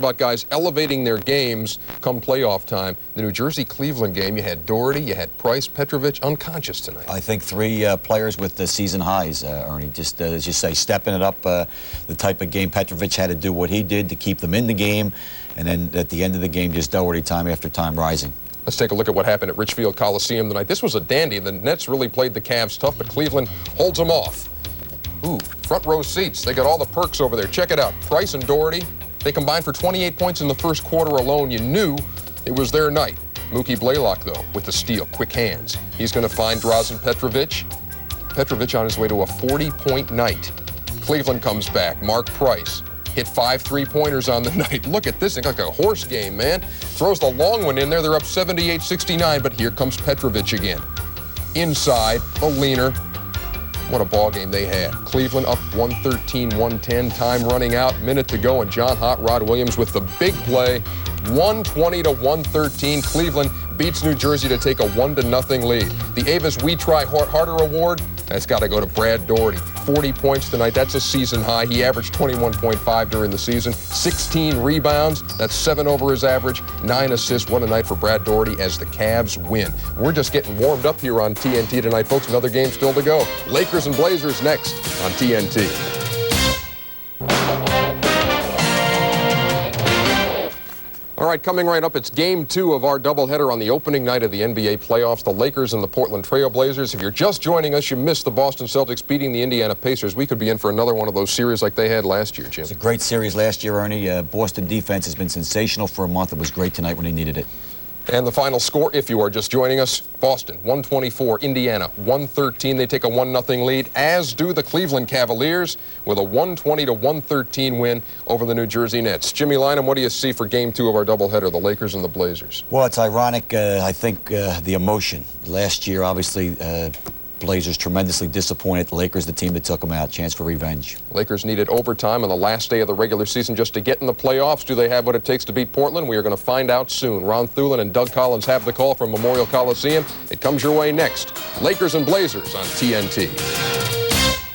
About guys elevating their games come playoff time. The New Jersey-Cleveland game, you had Doherty, you had Price, Petrovic, unconscious tonight. I think three players with the season highs, Ernie. Just, as you say, stepping it up, the type of game Petrovic had to do what he did to keep them in the game, and then at the end of the game, just Doherty time after time rising. Let's take a look at what happened at Richfield Coliseum tonight. This was a dandy. The Nets really played the Cavs tough, but Cleveland holds them off. Ooh, front row seats. They got all the perks over there. Check it out. Price and Doherty. They combined for 28 points in the first quarter alone. You knew it was their night. Mookie Blaylock, though, with the steal. Quick hands. He's going to find Drazen Petrovic. Petrovic on his way to a 40-point night. Cleveland comes back. Mark Price hit 5 3-pointers on the night. Look at this thing, like a horse game, man. Throws the long one in there. They're up 78-69, but here comes Petrovic again. Inside, the leaner. What a ball game they had. Cleveland up 113-110, time running out, minute to go, and John Hot Rod Williams with the big play, 120-113. Cleveland beats New Jersey to take a 1-0 lead. The Avis We Try Harder Award, that's got to go to Brad Doherty. 40 points tonight, that's a season high. He averaged 21.5 during the season, 16 rebounds, that's 7 over his average, 9 assists. What a night for Brad Doherty as the Cavs win. We're just getting warmed up here on TNT tonight, folks. Another game still to go. Lakers and Blazers next on TNT. All right, coming right up, it's Game 2 of our doubleheader on the opening night of the NBA playoffs, the Lakers and the Portland Trail Blazers. If you're just joining us, you missed the Boston Celtics beating the Indiana Pacers. We could be in for another one of those series like they had last year, Jim. It's a great series last year, Ernie. Boston defense has been sensational for a month. It was great tonight when they needed it. And the final score, if you are just joining us, Boston 124, Indiana 113. They take a 1-0 lead, as do the Cleveland Cavaliers with a 120-113 win over the New Jersey Nets. Jimmy Lynam, what do you see for Game 2 of our doubleheader, the Lakers and the Blazers? Well, it's ironic, I think, the emotion. Last year, obviously, Blazers tremendously disappointed. The Lakers, the team that took them out. Chance for revenge. Lakers needed overtime on the last day of the regular season just to get in the playoffs. Do they have what it takes to beat Portland? We are going to find out soon. Ron Thulin and Doug Collins have the call from Memorial Coliseum. It comes your way next. Lakers and Blazers on TNT.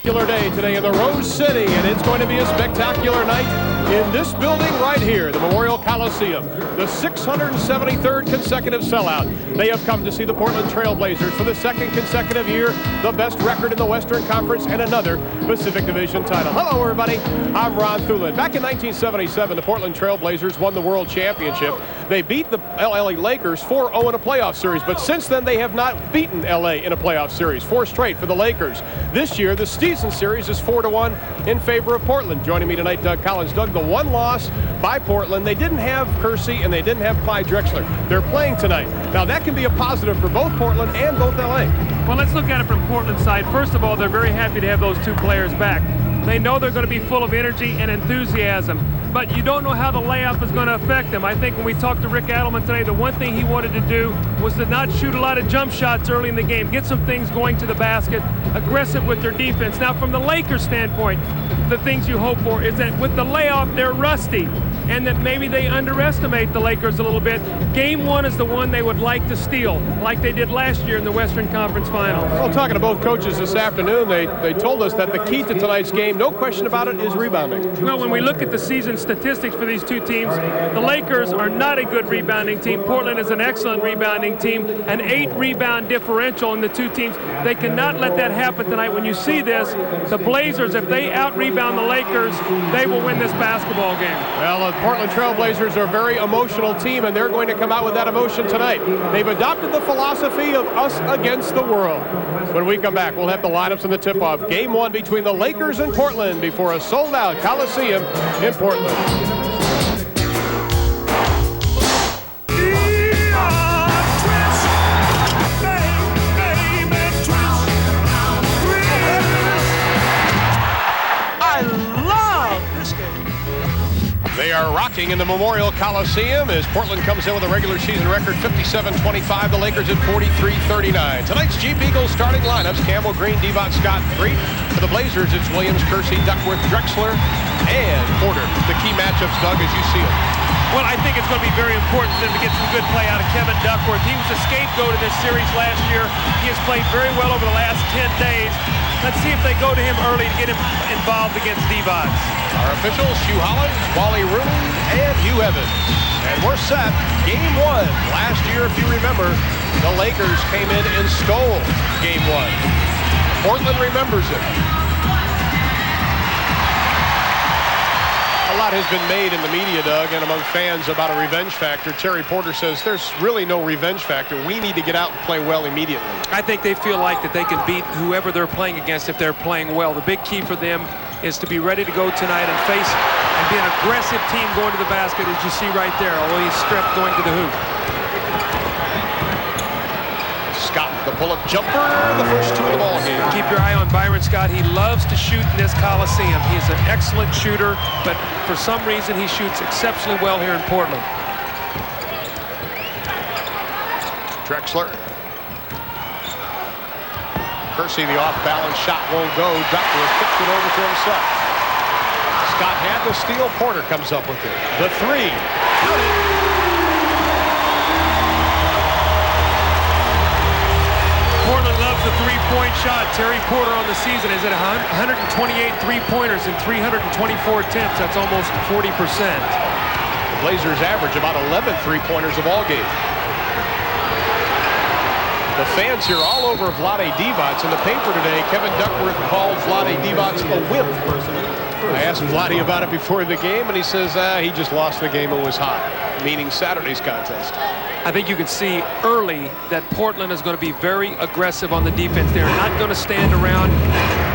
Day today in the Rose City, and it's going to be a spectacular night in this building right here, the Memorial Coliseum. The 673rd consecutive sellout. They have come to see the Portland Trail Blazers for the second consecutive year, the best record in the Western Conference, and another Pacific Division title. Hello, everybody. I'm Ron Thulin. Back in 1977, the Portland Trail Blazers won the World Championship. They beat the LA Lakers 4-0 in a playoff series, but since then they have not beaten LA in a playoff series. 4 straight for the Lakers. This year, the season series is 4-1 in favor of Portland. Joining me tonight, Doug Collins. Doug, the one loss by Portland, they didn't have Kersey and they didn't have Clyde Drexler. They're playing tonight. Now, that can be a positive for both Portland and both LA. Well, let's look at it from Portland's side. First of all, they're very happy to have those 2 players back. They know they're going to be full of energy and enthusiasm, but you don't know how the layoff is going to affect them. I think when we talked to Rick Adelman today, the one thing he wanted to do was to not shoot a lot of jump shots early in the game, get some things going to the basket, aggressive with their defense. Now, from the Lakers standpoint, the things you hope for is that with the layoff, they're rusty, and that maybe they underestimate the Lakers a little bit. Game 1 is the one they would like to steal, like they did last year in the Western Conference Finals. Well, talking to both coaches this afternoon, they told us that the key to tonight's game, no question about it, is rebounding. Well, when we look at the season statistics for these 2 teams, the Lakers are not a good rebounding team. Portland is an excellent rebounding team, an 8 rebound differential in the 2 teams. They cannot let that happen tonight. When you see this, the Blazers, if they out-rebound the Lakers, they will win this basketball game. Well, the Portland Trail Blazers are a very emotional team, and they're going to come out with that emotion tonight. They've adopted the philosophy of us against the world. When we come back, we'll have the lineups and the tip-off. Game 1 between the Lakers and Portland before a sold-out Coliseum in Portland. They are rocking in the Memorial Coliseum as Portland comes in with a regular season record 57-25. The Lakers at 43-39. Tonight's Jeep Eagles starting lineups: Campbell, Green, Devon, Scott, Freed. For the Blazers, it's Williams, Kersey, Duckworth, Drexler, and Porter. The key matchups, Doug, as you see them. Well, I think it's going to be very important for them to get some good play out of Kevin Duckworth. He was a scapegoat in this series last year. He has played very well over the last 10 days. Let's see if they go to him early to get him involved against Divac. Our officials, Hugh Holland, Wally Rooney, and Hugh Evans. And we're set. Game 1. Last year, if you remember, the Lakers came in and stole Game 1. Portland remembers it. A lot has been made in the media, Doug, and among fans about a revenge factor. Terry Porter says there's really no revenge factor. We need to get out and play well immediately. I think they feel like that they can beat whoever they're playing against if they're playing well. The big key for them is to be ready to go tonight and face and be an aggressive team going to the basket, as you see right there, although he's stripped going to the hoop. Scott, the pull-up jumper, the first two of the ball game. Keep your eye on Byron Scott. He loves to shoot in this Coliseum. He's an excellent shooter, but for some reason he shoots exceptionally well here in Portland. Drexler. Kersey, the off-balance shot won't go. Duckworth kicks it over to himself. Scott had the steal. Porter comes up with it. The three. Got it. Portland loves the three-point shot. Terry Porter on the season is at 128 three-pointers and 324 attempts. That's almost 40%. The Blazers average about 11 three-pointers of all game. The fans here all over Vlade Divac. In the paper today, Kevin Duckworth called Vlade Divac a wimp. I asked Vlade about it before the game, and he says he just lost the game and was hot, meaning Saturday's contest. I think you can see early that Portland is going to be very aggressive on the defense. They're not going to stand around.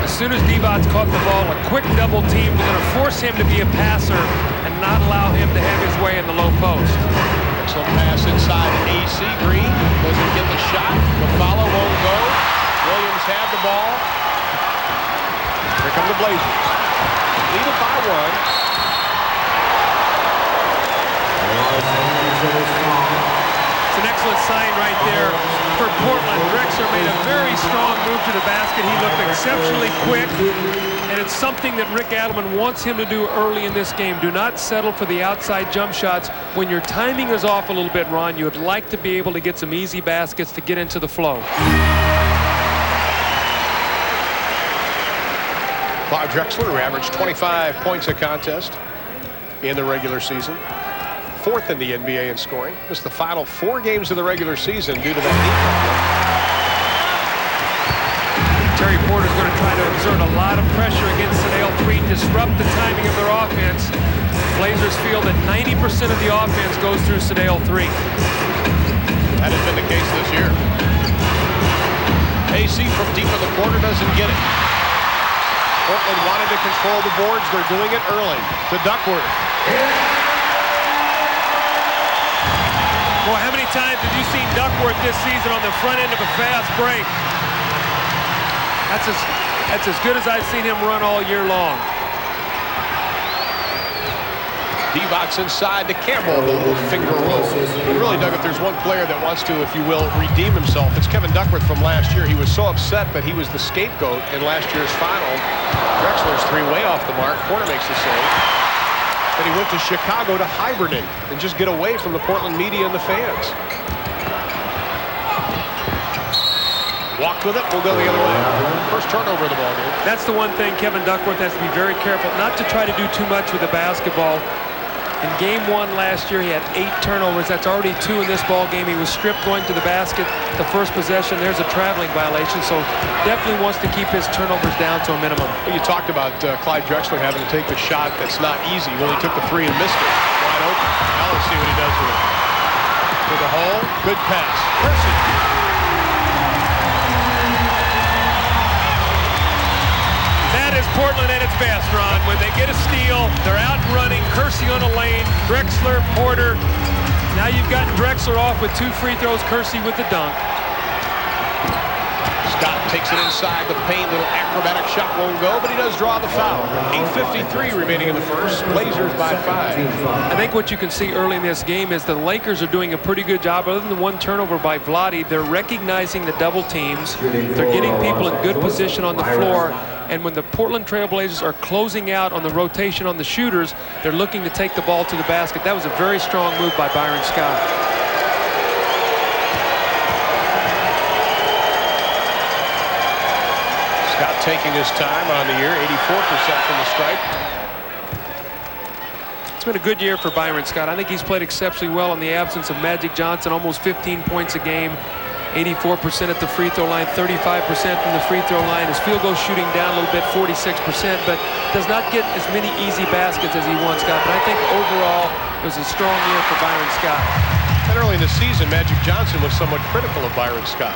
As soon as Divac caught the ball, a quick double team. They're going to force him to be a passer and not allow him to have his way in the low post. Excellent pass inside AC. Green doesn't get the shot. The follow won't go. Williams had the ball. Here come the Blazers. Lead it by one. It's an excellent sign right there for Portland. Drexler made a very strong move to the basket. He looked exceptionally quick, and it's something that Rick Adelman wants him to do early in this game. Do not settle for the outside jump shots. When your timing is off a little bit, Ron, you would like to be able to get some easy baskets to get into the flow. Clyde Drexler, who averaged 25 points a contest in the regular season. Fourth in the NBA in scoring. Missed the final 4 games of the regular season due to that knee problem. Terry Porter's going to try to exert a lot of pressure against Sedale 3, disrupt the timing of their offense. Blazers feel that 90% of the offense goes through Sedale 3. That has been the case this year. AC from deep in the corner doesn't get it. Portland wanted to control the boards. They're doing it early. To Duckworth. Boy, how many times have you seen Duckworth this season on the front end of a fast break? That's as good as I've seen him run all year long. Divac inside to Campbell, the little finger roll. And really, Doug, if there's one player that wants to, if you will, redeem himself, it's Kevin Duckworth from last year. He was so upset that he was the scapegoat in last year's final. Drexler's three way off the mark. Porter makes the save. Then he went to Chicago to hibernate and just get away from the Portland media and the fans. Walked with it, we'll go the other way. First turnover of the ball game. That's the one thing Kevin Duckworth has to be very careful not to try to do too much with the basketball. In game 1 last year, he had 8 turnovers. That's already 2 in this ball game. He was stripped going to the basket. The first possession, there's a traveling violation. So definitely wants to keep his turnovers down to a minimum. Well, you talked about Clyde Drexler having to take the shot that's not easy. Well, he took the 3 and missed it. Wide open. Now let's see what he does with it. To the hole. Good pass. Kersey. That is Portland at its best, Ron. When they get a steal, they're out and running. Kersey on a lane. Drexler, Porter. Now you've gotten Drexler off with 2 free throws. Kersey with the dunk. Scott takes it inside the paint. Little acrobatic shot won't go, but he does draw the foul. 8:53 remaining in the first. Blazers by 5. I think what you can see early in this game is the Lakers are doing a pretty good job. Other than the 1 turnover by Vlade, they're recognizing the double teams. They're getting people in good position on the floor. And when the Portland Trail Blazers are closing out on the rotation on the shooters, they're looking to take the ball to the basket. That was a very strong move by Byron Scott. Scott taking his time on the year, 84% from the stripe. It's been a good year for Byron Scott. I think he's played exceptionally well in the absence of Magic Johnson, almost 15 points a game, 84% at the free throw line, 35% from the free throw line. His field goal shooting down a little bit, 46%, but does not get as many easy baskets as he once got. But I think overall it was a strong year for Byron Scott. And early in the season, Magic Johnson was somewhat critical of Byron Scott.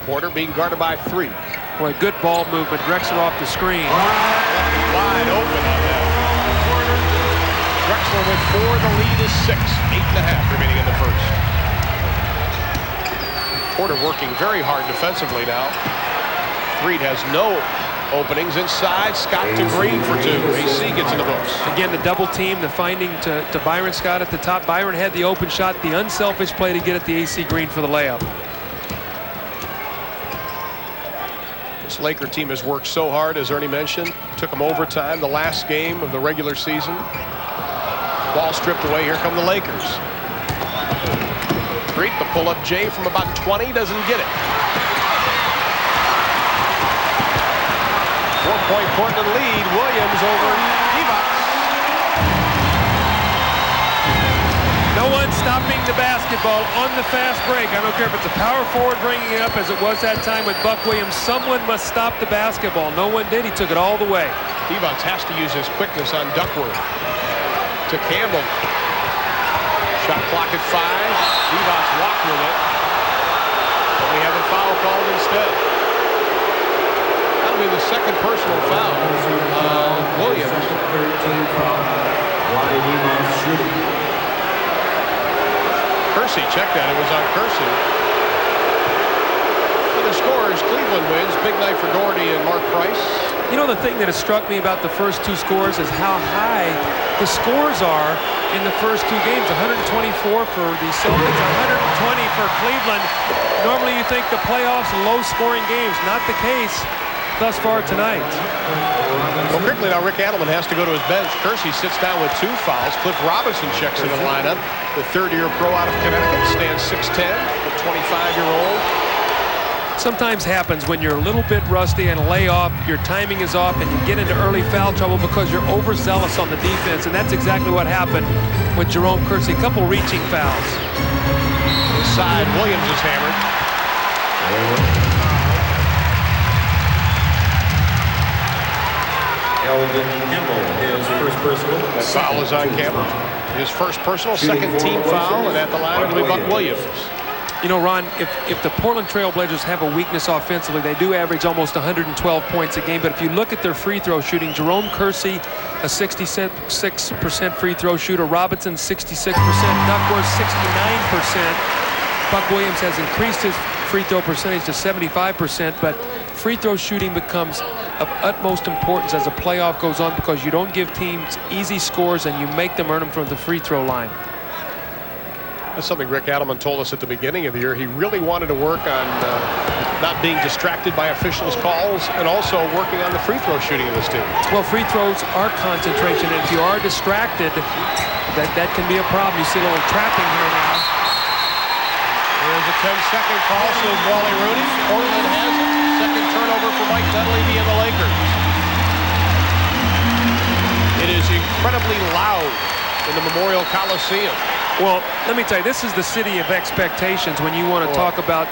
Porter being guarded by 3. Boy, good ball movement. Drexler off the screen. Wide open on that. Drexler with 4. The lead is 6. 8.5 remaining in the first. Porter working very hard defensively now. Reed has no openings inside. Scott to Green for 2. AC gets in the books. Again, the double team, the finding to Byron Scott at the top. Byron had the open shot, the unselfish play to get at the AC Green for the layup. This Laker team has worked so hard, as Ernie mentioned. Took them overtime the last game of the regular season. Ball stripped away. Here come the Lakers. Greek, the pull-up J from about 20, doesn't get it. 4-point Portland lead. Williams over Divac. No one stopping the basketball on the fast break. I don't care if it's a power forward bringing it up as it was that time with Buck Williams. Someone must stop the basketball. No one did. He took it all the way. Divac has to use his quickness on Duckworth. To Campbell. Shot clock at 5. Divac walked with it. But we have a foul called instead. That'll be the second personal foul on Williams. Kersey checked that. It was on Kersey. And the scores, Cleveland wins. Big night for Doherty and Mark Price. You know, the thing that has struck me about the first 2 scores is how high the scores are in the first 2 games. 124 for the Celtics, 120 for Cleveland. Normally you think the playoffs, low-scoring games. Not the case thus far tonight. Well, quickly now Rick Adelman has to go to his bench. Kersey sits down with 2 fouls. Cliff Robinson checks in the lineup. The third-year pro out of Connecticut stands 6'10", the 25-year-old. Sometimes happens when you're a little bit rusty and lay off, your timing is off, and you get into early foul trouble because you're overzealous on the defense, and that's exactly what happened with Jerome Kersey. A couple reaching fouls. Inside, Williams is hammered. His first personal. That foul is on Campbell. His first personal, second team foul, and at the line it'll be Buck Williams. You know, Ron, if the Portland Trail Blazers have a weakness offensively, they do average almost 112 points a game. But if you look at their free throw shooting, Jerome Kersey, a 66% free throw shooter. Robinson, 66%. Duckworth, 69%. Buck Williams has increased his free throw percentage to 75%. But free throw shooting becomes of utmost importance as the playoff goes on because you don't give teams easy scores and you make them earn them from the free throw line. That's something Rick Adelman told us at the beginning of the year. He really wanted to work on not being distracted by officials' calls and also working on the free throw shooting of this team. Well, free throws are concentration, and if you are distracted, that can be a problem. You see a little trapping here now. There's a 10-second call, says Wally Rooney. Portland has it. Second turnover for Mike Dunleavy and the Lakers. It is incredibly loud in the Memorial Coliseum. Well, let me tell you, this is the city of expectations when you want to talk about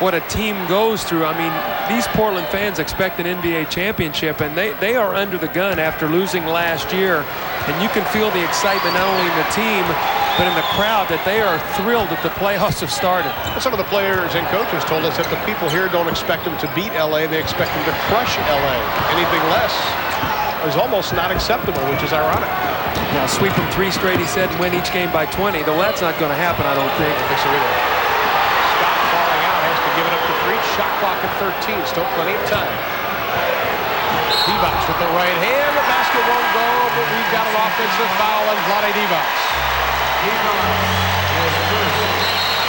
what a team goes through. I mean, these Portland fans expect an NBA championship, and they are under the gun after losing last year. And you can feel the excitement not only in the team, but in the crowd that they are thrilled that the playoffs have started. Some of the players and coaches told us that the people here don't expect them to beat LA. They expect them to crush LA. Anything less is almost not acceptable, which is ironic. Now, sweep them 3 straight, he said, and win each game by 20. Though that's not going to happen, I don't think. I don't think so either. Scott falling out, has to give it up to 3. Shot clock at 13. Still plenty of time. Divac with the right hand. The basket won't go, but we've got an offensive foul on Vlade Divac.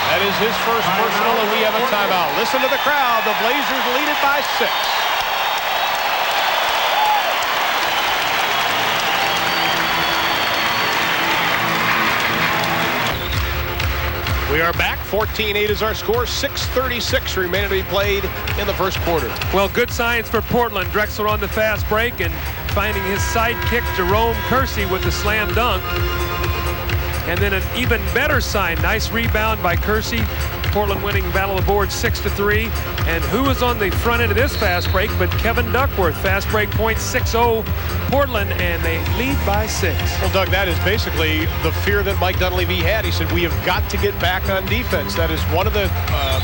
That That is his first personal, and we have a timeout. Listen to the crowd. The Blazers lead it by 6. We are back. 14-8 is our score. 6:36 remaining to be played in the first quarter. Well, good signs for Portland. Drexler on the fast break and finding his sidekick, Jerome Kersey, with the slam dunk. And then an even better sign. Nice rebound by Kersey. Portland winning battle of the board 6-3. And who was on the front end of this fast break but Kevin Duckworth. Fast break point 6-0 Portland, and they lead by 6. Well, Doug, that is basically the fear that Mike Dunleavy had. He said, we have got to get back on defense. That is one of the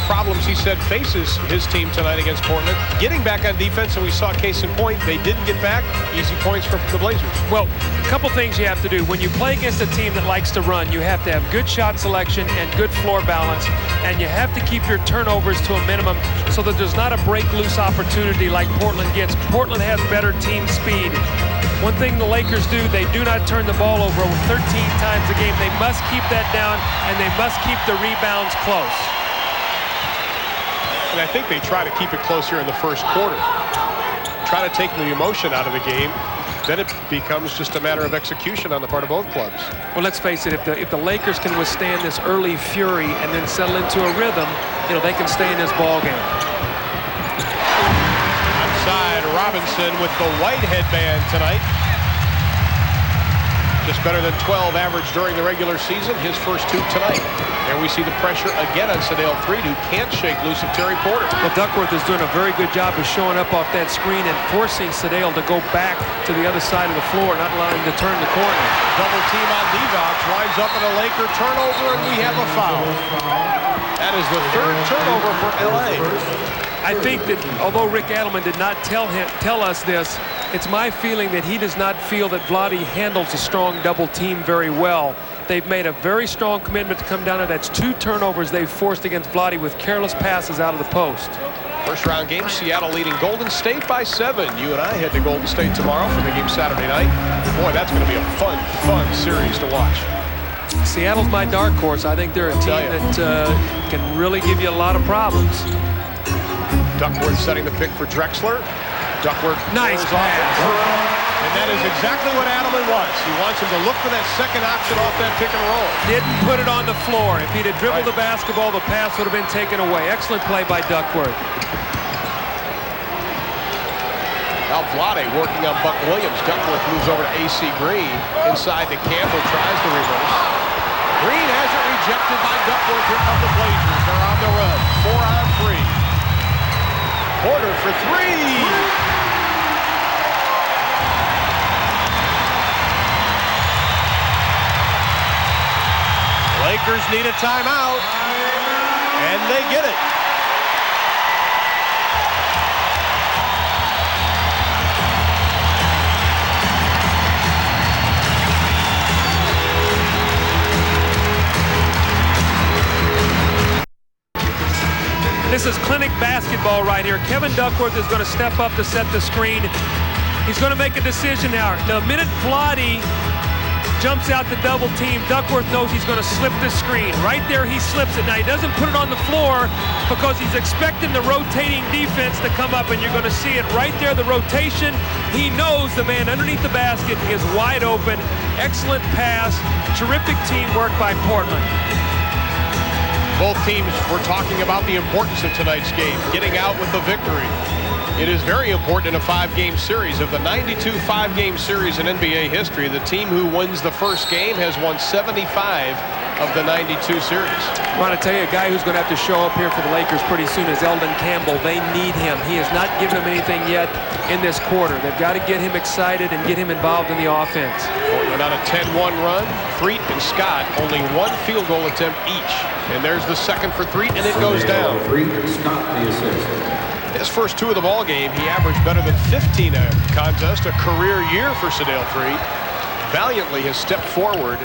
problems he said faces his team tonight against Portland. Getting back on defense, and we saw case in point, they didn't get back. Easy points for the Blazers. Well, a couple things you have to do. When you play against a team that likes to run, you have to have good shot selection and good floor balance, and you have to keep your turnovers to a minimum so that there's not a break-loose opportunity like Portland gets. Portland has better team speed. One thing the Lakers do, they do not turn the ball over 13 times a game. They must keep that down, and they must keep the rebounds close. And I think they try to keep it close here in the first quarter. Try to take the emotion out of the game. Then it becomes just a matter of execution on the part of both clubs. Well, let's face it, if the Lakers can withstand this early fury and then settle into a rhythm, they can stay in this ball game. Outside, Robinson with the white headband tonight. Just better than 12 average during the regular season. His first 2 tonight. There we see the pressure again on Sedale Threed, who can't shake loose of Terry Porter. Well, Duckworth is doing a very good job of showing up off that screen and forcing Sedale to go back to the other side of the floor, not allowing him to turn the corner. Double team on Divac, winds up in a Laker turnover, and we have a foul. That is the 3rd turnover for LA. I think that although Rick Adelman did not tell us this, it's my feeling that he does not feel that Vlade handles a strong double team very well. They've made a very strong commitment to come down there. That's 2 turnovers they've forced against Vlade with careless passes out of the post. First round game, Seattle leading Golden State by 7. You and I head to Golden State tomorrow for the game Saturday night. Boy, that's going to be a fun series to watch. Seattle's my dark horse. I think they're a team that can really give you a lot of problems. Duckworth setting the pick for Drexler. Duckworth nice pass. And that is exactly what Adelman wants. He wants him to look for that second option off that pick and roll. Didn't put it on the floor. If he'd have dribbled the basketball, the pass would have been taken away. Excellent play by Duckworth. Now Vlade working on Buck Williams. Duckworth moves over to A.C. Green. Inside to Campbell, tries the reverse. Green has it rejected by Duckworth. Here come the Blazers. They're on the run. 4-on-3. Porter for 3. Lakers need a timeout, and they get it. This is clinic basketball right here. Kevin Duckworth is going to step up to set the screen. He's going to make a decision now. The minute Vlade jumps out the double team, Duckworth knows he's going to slip the screen. Right there, he slips it. Now, he doesn't put it on the floor because he's expecting the rotating defense to come up, and you're going to see it right there, the rotation. He knows the man underneath the basket is wide open. Excellent pass. Terrific teamwork by Portland. Both teams were talking about the importance of tonight's game, getting out with the victory. It is very important in a 5-game series. Of the 92 5-game series in NBA history, the team who wins the first game has won 75 of the 92 series. I want to tell you, a guy who's going to have to show up here for the Lakers pretty soon is Eldon Campbell. They need him. He has not given them anything yet in this quarter. They've got to get him excited and get him involved in the offense. Portland on a 10-1 run. Threet and Scott only 1 field goal attempt each. And there's the second for Threet, and it goes down. Threet and Scott the assist. His first 2 of the ball game, he averaged better than 15 a contest, a career year for Sedale Threet. Valiantly has stepped forward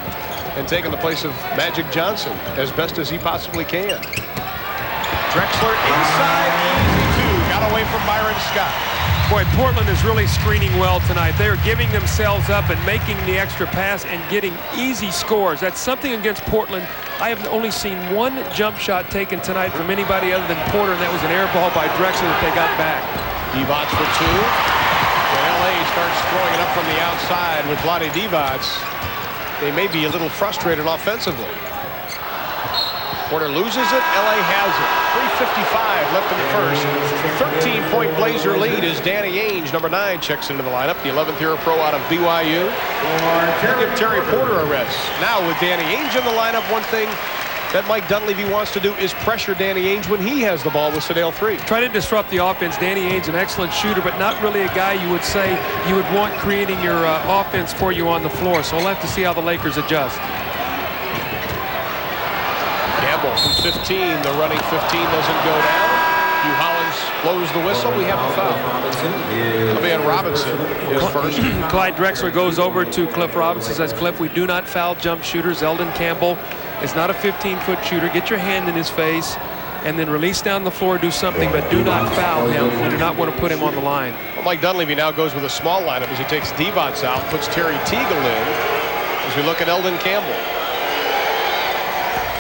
and taken the place of Magic Johnson as best as he possibly can. Drexler inside, easy 2, got away from Byron Scott. Boy, Portland is really screening well tonight. They're giving themselves up and making the extra pass and getting easy scores. That's something against Portland. I have only seen one jump shot taken tonight from anybody other than Porter, and that was an air ball by Drexler that they got back. Divac for two. When LA starts throwing it up from the outside with Vlade Divac, they may be a little frustrated offensively. Porter loses it. LA has it. 3:55 left in the first. 13-point Blazer lead as Danny Ainge, number 9, checks into the lineup. The 11th-year pro out of BYU. Give Terry Porter a rest. Now with Danny Ainge in the lineup, one thing that Mike Dunleavy wants to do is pressure Danny Ainge when he has the ball with Sedale 3. Try to disrupt the offense. Danny Ainge, an excellent shooter, but not really a guy you would say you would want creating your offense for you on the floor. So we'll have to see how the Lakers adjust. Campbell from 15. The running 15 doesn't go down. Hugh Hollins blows the whistle. We have a foul. Clifford Robinson is first. Clyde Drexler goes over to Cliff Robinson, says, Cliff, we do not foul jump shooters. Eldon Campbell is not a 15-foot shooter. Get your hand in his face and then release down the floor, do something, but do not foul him. We do not want to put him on the line. Well, Mike Dunleavy now goes with a small lineup as he takes Divac out, puts Terry Teagle in as we look at Eldon Campbell.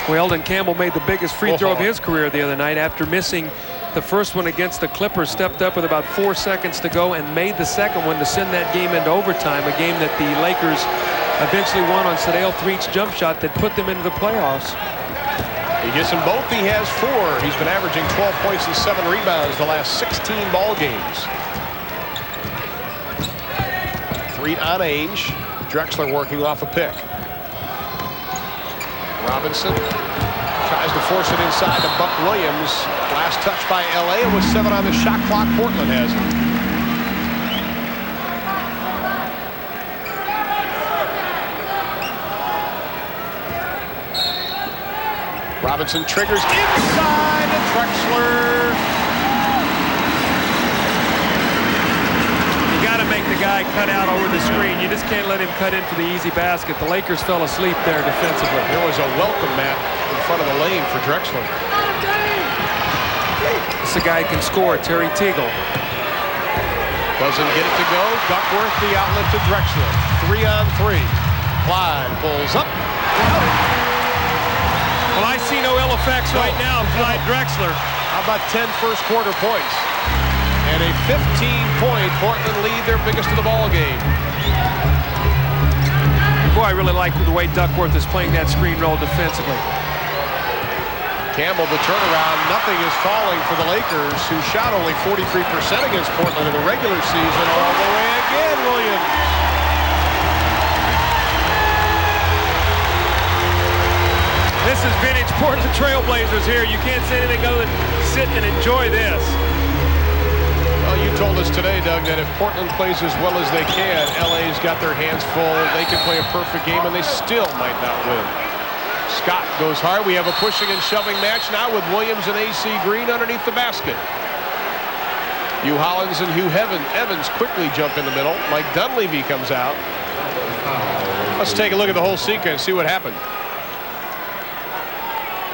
Well, Eldon Campbell made the biggest free throw of his career the other night after missing the first one against the Clippers. Stepped up with about 4 seconds to go and made the second one to send that game into overtime, a game that the Lakers eventually won on Sedale 3's jump shot that put them into the playoffs. He gets them both. He has 4. He's been averaging 12 points and 7 rebounds the last 16 ball games. 3 on Ainge. Drexler working off a pick. Robinson tries to force it inside to Buck Williams. Last touch by LA. It was 7 on the shot clock. Portland has it. Robinson triggers inside to Drexler. You got to make the guy cut out over the screen. You just can't let him cut in for the easy basket. The Lakers fell asleep there defensively. There was a welcome mat in front of the lane for Drexler. It's a guy who can score, Terry Teagle. Doesn't get it to go. Duckworth the outlet to Drexler. 3 on 3. Clyde pulls up. Well, I see no ill effects right now of Clyde Drexler. How about 10 first quarter points? And a 15-point Portland lead, their biggest of the ball game. Boy, I really like the way Duckworth is playing that screen roll defensively. Campbell, the turnaround. Nothing is falling for the Lakers, who shot only 43% against Portland in the regular season. All the way again, Williams. This is vintage Portland Trailblazers here. You can't say anything other than sit and enjoy this. Well, you told us today, Doug, that if Portland plays as well as they can, LA's got their hands full. They can play a perfect game, and they still might not win. Scott goes hard. We have a pushing and shoving match now with Williams and A.C. Green underneath the basket. Hugh Hollins and Hugh Evans quickly jump in the middle. Mike Dunleavy comes out. Let's take a look at the whole sequence, see what happened.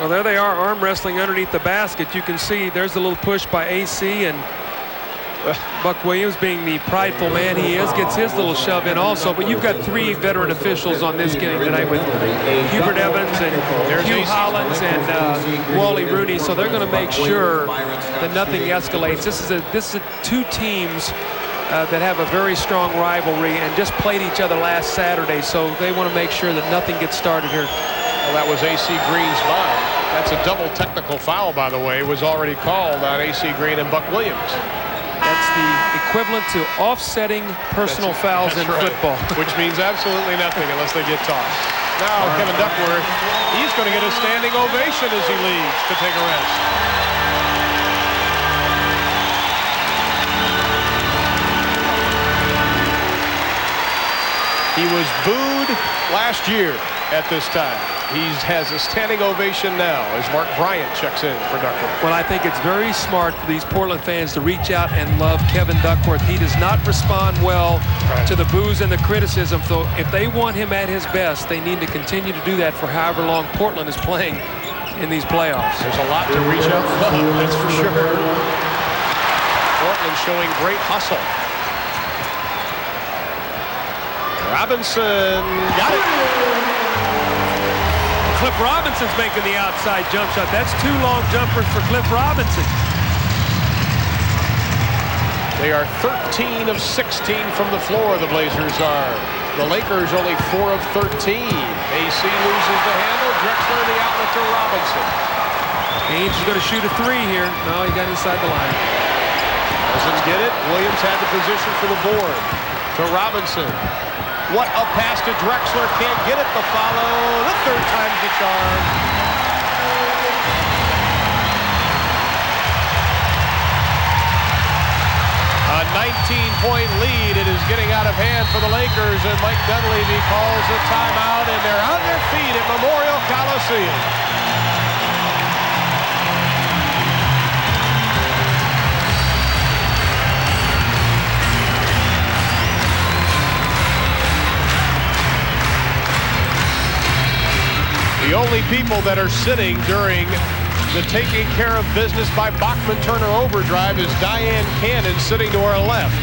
Well, there they are, arm wrestling underneath the basket. You can see there's a little push by AC, and Buck Williams, being the prideful man he is, gets his little shove in also. But you've got 3 veteran officials on this game tonight with Hubert Evans and Hugh Hollins and Wally Rooney. So they're going to make sure that nothing escalates. This is 2 teams that have a very strong rivalry and just played each other last Saturday. So they want to make sure that nothing gets started here. Well, that was A.C. Green's foul. That's a double technical foul, by the way. It was already called on A.C. Green and Buck Williams. That's the equivalent to offsetting personal fouls in football. Which means absolutely nothing unless they get tossed. Now Kevin Duckworth, he's going to get a standing ovation as he leaves to take a rest. He was booed last year at this time. He has a standing ovation now as Mark Bryant checks in for Duckworth. Well, I think it's very smart for these Portland fans to reach out and love Kevin Duckworth. He does not respond well to the boos and the criticism. So if they want him at his best, they need to continue to do that for however long Portland is playing in these playoffs. There's a lot to reach out for, that's for sure. Portland and showing great hustle. Robinson got it. Cliff Robinson's making the outside jump shot. That's 2 long jumpers for Cliff Robinson. They are 13 of 16 from the floor, the Blazers are. The Lakers only 4 of 13. AC loses the handle. Drexler the outlet to Robinson. Ainge is going to shoot a 3 here. No, he got inside the line. Doesn't get it. Williams had the position for the board. To Robinson. What a pass to Drexler. Can't get it. The follow. The 3rd time's the charm. A 19-point lead. It is getting out of hand for the Lakers, and Mike Dunleavy calls a timeout, and they're on their feet at Memorial Coliseum. The only people that are sitting during the taking care of business by Bachman-Turner overdrive is Diane Cannon sitting to our left.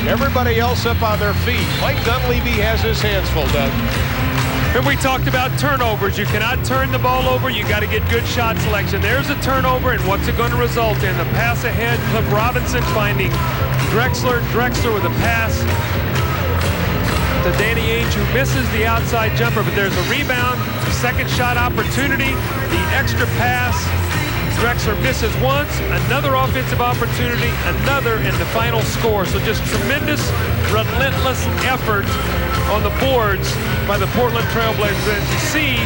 Everybody else up on their feet. Mike Dunleavy has his hands full, Doug. And we talked about turnovers. You cannot turn the ball over. You got to get good shot selection. There's a turnover, and what's it going to result in? The pass ahead, Cliff Robinson finding Drexler. Drexler with a pass to Danny Ainge, who misses the outside jumper, but there's a rebound, second shot opportunity, the extra pass. Drexler misses once, another offensive opportunity, another, and the final score. So just tremendous, relentless effort on the boards by the Portland Trail Blazers. As you see,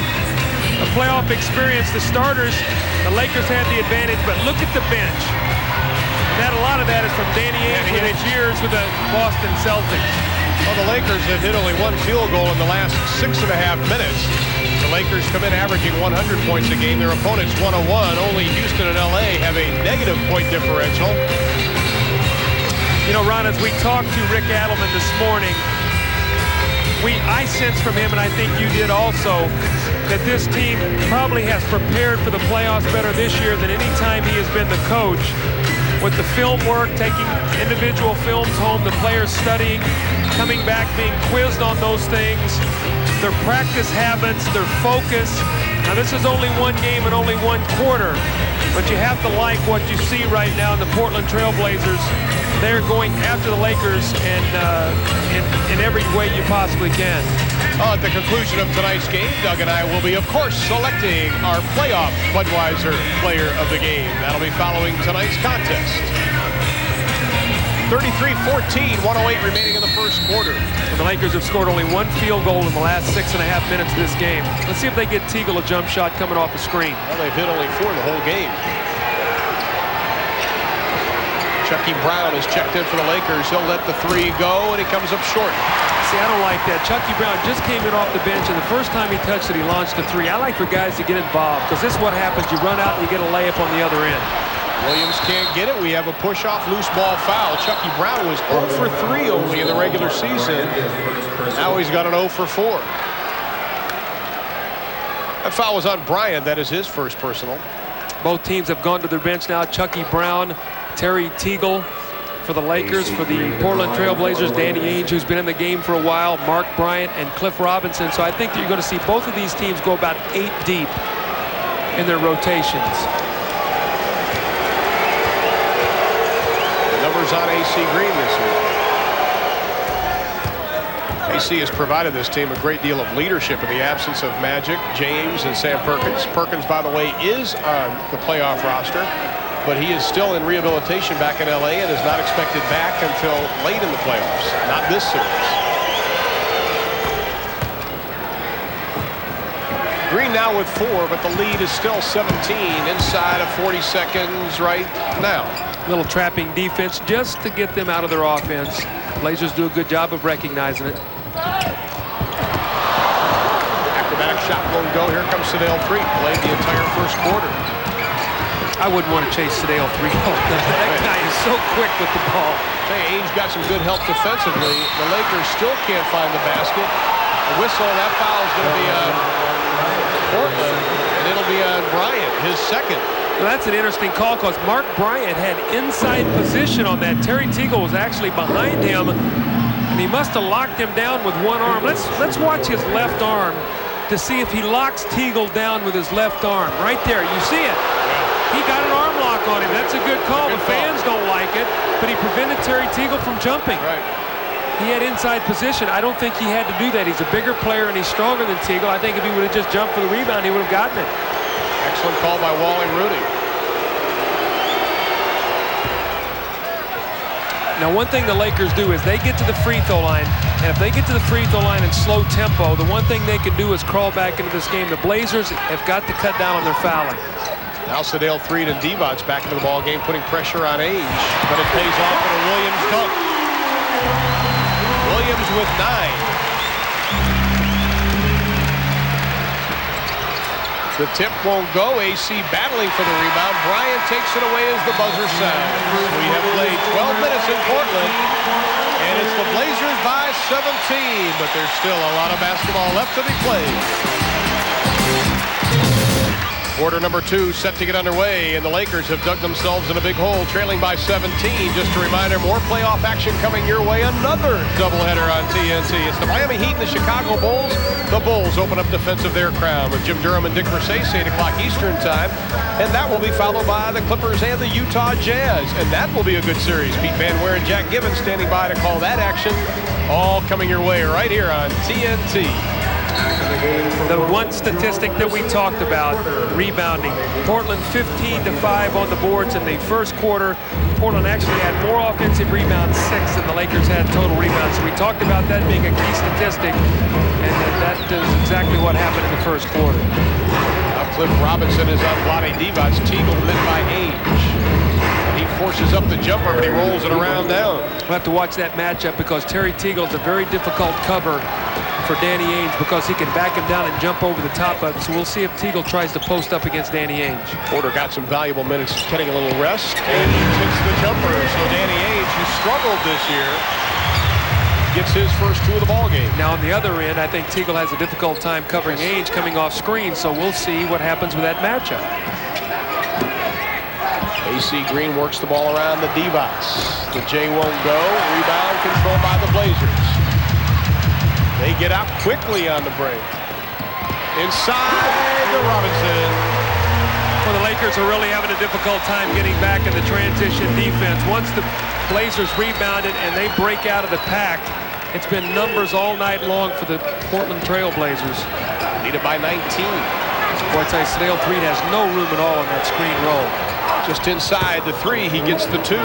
a playoff experience. The starters, the Lakers had the advantage, but look at the bench. And a lot of that is from Danny Ainge in his years with the Boston Celtics. Well, the Lakers have hit only 1 field goal in the last 6.5 minutes. The Lakers come in averaging 100 points a game. Their opponents 101. Only Houston and LA have a negative point differential. You know, Ron, as we talked to Rick Adelman this morning, I sensed from him, and I think you did also, that this team probably has prepared for the playoffs better this year than any time he has been the coach. With the film work, taking individual films home, the players studying, coming back, being quizzed on those things, their practice habits, their focus. Now, this is only 1 game and only 1 quarter, but you have to like what you see right now in the Portland Trail Blazers. They're going after the Lakers and in every way you possibly can. Well, at the conclusion of tonight's game, Doug and I will be, of course, selecting our playoff Budweiser player of the game. That'll be following tonight's contest. 33-14, 1:08 remaining in the first quarter. The Lakers have scored only 1 field goal in the last 6.5 minutes of this game. Let's see if they get Teagle a jump shot coming off the screen. Well, they've hit only 4 the whole game. Chucky Brown is checked in for the Lakers. He'll let the 3 go, and he comes up short. See, I don't like that. Chucky Brown just came in off the bench, and the first time he touched it, he launched a 3. I like for guys to get involved, because this is what happens. You run out and you get a layup on the other end. Williams can't get it. We have a push-off loose ball foul. Chucky Brown was 0 for 3 only in the regular season. Now he's got an 0 for 4. That foul was on Bryant. That is his first personal. Both teams have gone to their bench now. Chucky Brown, Terry Teagle for the Lakers. For the Portland Trail Blazers, Danny Ainge, who's been in the game for a while, Mark Bryant, and Cliff Robinson. So I think that you're going to see both of these teams go about 8 deep in their rotations. Numbers on AC Green this week. AC has provided this team a great deal of leadership in the absence of Magic, James, and Sam Perkins. Perkins, by the way, is on the playoff roster, but he is still in rehabilitation back in LA and is not expected back until late in the playoffs, not this series. Green now with 4, but the lead is still 17 inside of 40 seconds right now. Little trapping defense just to get them out of their offense. Blazers do a good job of recognizing it. Acrobatic shot won't go. Here comes Sedale 3. Played the entire first quarter. I wouldn't want to chase Sedale 3. That guy is so quick with the ball. Hey, Ainge got some good help defensively. The Lakers still can't find the basket. The whistle, that foul is going to be on Portland, and it'll be on Bryant, his second. Well, that's an interesting call because Mark Bryant had inside position on that. Terry Teagle was actually behind him, and he must have locked him down with one arm. Let's watch his left arm to see if he locks Teagle down with his left arm. Right there, you see it. He got an arm lock on him. That's a good call. The fans don't like it, but he prevented Terry Teagle from jumping. Right. He had inside position. I don't think he had to do that. He's a bigger player and he's stronger than Teagle. I think if he would have just jumped for the rebound, he would have gotten it. Excellent call by Wally Rudy. Now, one thing the Lakers do is they get to the free throw line, and if they get to the free throw line in slow tempo, the one thing they can do is crawl back into this game. The Blazers have got to cut down on their fouling. Now Sedale Threed and Divac back into the ball game, putting pressure on Ainge, but it pays off in a Williams dunk. Williams with 9. The tip won't go. AC battling for the rebound. Bryant takes it away as the buzzer sounds. We have played 12 minutes in Portland, and it's the Blazers by 17, but there's still a lot of basketball left to be played. Quarter number 2 set to get underway, and the Lakers have dug themselves in a big hole, trailing by 17. Just a reminder, more playoff action coming your way. Another doubleheader on TNT. It's the Miami Heat and the Chicago Bulls. The Bulls open up defense of their crown with Jim Durham and Dick Versace, 8 o'clock Eastern time. And that will be followed by the Clippers and the Utah Jazz. And that will be a good series. Pete Van Ware and Jack Gibbons standing by to call that action. All coming your way right here on TNT. The one statistic that we talked about, rebounding. Portland 15-5 on the boards in the first quarter. Portland actually had more offensive rebounds, 6, than the Lakers had total rebounds. So we talked about that being a key statistic, and that is exactly what happened in the first quarter. Now Cliff Robinson is on Vlade Divac. Teagle lit by Ainge. He forces up the jumper, but he rolls it around down. We'll have to watch that matchup because Terry Teagle is a very difficult cover for Danny Ainge because he can back him down and jump over the top of it. So we'll see if Teagle tries to post up against Danny Ainge. Porter got some valuable minutes getting a little rest, and he hits the jumper. So Danny Ainge, who struggled this year, gets his first 2 of the ball game. Now on the other end, I think Teagle has a difficult time covering Ainge coming off screen, so we'll see what happens with that matchup. AC Green works the ball around the Divac. The J won't go. Rebound controlled by the Blazers. They get out quickly on the break. Inside to Robinson. Well, the Lakers are really having a difficult time getting back in the transition defense. Once the Blazers rebounded and they break out of the pack, it's been numbers all night long for the Portland Trail Blazers. Leaded by 19. Boy, I tell you, Sedale Threed has no room at all on that screen roll. Just inside the 3, he gets the 2.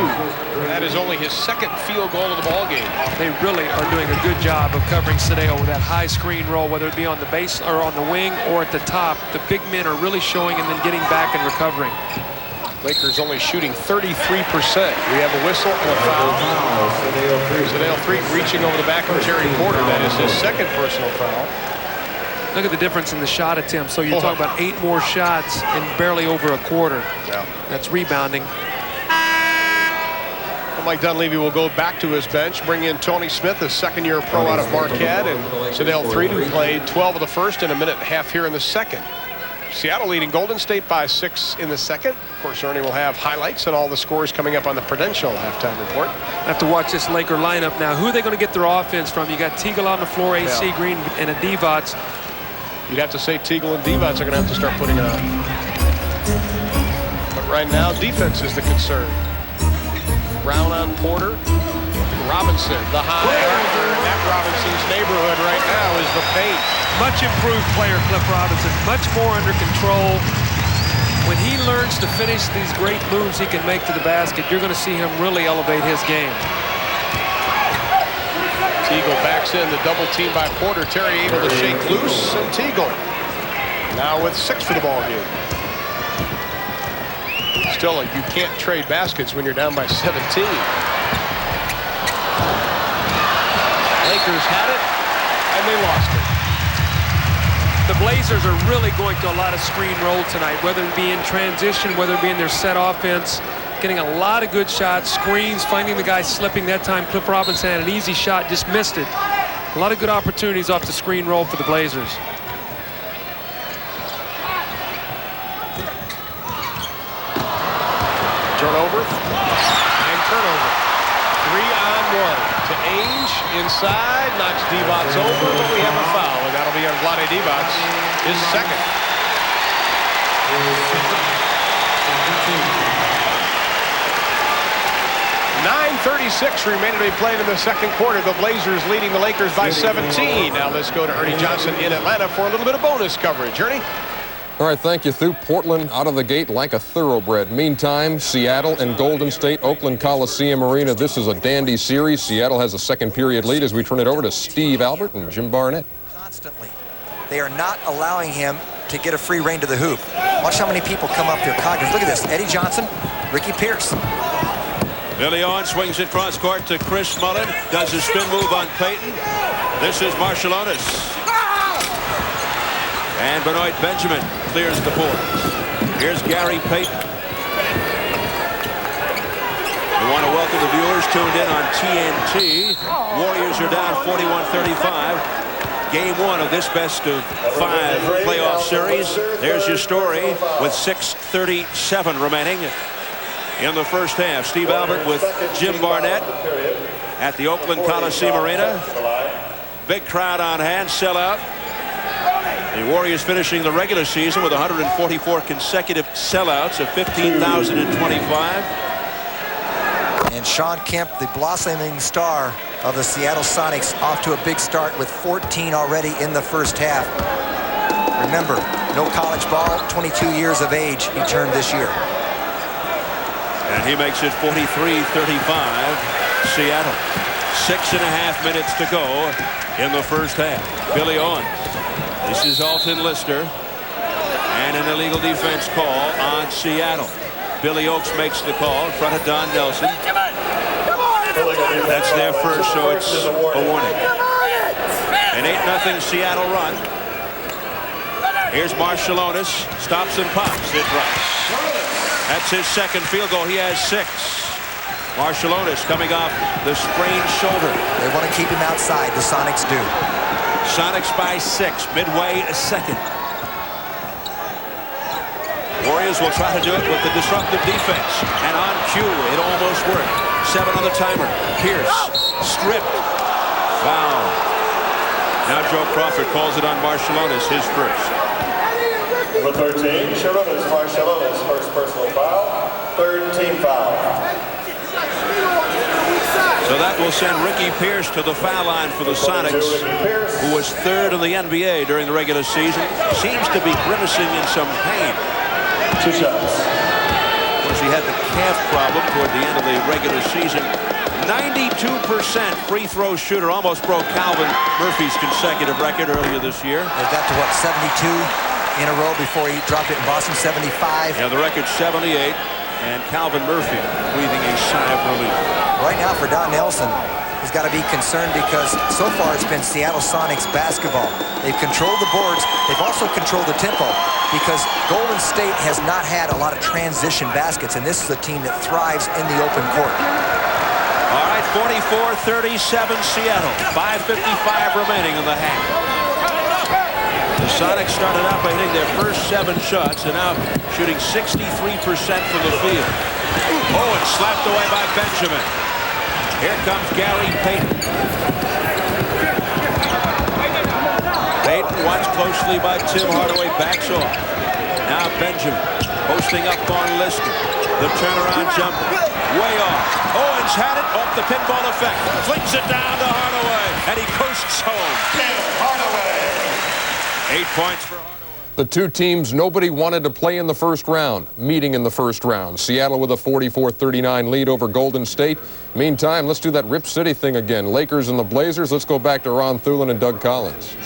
That is only his second field goal of the ball game. They really are doing a good job of covering Sedale with that high screen roll, whether it be on the base or on the wing or at the top. The big men are really showing and then getting back and recovering. Lakers only shooting 33%. We have a whistle and a foul. Sedale Threed reaching over the back of Terry Porter. That is his second personal foul. Look at the difference in the shot attempts. So you're talking about 8 more shots in barely over a quarter. Yeah. That's rebounding. Mike Dunleavy will go back to his bench, bring in Tony Smith, a second-year pro out of Marquette, and Sedale Threed, who played 12 of the first and a minute and a half here in the second. Seattle leading Golden State by 6 in the second. Of course, Ernie will have highlights and all the scores coming up on the Prudential halftime report. I have to watch this Laker lineup now. Who are they going to get their offense from? You got Teagle on the floor, AC Green, and a Divac. You'd have to say Teagle and Divac are going to have to start putting it on. But right now, defense is the concern. Brown on Porter. Robinson, the high archer. In that Robinson's neighborhood right now is the paint. Much improved player, Cliff Robinson. Much more under control. When he learns to finish these great moves he can make to the basket, you're going to see him really elevate his game. Teagle backs in the double team by Porter. Terry able to shake loose, and Teagle now with 6 for the ball game. Still, you can't trade baskets when you're down by 17. Lakers had it, and they lost it. The Blazers are really going to a lot of screen roll tonight, whether it be in transition, whether it be in their set offense. Getting a lot of good shots, screens, finding the guy slipping. That time Cliff Robinson had an easy shot, just missed it. A lot of good opportunities off the screen roll for the Blazers. Turnover and turnover. 3-on-1 to Ainge inside, knocks Divac over, but we have a foul, and that'll be on Vlade Divac, his second. 9:36 remaining to be played in the second quarter. The Blazers leading the Lakers by 17. Now let's go to Ernie Johnson in Atlanta for a little bit of bonus coverage. Ernie? All right, thank you, Thu. Portland out of the gate like a thoroughbred. Meantime, Seattle and Golden State, Oakland Coliseum Arena. This is a dandy series. Seattle has a second period lead as we turn it over to Steve Albert and Jim Barnett. Constantly. They are not allowing him to get a free rein to the hoop. Watch how many people come up here. Look at this. Eddie Johnson, Ricky Pierce. Billy Owen swings it cross court to Chris Mullin. Does a spin move on Payton. This is Marciulionis. And Benoit Benjamin clears the boards. Here's Gary Payton. We want to welcome the viewers tuned in on TNT. Warriors are down 41-35. Game one of this best of 5 playoff series. There's your story with 6:37 remaining in the first half. Steve Albert with Jim Barnett at the Oakland Coliseum Arena. Big crowd on hand, sellout. The Warriors finishing the regular season with 144 consecutive sellouts of 15,025. And Sean Kemp, the blossoming star of the Seattle Sonics, off to a big start with 14 already in the first half. Remember, no college ball, 22 years of age he turned this year. And he makes it 43-35 Seattle. 6.5 minutes to go in the first half. Billy Owens. This is Alton Lister. And an illegal defense call on Seattle. Billy Oakes makes the call in front of Don Nelson. That's their first, so it's a warning. An 8-0 Seattle run. Here's Marciulionis. Stops and pops. It drops. That's his second field goal. He has 6. Marciulionis coming off the sprained shoulder. They want to keep him outside. The Sonics do. Sonics by 6. Midway second. Warriors will try to do it with the disruptive defense. And on cue, it almost worked. 7 on the timer. Pierce stripped. Foul. Now Joe Crawford calls it on Marciulionis, his first. Number 13, Sharonis Marciulionis, first personal foul, third team foul. So that will send Ricky Pierce to the foul line for the Sonics, who was 3rd in the NBA during the regular season. Seems to be grimacing in some pain. 2 shots. Of course, he had the calf problem toward the end of the regular season. 92% free throw shooter, almost broke Calvin Murphy's consecutive record earlier this year. They got to, what, 72 in a row before he dropped it in Boston, 75. Yeah, the record's 78, and Calvin Murphy breathing a sigh of relief. Right now for Don Nelson, he's got to be concerned because so far it's been Seattle Sonics basketball. They've controlled the boards. They've also controlled the tempo because Golden State has not had a lot of transition baskets, and this is a team that thrives in the open court. All right, 44-37 Seattle. 5:55 remaining in the half. The Sonics started out by hitting their first 7 shots and now shooting 63% from the field. Oh, and slapped away by Benjamin. Here comes Gary Payton. Payton watched closely by Tim Hardaway, backs off. Now Benjamin posting up on Lister. The turnaround jumper, way off. Owens had it off the pinball effect. Flings it down to Hardaway, and he coasts home. Hardaway. 8 points for Hardaway. The two teams nobody wanted to play in the first round, meeting in the first round. Seattle with a 44-39 lead over Golden State. Meantime, let's do that Rip City thing again. Lakers and the Blazers. Let's go back to Ron Thulin and Doug Collins.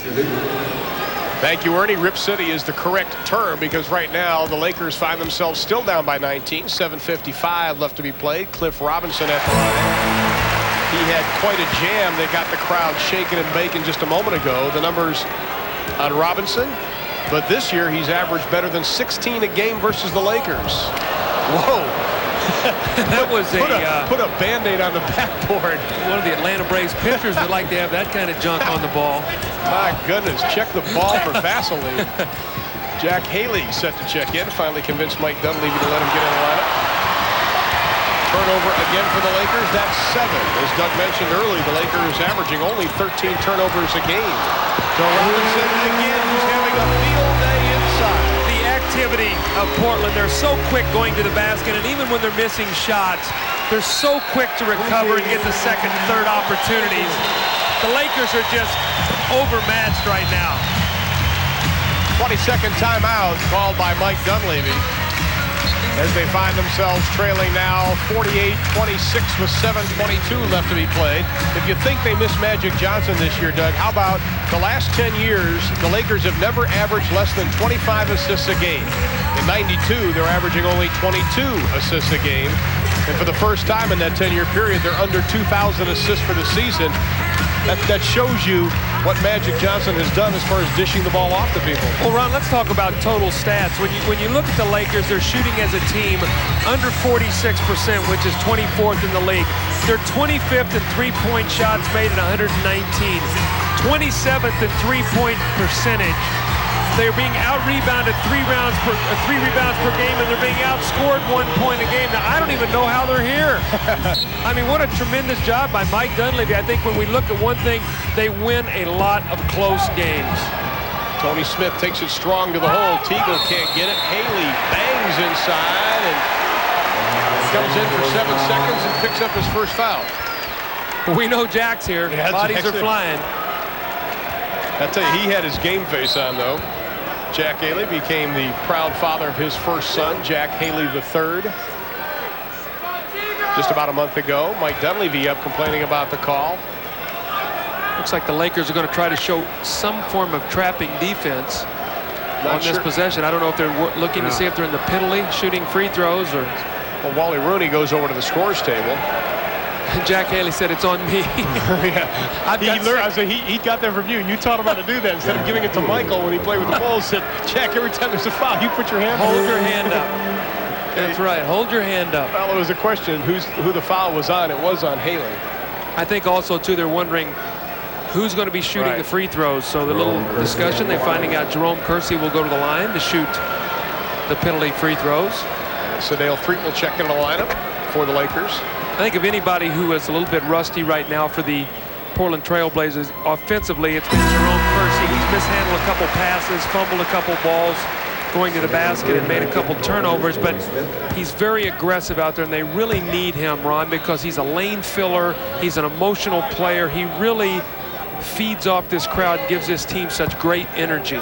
Thank you, Ernie. Rip City is the correct term because right now the Lakers find themselves still down by 19. 7:55 left to be played. Cliff Robinson at the line. He had quite a jam that got the crowd shaking and baking just a moment ago. The numbers on Robinson. But this year, he's averaged better than 16 a game versus the Lakers. Whoa. That was put a Band-Aid on the backboard. One of the Atlanta Braves pitchers would like to have that kind of junk on the ball. My goodness, check the ball for Vaseline. Jack Haley set to check in. Finally convinced Mike Dunleavy to let him get in the lineup. Turnover again for the Lakers. That's 7. As Doug mentioned earlier, the Lakers averaging only 13 turnovers a game. So Robinson again, who's having a field day inside. The activity of Portland, they're so quick going to the basket, and even when they're missing shots, they're so quick to recover and get the second and third opportunities. The Lakers are just overmatched right now. 22nd timeout called by Mike Dunleavy as they find themselves trailing now 48-26 with 7:22 left to be played. If you think they missed Magic Johnson this year, Doug, how about the last 10 years, the Lakers have never averaged less than 25 assists a game. In 92, they're averaging only 22 assists a game. And for the first time in that 10-year period, they're under 2,000 assists for the season. That shows you what Magic Johnson has done as far as dishing the ball off to people. Well, Ron, let's talk about total stats. When you look at the Lakers, they're shooting as a team under 46%, which is 24th in the league. They're 25th in three-point shots made at 119. 27th in three-point percentage. They're being out-rebounded 3 rebounds per game, and they're being outscored 1 point a game. Now, I don't even know how they're here. I mean, what a tremendous job by Mike Dunleavy. I think when we look at one thing, they win a lot of close games. Tony Smith takes it strong to the hole. Teagle can't get it. Haley bangs inside and comes in for 7 seconds and picks up his first foul. We know Jack's here. Yeah, Bodies Jack's are flying. I tell you, he had his game face on, though. Jack Haley became the proud father of his first son, Jack Haley III. Just about a month ago, Mike Dunleavy up complaining about the call. Looks like the Lakers are going to try to show some form of trapping defense on this possession. I don't know if they're looking to see if they're in the penalty, shooting free throws, or... Well, Wally Rooney goes over to the scores table. Jack Haley said, "It's on me." He got that from you. You taught him how to do that instead of giving it to Michael when he played with the Bulls. Said, "Jack, every time there's a foul, you put your hand up." Hold your hand up. That's right. Hold your hand up. Well, it was a question who the foul was on. It was on Haley. I think also too they're wondering who's going to be shooting the free throws. So the little discussion, they're finding out Jerome Kersey will go to the line to shoot the penalty free throws. Sedale Threet will check in the lineup for the Lakers. I think of anybody who is a little bit rusty right now for the Portland Trail Blazers offensively, it's been Jerome Kersey. He's mishandled a couple passes, fumbled a couple balls going to the basket, and made a couple turnovers, but he's very aggressive out there, and they really need him, Ron, because he's a lane filler. He's an emotional player. He really feeds off this crowd and gives this team such great energy.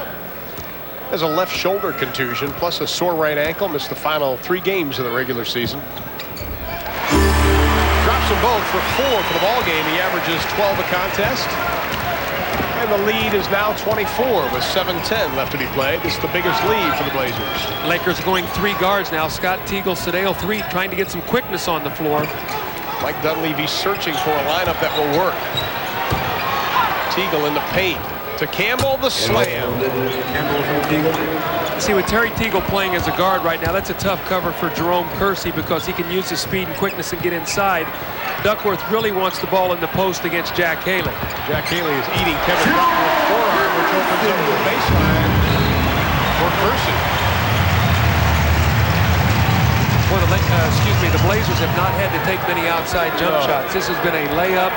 Has a left shoulder contusion plus a sore right ankle. Missed the final 3 games of the regular season. Drops them both for 4 for the ball game. He averages 12 a contest. And the lead is now 24 with 7:10 left to be played. This is the biggest lead for the Blazers. Lakers going 3 guards now. Scott, Teagle, Sedale, 3, trying to get some quickness on the floor. Mike Dunleavy searching for a lineup that will work. Teagle in the paint. To Campbell, the slam. See, with Terry Teagle playing as a guard right now, that's a tough cover for Jerome Kersey because he can use his speed and quickness and get inside. Duckworth really wants the ball in the post against Jack Haley. Jack Haley is eating Kevin Duckworth's forearm, which opens up the baseline for Kersey. Well, the Blazers have not had to take many outside jump shots. This has been a layup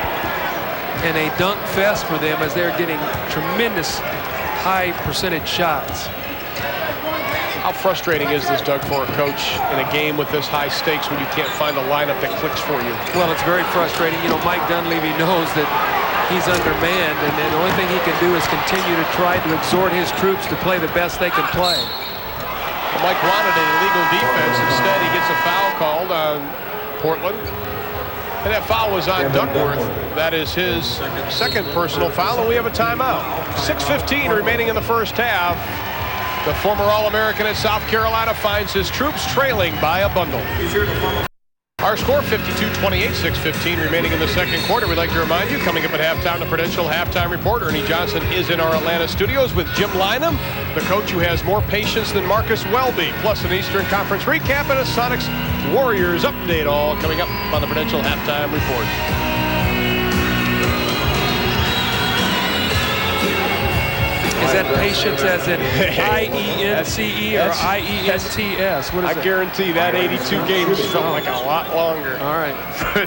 and a dunk fest for them as they're getting tremendous high percentage shots. How frustrating is this, Doug, for a coach in a game with this high stakes when you can't find a lineup that clicks for you? Well, it's very frustrating. You know, Mike Dunleavy knows that he's undermanned, and the only thing he can do is continue to try to exhort his troops to play the best they can play. Well, Mike wanted an illegal defense. Instead, he gets a foul called on Portland. And that foul was on Duckworth. That is his second personal foul, and we have a timeout. 6:15 remaining in the first half. The former All-American at South Carolina finds his troops trailing by a bundle. Our score, 52-28, 6:15 remaining in the second quarter. We'd like to remind you, coming up at halftime, the Prudential Halftime Report. Ernie Johnson is in our Atlanta studios with Jim Lynam, the coach who has more patience than Marcus Welby, plus an Eastern Conference recap and a Sonics Warriors update, all coming up on the Prudential Halftime Report. Is that patience as in I-E-N-C-E or I-E-N-T-S? What is I it? guarantee that 82 games felt like a lot longer. All right.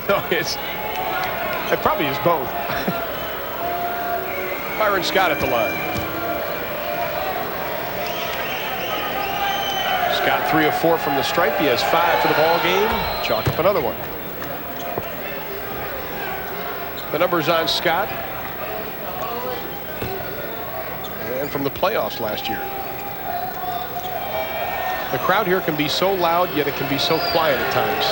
No, it probably is both. Byron Scott at the line. Scott 3 of 4 from the stripe. He has 5 for the ball game. Chalk up another one. The numbers on Scott. And from the playoffs last year. The crowd here can be so loud, yet it can be so quiet at times.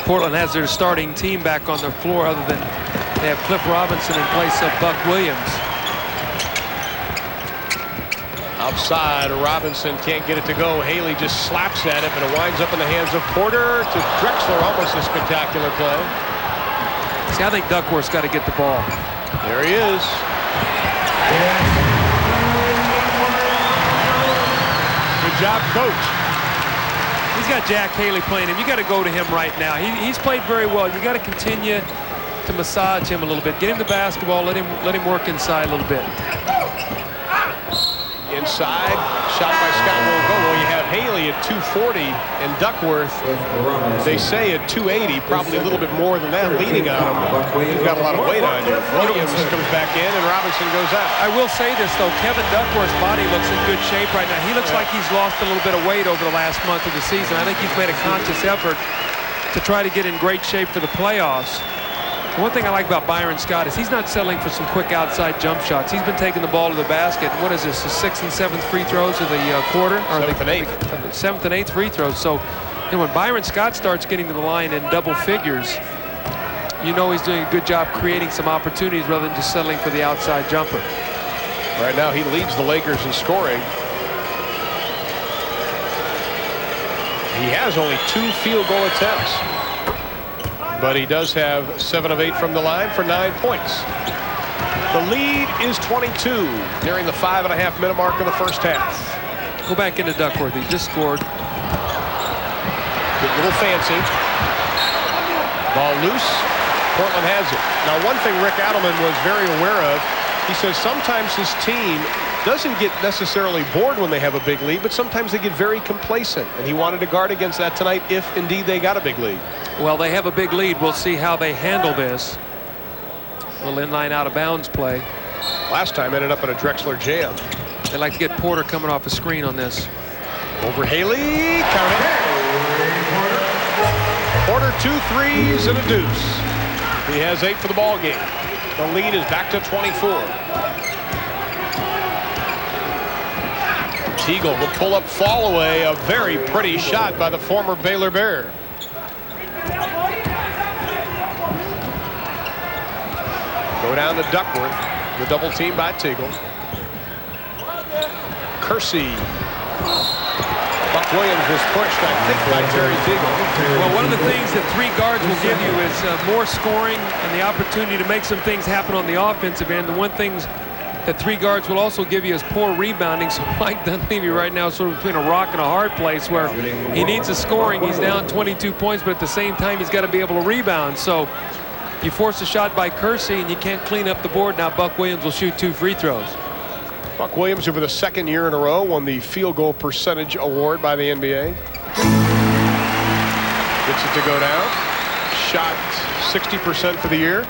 Portland has their starting team back on the floor, other than they have Cliff Robinson in place of Buck Williams. Outside, Robinson can't get it to go. Haley just slaps at it, but it winds up in the hands of Porter to Drexler. Almost a spectacular play. See, I think Duckworth's got to get the ball. There he is. Good job, coach. He's got Jack Haley playing him. You got to go to him right now. He's played very well. You got to continue to massage him a little bit. Get him the basketball. Let him work inside a little bit. Inside, shot by Scott won't go. Well, you have Haley at 240 and Duckworth, they say at 280, probably a little bit more than that, leaning on him. You've got a lot of weight on you. Williams comes back in and Robinson goes out. I will say this, though. Kevin Duckworth's body looks in good shape right now. He looks like he's lost a little bit of weight over the last month of the season. I think he's made a conscious effort to try to get in great shape for the playoffs. One thing I like about Byron Scott is he's not settling for some quick outside jump shots. He's been taking the ball to the basket. What is this, the 6th and 7th free throws of the quarter? Or 7th and 8th. 7th and 8th free throws. So when Byron Scott starts getting to the line in double figures, you know he's doing a good job creating some opportunities rather than just settling for the outside jumper. Right now he leads the Lakers in scoring. He has only 2 field goal attempts. But he does have 7 of 8 from the line for 9 points. The lead is 22, nearing the 5.5-minute mark of the first half. Go back into Duckworth. He just scored. Get a little fancy. Ball loose. Portland has it. Now, one thing Rick Adelman was very aware of, he says sometimes his team doesn't get necessarily bored when they have a big lead, but sometimes they get very complacent. And he wanted to guard against that tonight if indeed they got a big lead. Well, they have a big lead. We'll see how they handle this. A little inline out of bounds play. Last time ended up in a Drexler jam. They like to get Porter coming off a screen on this. Over Haley. Count it. Porter 2 threes and a deuce. He has 8 for the ball game. The lead is back to 24. Teagle, the pull-up fall away. A very pretty shot by the former Baylor Bear. Go down to Duckworth. The double team by Teagle. Kersey. Buck Williams was pushed, I think, by Terry Teagle. Well, one of the things that 3 guards will give you is more scoring and the opportunity to make some things happen on the offensive end. The one thing that 3 guards will also give you is poor rebounding. So Mike Dunleavy right now is sort of between a rock and a hard place where he needs the scoring. He's down 22 points, but at the same time, he's got to be able to rebound. So you force a shot by Kersey and you can't clean up the board. Now Buck Williams will shoot 2 free throws. Buck Williams, who for the 2nd year in a row won the field goal percentage award by the NBA. Gets it to go down. Shot 60% for the year.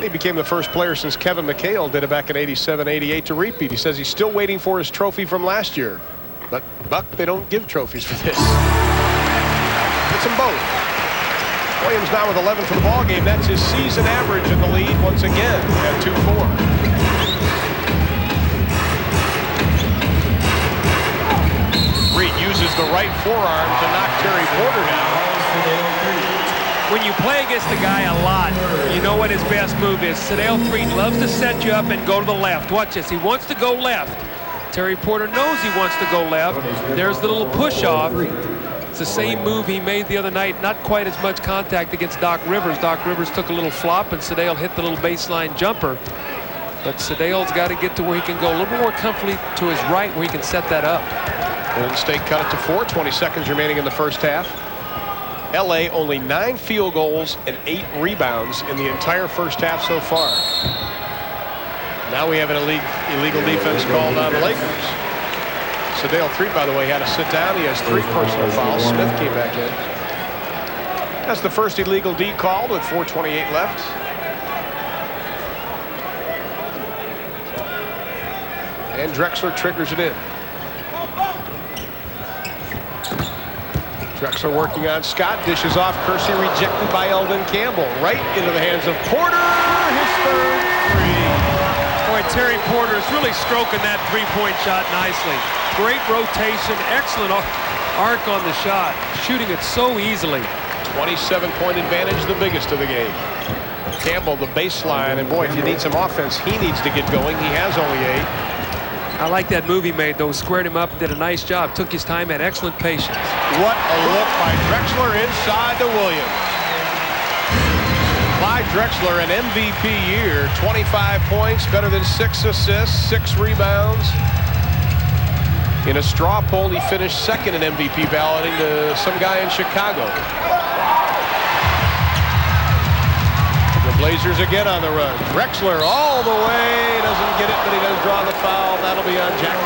He became the first player since Kevin McHale did it back in '87-88 to repeat. He says he's still waiting for his trophy from last year. But Buck, they don't give trophies for this. It's them both. Williams now with 11 for the ball game. That's his season average in the lead once again at 2-4. Reed uses the right forearm to knock Terry Porter down. When you play against a guy a lot, you know what his best move is. Sedale Freed loves to set you up and go to the left. Watch this. He wants to go left. Terry Porter knows he wants to go left. There's the little push-off. It's the same move he made the other night. Not quite as much contact against Doc Rivers. Doc Rivers took a little flop, and Sedale hit the little baseline jumper. But Sedale's got to get to where he can go a little more comfortably to his right where he can set that up. Golden State cut it to 4. 20 seconds remaining in the first half. LA only 9 field goals and 8 rebounds in the entire first half so far. Now we have an illegal defense called on the Lakers. Sedale 3, by the way, had to sit down. He has 3 personal fouls. Smith came back in. That's the first illegal D called with 4:28 left. And Drexler triggers it in. Drexler working on Scott. Dishes off. Kersey rejected by Eldon Campbell. Right into the hands of Porter. His third three. Boy, Terry Porter is really stroking that three-point shot nicely. Great rotation. Excellent arc on the shot. Shooting it so easily. 27-point advantage, the biggest of the game. Campbell, the baseline. And boy, if you need some offense, he needs to get going. He has only 8. I like that move he made, though. Squared him up, did a nice job, took his time, had excellent patience. What a look by Drexler inside to Williams. Clyde Drexler, an MVP year, 25 points, better than 6 assists, 6 rebounds. In a straw poll, he finished second in MVP balloting to some guy in Chicago. Blazers again on the run. Drexler all the way. Doesn't get it, but he does draw the foul. That'll be on Jack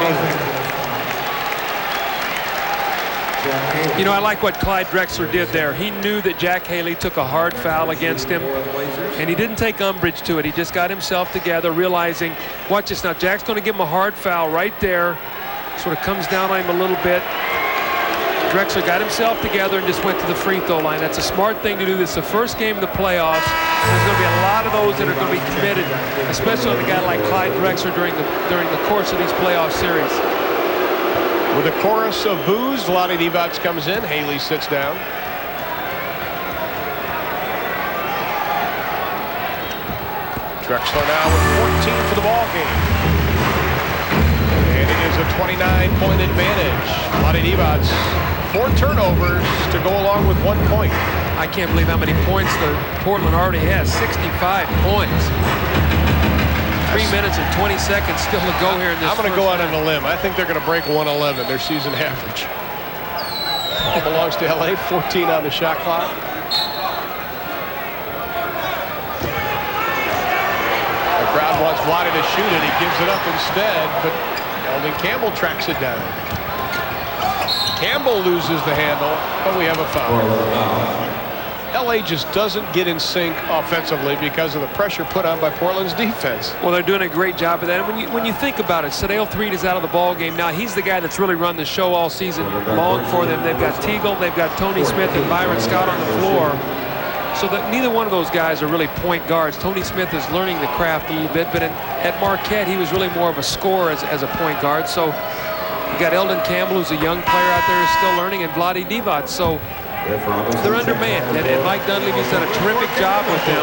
Haley. You know, I like what Clyde Drexler did there. He knew that Jack Haley took a hard foul against him, and he didn't take umbrage to it. He just got himself together, realizing, watch this now, Jack's going to give him a hard foul right there. Sort of comes down on him a little bit. Drexler got himself together and just went to the free throw line. That's a smart thing to do. This is the first game of the playoffs. There's going to be a lot of those that are going to be committed, especially on a guy like Clyde Drexler during the course of these playoff series. With a chorus of boos, Vlade Divac comes in. Haley sits down. Drexler now with 14 for the ball game. And it is a 29-point advantage. Vlade Divac, 4 turnovers to go along with 1 point. I can't believe how many points Portland already has. 65 points. 3 minutes and 20 seconds still to go here in this. I'm going to go out on a limb. I think they're going to break 111, their season average. Ball belongs to LA. 14 on the shot clock. The crowd wants Vlade to shoot it. He gives it up instead, but Eldon Campbell tracks it down. Campbell loses the handle, but we have a foul. LA just doesn't get in sync offensively because of the pressure put on by Portland's defense. Well, they're doing a great job of that. And when you think about it, Sedale 3 is out of the ball game now. He's the guy that's really run the show all season long for them. They've got Teagle, they've got Tony Smith and Byron Scott on the floor. So that neither one of those guys are really point guards. Tony Smith is learning the craft a little bit, but at Marquette, he was really more of a scorer as a point guard. So you got Eldon Campbell, who's a young player out there, who's still learning, and Vlade Divac. So they're undermanned, and Mike Dunleavy's done a terrific job with them.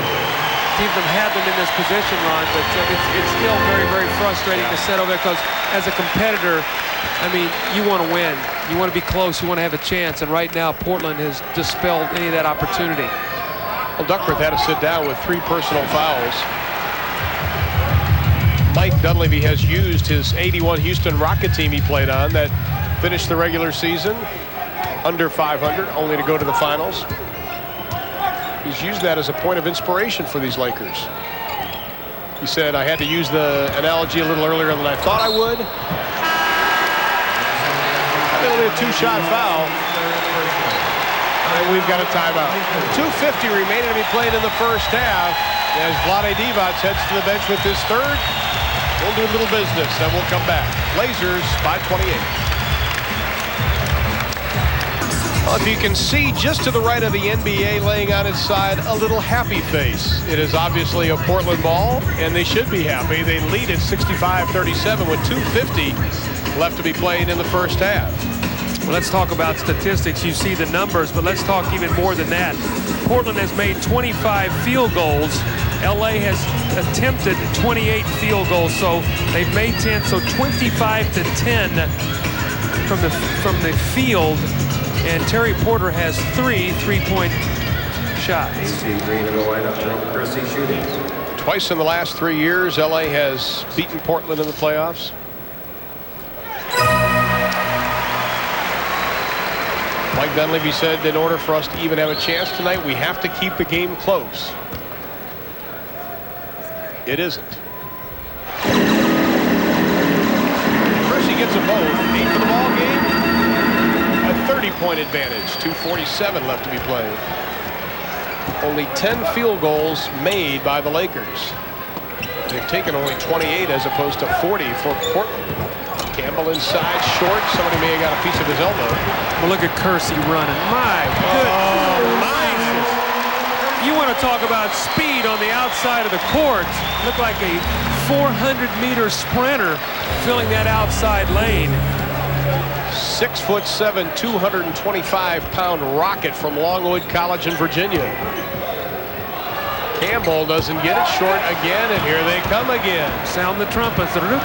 Teams have had them in this position, Ron, but it's still very, very frustrating to sit over there because as a competitor, I mean, you want to win. You want to be close. You want to have a chance, and right now Portland has dispelled any of that opportunity. Well, Duckworth had to sit down with 3 personal fouls. Mike Dunleavy has used his 81 Houston Rocket team he played on that finished the regular season under 500, only to go to the finals. He's used that as a point of inspiration for these Lakers. He said, I had to use the analogy a little earlier than I thought I would. Only a 2-shot foul. And we've got a timeout. 2:50 remaining to be played in the first half as Vlade Divac heads to the bench with his third. We'll do a little business, then we'll come back. Blazers by 28. Well, if you can see just to the right of the NBA laying on its side a little happy face. It is obviously a Portland ball, and they should be happy. They lead at 65-37 with 2:50 left to be played in the first half. Well, let's talk about statistics. You see the numbers, but let's talk even more than that. Portland has made 25 field goals. LA has attempted 28 field goals, so they've made 10, so 25-10 from the field. And Terry Porter has 3 3-point shots. Twice in the last 3 years, LA has beaten Portland in the playoffs. Mike Dunleavy said in order for us to even have a chance tonight, we have to keep the game close. It isn't. Kersey gets them both. 8 for the ball game. A 30-point advantage. 2:47 left to be played. Only 10 field goals made by the Lakers. They've taken only 28 as opposed to 40 for Portland. Campbell inside, short. Somebody may have got a piece of his elbow. Well, look at Kersey running. My goodness. You want to talk about speed on the outside of the court. Looked like a 400-meter sprinter filling that outside lane. 6'7", 225-pound rocket from Longwood College in Virginia. Campbell doesn't get it, short again, and here they come again. Sound the trumpets. Hello.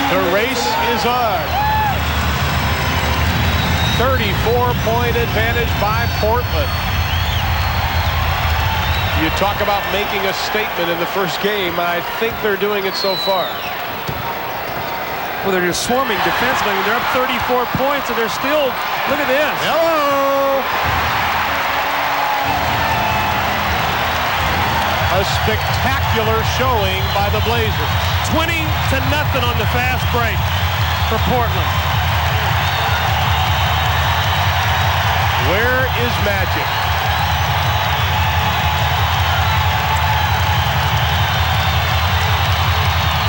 The race is on. 34-point advantage by Portland. You talk about making a statement in the first game. I think they're doing it so far. Well, they're just swarming defensively. They're up 34 points, and they're still, look at this. Hello! A spectacular showing by the Blazers. 20-0 on the fast break for Portland. Where is magic?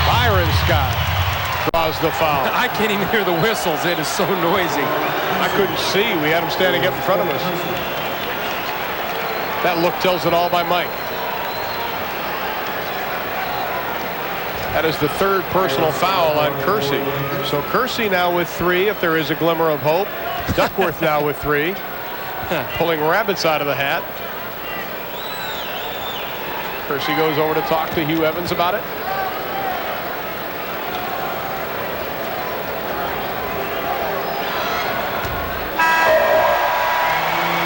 Byron Scott draws the foul. I can't even hear the whistles. It is so noisy. I couldn't see. We had him standing up in front of us. That look tells it all by Mike. That is the third personal foul on Kersey. So Kersey now with 3, if there is a glimmer of hope. Duckworth now with 3. Pulling rabbits out of the hat. Kersey goes over to talk to Hugh Evans about it.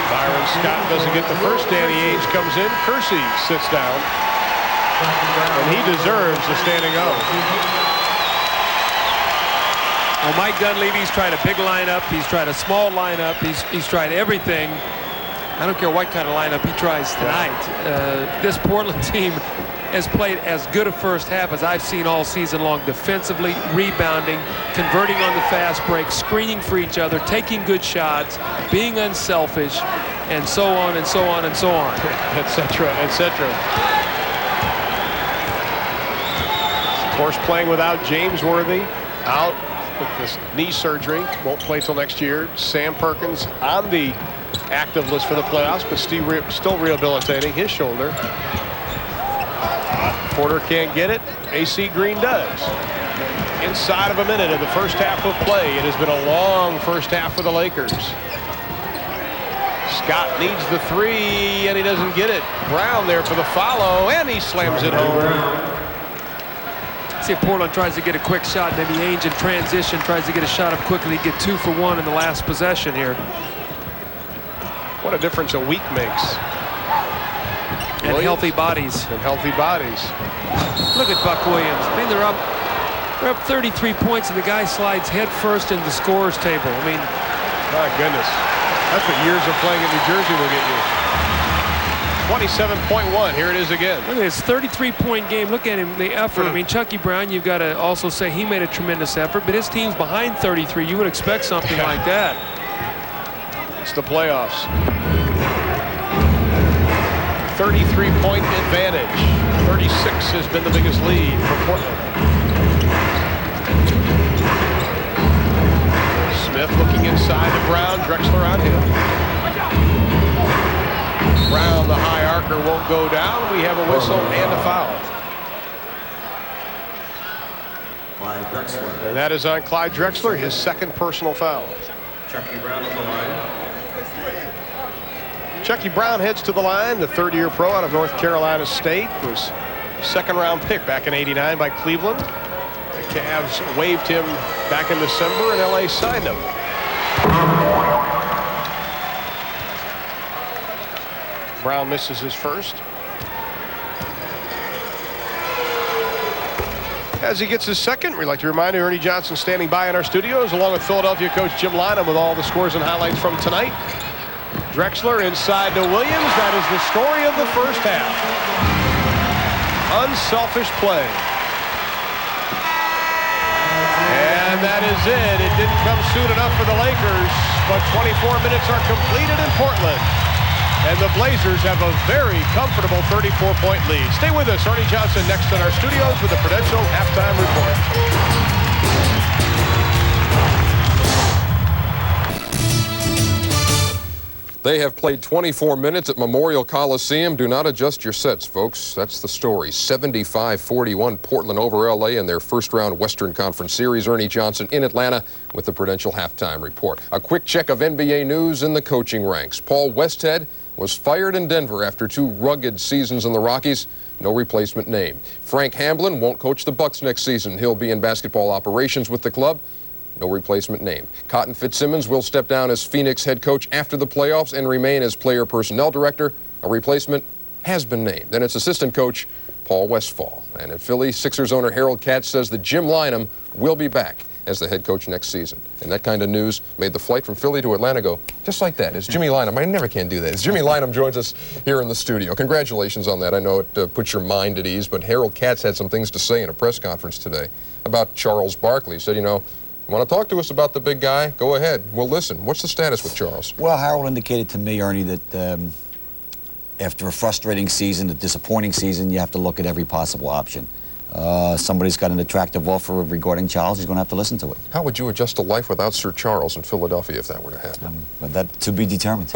Byron Scott doesn't get the first. Danny Ainge comes in. Kersey sits down. And he deserves a standing O. Well, Mike Dunleavy's tried a big lineup. He's tried a small lineup. He's tried everything. I don't care what kind of lineup he tries tonight. This Portland team has played as good a first half as I've seen all season long, defensively, rebounding, converting on the fast break, screening for each other, taking good shots, being unselfish, and so on and so on and so on. Etc., etc. Of course, playing without James Worthy, out with this knee surgery, won't play till next year. Sam Perkins on the active list for the playoffs, but still rehabilitating his shoulder. Porter can't get it. AC Green does. Inside of a minute of the first half of play. It has been a long first half for the Lakers. Scott needs the 3, and he doesn't get it. Brown there for the follow, and he slams it home. See if Portland tries to get a quick shot. Maybe Ainge in transition tries to get a shot up quickly. Get 2 for 1 in the last possession here. What a difference a week makes. And healthy bodies. And healthy bodies. Look at Buck Williams. I mean, they're up 33 points, and the guy slides head first into the scorer's table. I mean, my goodness. That's what years of playing in New Jersey will get you. 27.1. Here it is again. Look at this 33-point game. Look at him, the effort. I mean, Chucky Brown, you've got to also say he made a tremendous effort, but his team's behind 33. You would expect something like that. It's the playoffs. 33-point advantage. 36 has been the biggest lead for Portland. Smith looking inside to Brown. Drexler on him. Brown, the high archer, won't go down. We have a whistle and a foul. Clyde Drexler. And that is on Clyde Drexler, his second personal foul. Chucky Brown on the line. Chucky Brown heads to the line, the third-year pro out of North Carolina State. Was second-round pick back in '89 by Cleveland. The Cavs waived him back in December, and LA signed him. Brown misses his first. As he gets his second, we'd like to remind you Ernie Johnson standing by in our studios along with Philadelphia coach Jim Lynam with all the scores and highlights from tonight. Drexler inside to Williams. That is the story of the first half. Unselfish play. And that is it. It didn't come soon enough for the Lakers, but 24 minutes are completed in Portland. And the Blazers have a very comfortable 34-point lead. Stay with us. Ernie Johnson next in our studios with the Prudential Halftime Report. They have played 24 minutes at Memorial Coliseum. Do not adjust your sets, folks. That's the story. 75-41 Portland over LA in their first-round Western Conference Series. Ernie Johnson in Atlanta with the Prudential Halftime Report. A quick check of NBA news in the coaching ranks. Paul Westhead was fired in Denver after 2 rugged seasons in the Rockies. No replacement named. Frank Hamblin won't coach the Bucks next season. He'll be in basketball operations with the club. No replacement named. Cotton Fitzsimmons will step down as Phoenix head coach after the playoffs and remain as player personnel director. A replacement has been named. Then it's assistant coach Paul Westphal. And at Philly, Sixers owner Harold Katz says that Jim Lynam will be back as the head coach next season. And that kind of news made the flight from Philly to Atlanta go just like that. As Jimmy Lynam, I never can do that. As Jimmy Lynam joins us here in the studio. Congratulations on that. I know it puts your mind at ease, but Harold Katz had some things to say in a press conference today about Charles Barkley. He said, you know, you want to talk to us about the big guy? Go ahead. We'll listen. What's the status with Charles? Well, Harold indicated to me, Ernie, that after a frustrating season, a disappointing season, you have to look at every possible option. Somebody's got an attractive offer regarding Charles. He's going to have to listen to it. How would you adjust to life without Sir Charles in Philadelphia if that were to happen? But that to be determined.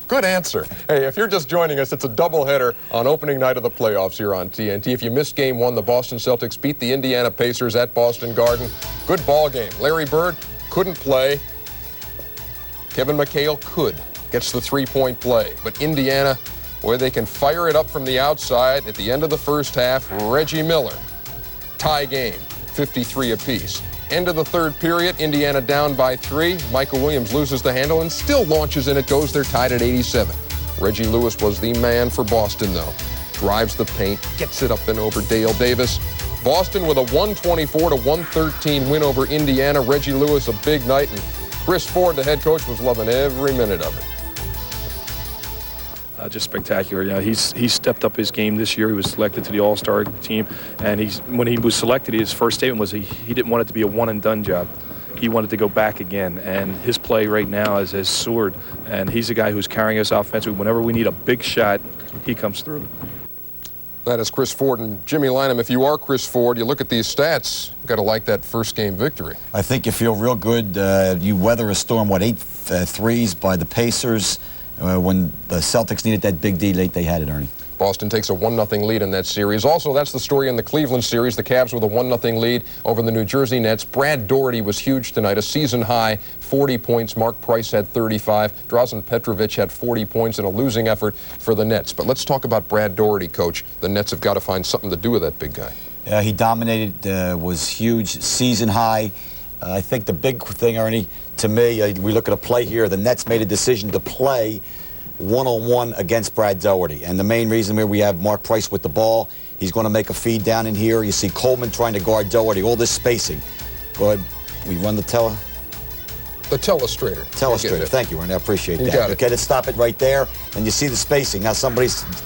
Good answer. Hey, if you're just joining us, it's a doubleheader on opening night of the playoffs here on TNT. If you missed Game 1, the Boston Celtics beat the Indiana Pacers at Boston Garden. Good ball game. Larry Bird couldn't play. Kevin McHale could. Gets the three-point play. But Indiana, boy, they can fire it up from the outside at the end of the first half. Reggie Miller, tie game, 53 apiece. End of the third period, Indiana down by 3. Michael Williams loses the handle and still launches and it goes. They're tied at 87. Reggie Lewis was the man for Boston, though. Drives the paint, gets it up and over Dale Davis. Boston with a 124-113 win over Indiana. Reggie Lewis, a big night, and Chris Ford, the head coach, was loving every minute of it. Just spectacular. You know, he's stepped up his game this year. He was selected to the All-Star team, and when he was selected, his first statement was he didn't want it to be a one-and-done job. He wanted to go back again, and his play right now has soared, and he's a guy who's carrying us offensively. Whenever we need a big shot, he comes through. That is Chris Ford and Jimmy Lynam. If you are Chris Ford, you look at these stats, you've got to like that first game victory. I think you feel real good. You weather a storm, 8 threes by the Pacers. When the Celtics needed that big D late, they had it, Ernie. Boston takes a 1-0 lead in that series. Also, that's the story in the Cleveland series. The Cavs with a 1-0 lead over the New Jersey Nets. Brad Daugherty was huge tonight, a season high, 40 points. Mark Price had 35. Drazen Petrovic had 40 points in a losing effort for the Nets. But let's talk about Brad Daugherty, Coach. The Nets have got to find something to do with that big guy. Yeah, he dominated, was huge, season high. I think the big thing, Ernie, to me, we look at a play here. The Nets made a decision to play one-on-one against Brad Daugherty. And the main reason here we have Mark Price with the ball. He's going to make a feed down in here. You see Coleman trying to guard Daugherty. All this spacing. Go ahead. We run the telestrator. Telestrator. Thank you, Ernie. I appreciate that. Got it. Okay, let's stop it right there. And you see the spacing. Now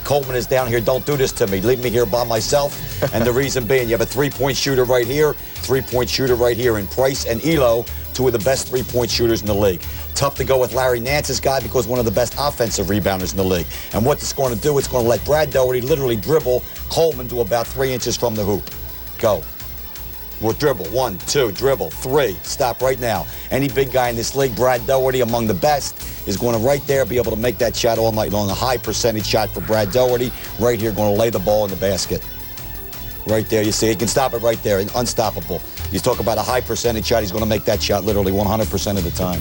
Coleman is down here. Don't do this to me. Leave me here by myself. And the reason being, you have a three-point shooter right here, three-point shooter right here in Price and Elo, 2 of the best three-point shooters in the league. Tough to go with Larry Nance's guy because one of the best offensive rebounders in the league. And what it's going to do, it's going to let Brad Daugherty literally dribble Coleman to about 3 inches from the hoop. Go. We'll dribble. 1, 2, dribble. 3. Stop right now. Any big guy in this league, Brad Daugherty, among the best, is going to right there be able to make that shot all night long. A high percentage shot for Brad Daugherty. Right here, going to lay the ball in the basket. Right there, you see, he can stop it right there. Unstoppable. You talk about a high percentage shot, he's going to make that shot literally 100% of the time.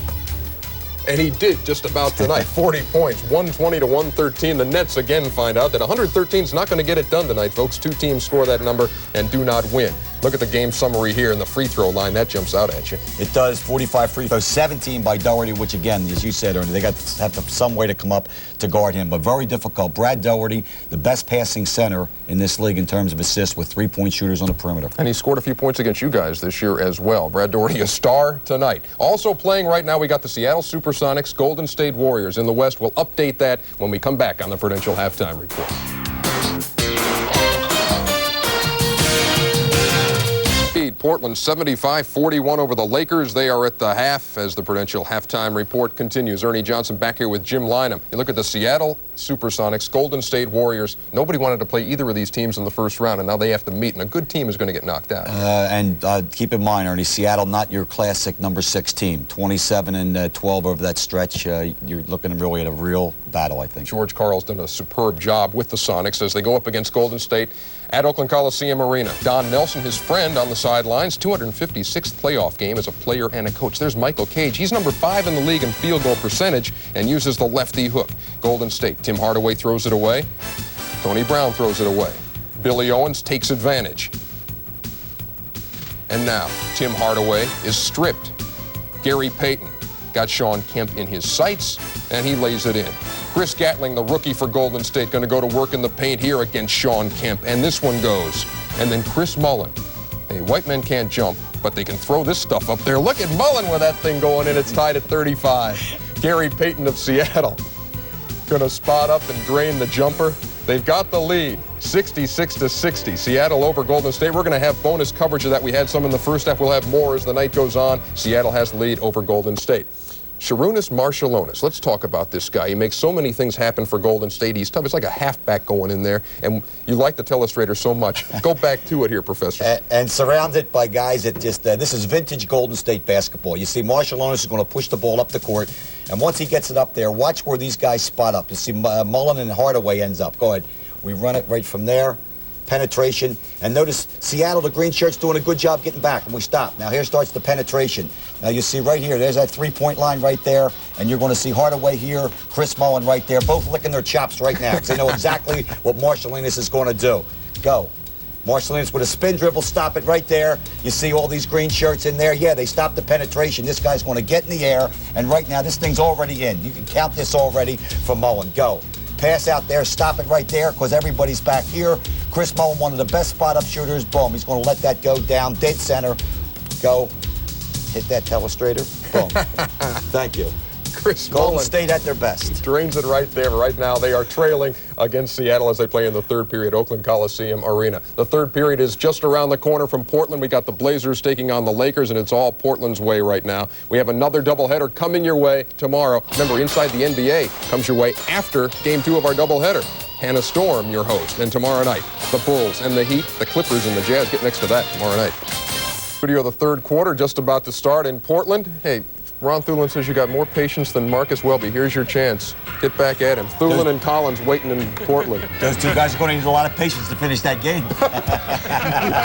And he did just about tonight. 40 points, 120-113. The Nets again find out that 113 is not going to get it done tonight, folks. 2 teams score that number and do not win. Look at the game summary here and the free throw line. That jumps out at you. It does. 45 free throws, 17 by Doherty, which again, as you said, Ernie, they have some way to come up to guard him, but very difficult. Brad Doherty, the best passing center in this league in terms of assists with three-point shooters on the perimeter. And he scored a few points against you guys this year as well. Brad Doherty, a star tonight. Also playing right now, we got the Seattle Supersonics, Golden State Warriors in the West. We'll update that when we come back on the Prudential Halftime Report. Portland 75-41 over the Lakers. They are at the half as the Prudential Halftime Report continues. Ernie Johnson back here with Jim Lynam. You look at the Seattle Supersonics, Golden State Warriors. Nobody wanted to play either of these teams in the first round, and now they have to meet, and a good team is going to get knocked out. And keep in mind, Ernie, Seattle, not your classic number 6 team. 27-12 over that stretch. You're looking really at a real battle, I think. George Karl's done a superb job with the Sonics as they go up against Golden State at Oakland Coliseum Arena. Don Nelson, his friend on the sidelines, 256th playoff game as a player and a coach. There's Michael Cage. He's number 5 in the league in field goal percentage and uses the lefty hook. Golden State, Tim Hardaway throws it away. Tony Brown throws it away. Billy Owens takes advantage. And now, Tim Hardaway is stripped. Gary Payton got Sean Kemp in his sights, and he lays it in. Chris Gatling, the rookie for Golden State, going to go to work in the paint here against Sean Kemp, and this one goes. And then Chris Mullen. Hey, white men can't jump, but they can throw this stuff up there. Look at Mullen with that thing going in. It's tied at 35. Gary Payton of Seattle going to spot up and drain the jumper. They've got the lead, 66-60. Seattle over Golden State. We're going to have bonus coverage of that. We had some in the first half. We'll have more as the night goes on. Seattle has the lead over Golden State. Sharunas Marciulionis, let's talk about this guy. He makes so many things happen for Golden State. He's tough. It's like a halfback going in there, and you like the telestrator so much. Go back to it here, Professor. And surrounded by guys that just, this is vintage Golden State basketball. You see Marciulionis is going to push the ball up the court, and once he gets it up there, watch where these guys spot up. You see Mullen and Hardaway ends up. Go ahead. We run it right from there. Penetration, and notice Seattle, the green shirts, doing a good job getting back, and we stop. Now here starts the penetration. Now you see right here, there's that three-point line right there, and you're going to see Hardaway here, Chris Mullen right there, both licking their chops right now because they know exactly what Marciulionis is going to do. Go. Marciulionis with a spin dribble, stop it right there. You see all these green shirts in there. Yeah, they stopped the penetration. This guy's going to get in the air, and right now this thing's already in. You can count this already for Mullen. Go. Pass out there, stop it right there because everybody's back here. Chris Mullen, one of the best spot-up shooters. Boom, he's going to let that go down. Dead center. Go. Hit that telestrator. Boom. Thank you. Chris Golden Mullen State at their best. Drains it right there. Right now, they are trailing against Seattle as they play in the third period, Oakland Coliseum Arena. The third period is just around the corner from Portland. We got the Blazers taking on the Lakers, and it's all Portland's way right now. We have another doubleheader coming your way tomorrow. Remember, Inside the NBA comes your way after Game 2 of our doubleheader. Hannah Storm, your host. And tomorrow night, the Bulls and the Heat, the Clippers and the Jazz. Get next to that tomorrow night. Video of the third quarter just about to start in Portland. Hey, Ron Thulin says you got more patience than Marcus Welby. Here's your chance. Get back at him. Thulin and Collins waiting in Portland. Those two guys are going to need a lot of patience to finish that game.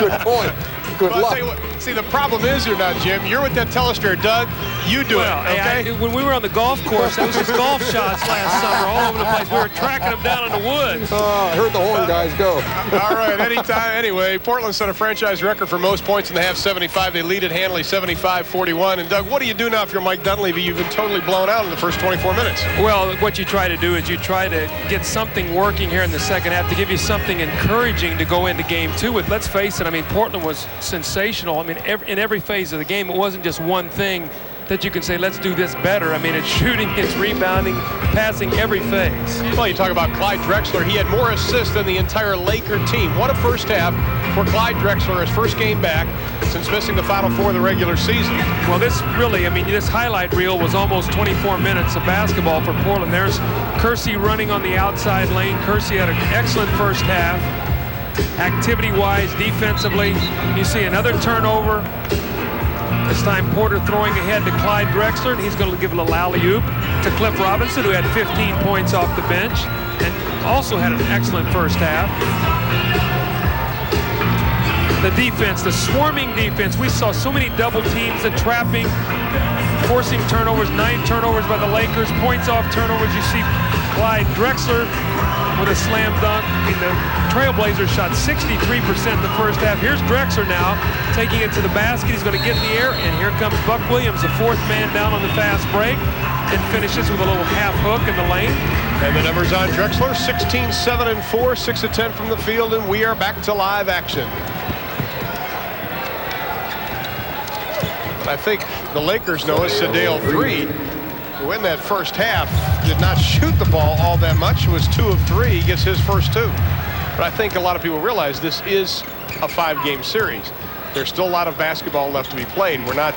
Good point. Good luck. I'll tell you what, see, the problem is you're not, Jim. You're with that telestrator, Doug. You do it, okay? When we were on the golf course, that was his golf shots last summer all over the place. We were tracking them down in the woods. I heard the horn, guys. Go. All right, anytime. Anyway, Portland set a franchise record for most points in the half, 75. They lead it handily, 75-41. And, Doug, what do you do now if you're Mike Dunleavy? You've been totally blown out in the first 24 minutes. Well, what you try to do is you try to get something working here in the second half to give you something encouraging to go into Game 2 with. Let's face it, I mean, Portland was sensational. I mean, in every phase of the game, it wasn't just one thing that you can say, let's do this better. I mean, it's shooting, it's rebounding, passing, every phase. Well, you talk about Clyde Drexler. He had more assists than the entire Laker team. What a first half for Clyde Drexler, his first game back since missing the Final Four of the regular season. Well, this really, I mean, this highlight reel was almost 24 minutes of basketball for Portland. There's Kersey running on the outside lane. Kersey had an excellent first half. Activity-wise, defensively, you see another turnover. This time Porter throwing ahead to Clyde Drexler, and he's going to give a little alley-oop to Cliff Robinson, who had 15 points off the bench and also had an excellent first half. The defense, the swarming defense, we saw so many double teams, the trapping, forcing turnovers, 9 turnovers by the Lakers, points off turnovers. You see Clyde Drexler with a slam dunk in the Trailblazers shot 63% in the first half. Here's Drexler now taking it to the basket. He's going to get in the air, and here comes Buck Williams, the fourth man down on the fast break, and finishes with a little half hook in the lane. And the numbers on Drexler: 16, 7, and 4, 6 of 10 from the field, and we are back to live action. I think the Lakers know Sedale 3, who in that first half did not shoot the ball all that much. It was 2 of 3. He gets his first 2. But I think a lot of people realize this is a 5-game series. There's still a lot of basketball left to be played. We're not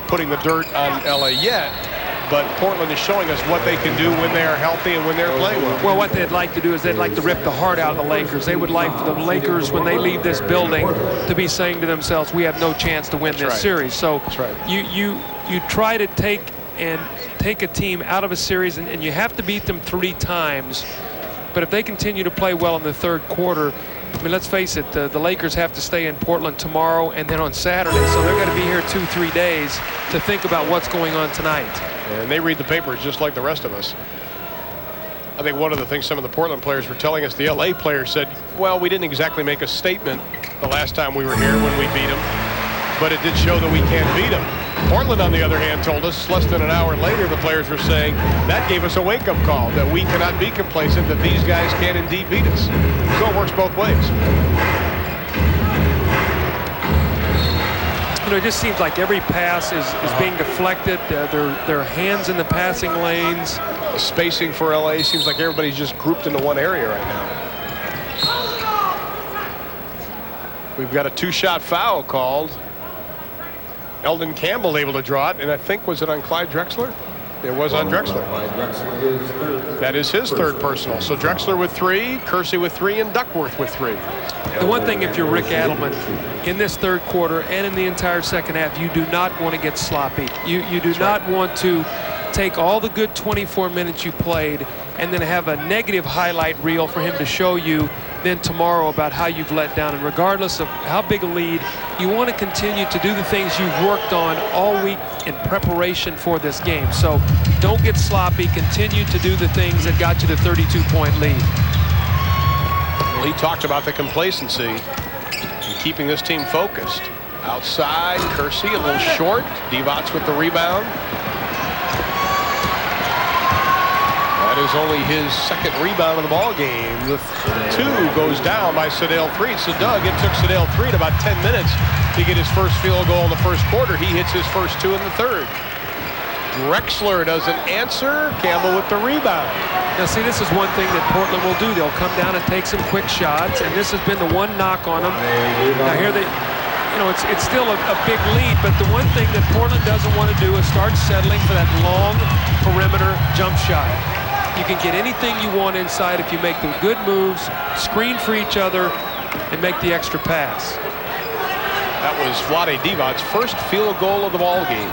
putting the dirt on LA yet, but Portland is showing us what they can do when they are healthy and when they're playing well. Well, what they'd like to do is they'd like to rip the heart out of the Lakers. They would like for the Lakers, when they leave this building, to be saying to themselves, we have no chance to win this series. So you try to take a team out of a series, and you have to beat them 3 times. But if they continue to play well in the third quarter, I mean, let's face it, the Lakers have to stay in Portland tomorrow and then on Saturday. So they're going to be here 2-3 days to think about what's going on tonight. And they read the papers just like the rest of us. I think one of the things some of the Portland players were telling us, the LA players said, well, we didn't exactly make a statement the last time we were here when we beat them, but it did show that we can't beat them. Portland, on the other hand, told us less than an hour later, the players were saying that gave us a wake-up call, that we cannot be complacent, that these guys can indeed beat us. So it works both ways. You know, it just seems like every pass is being deflected. Their hands in the passing lanes. The spacing for LA seems like everybody's just grouped into one area right now. We've got a 2-shot foul called. Eldon Campbell able to draw it, and I think, was it on Clyde Drexler? It was on Drexler. That is his third personal. So Drexler with 3, Kersey with 3, and Duckworth with 3. The one thing, if you're Rick Adelman, in this third quarter and in the entire second half, you do not want to get sloppy. You do not want to take all the good 24 minutes you played and then have a negative highlight reel for him to show you then tomorrow about how you've let down. And regardless of how big a lead, you want to continue to do the things you've worked on all week in preparation for this game. So don't get sloppy. Continue to do the things that got you the 32-point lead. Well, he talked about the complacency and keeping this team focused. Outside, Kersey a little short. Divac with the rebound. That is only his second rebound of the ball game. The 2 goes down by Sedale 3. So Doug, it took Sedale 3 about 10 minutes to get his first field goal in the first quarter. He hits his first 2 in the third. Drexler doesn't answer. Campbell with the rebound. Now, see, this is one thing that Portland will do. They'll come down and take some quick shots, and this has been the one knock on them. Now, here they, you know, it's still a big lead, but the one thing that Portland doesn't want to do is start settling for that long perimeter jump shot. You can get anything you want inside if you make the good moves, screen for each other, and make the extra pass. That was Vlade Divac's first field goal of the ball game.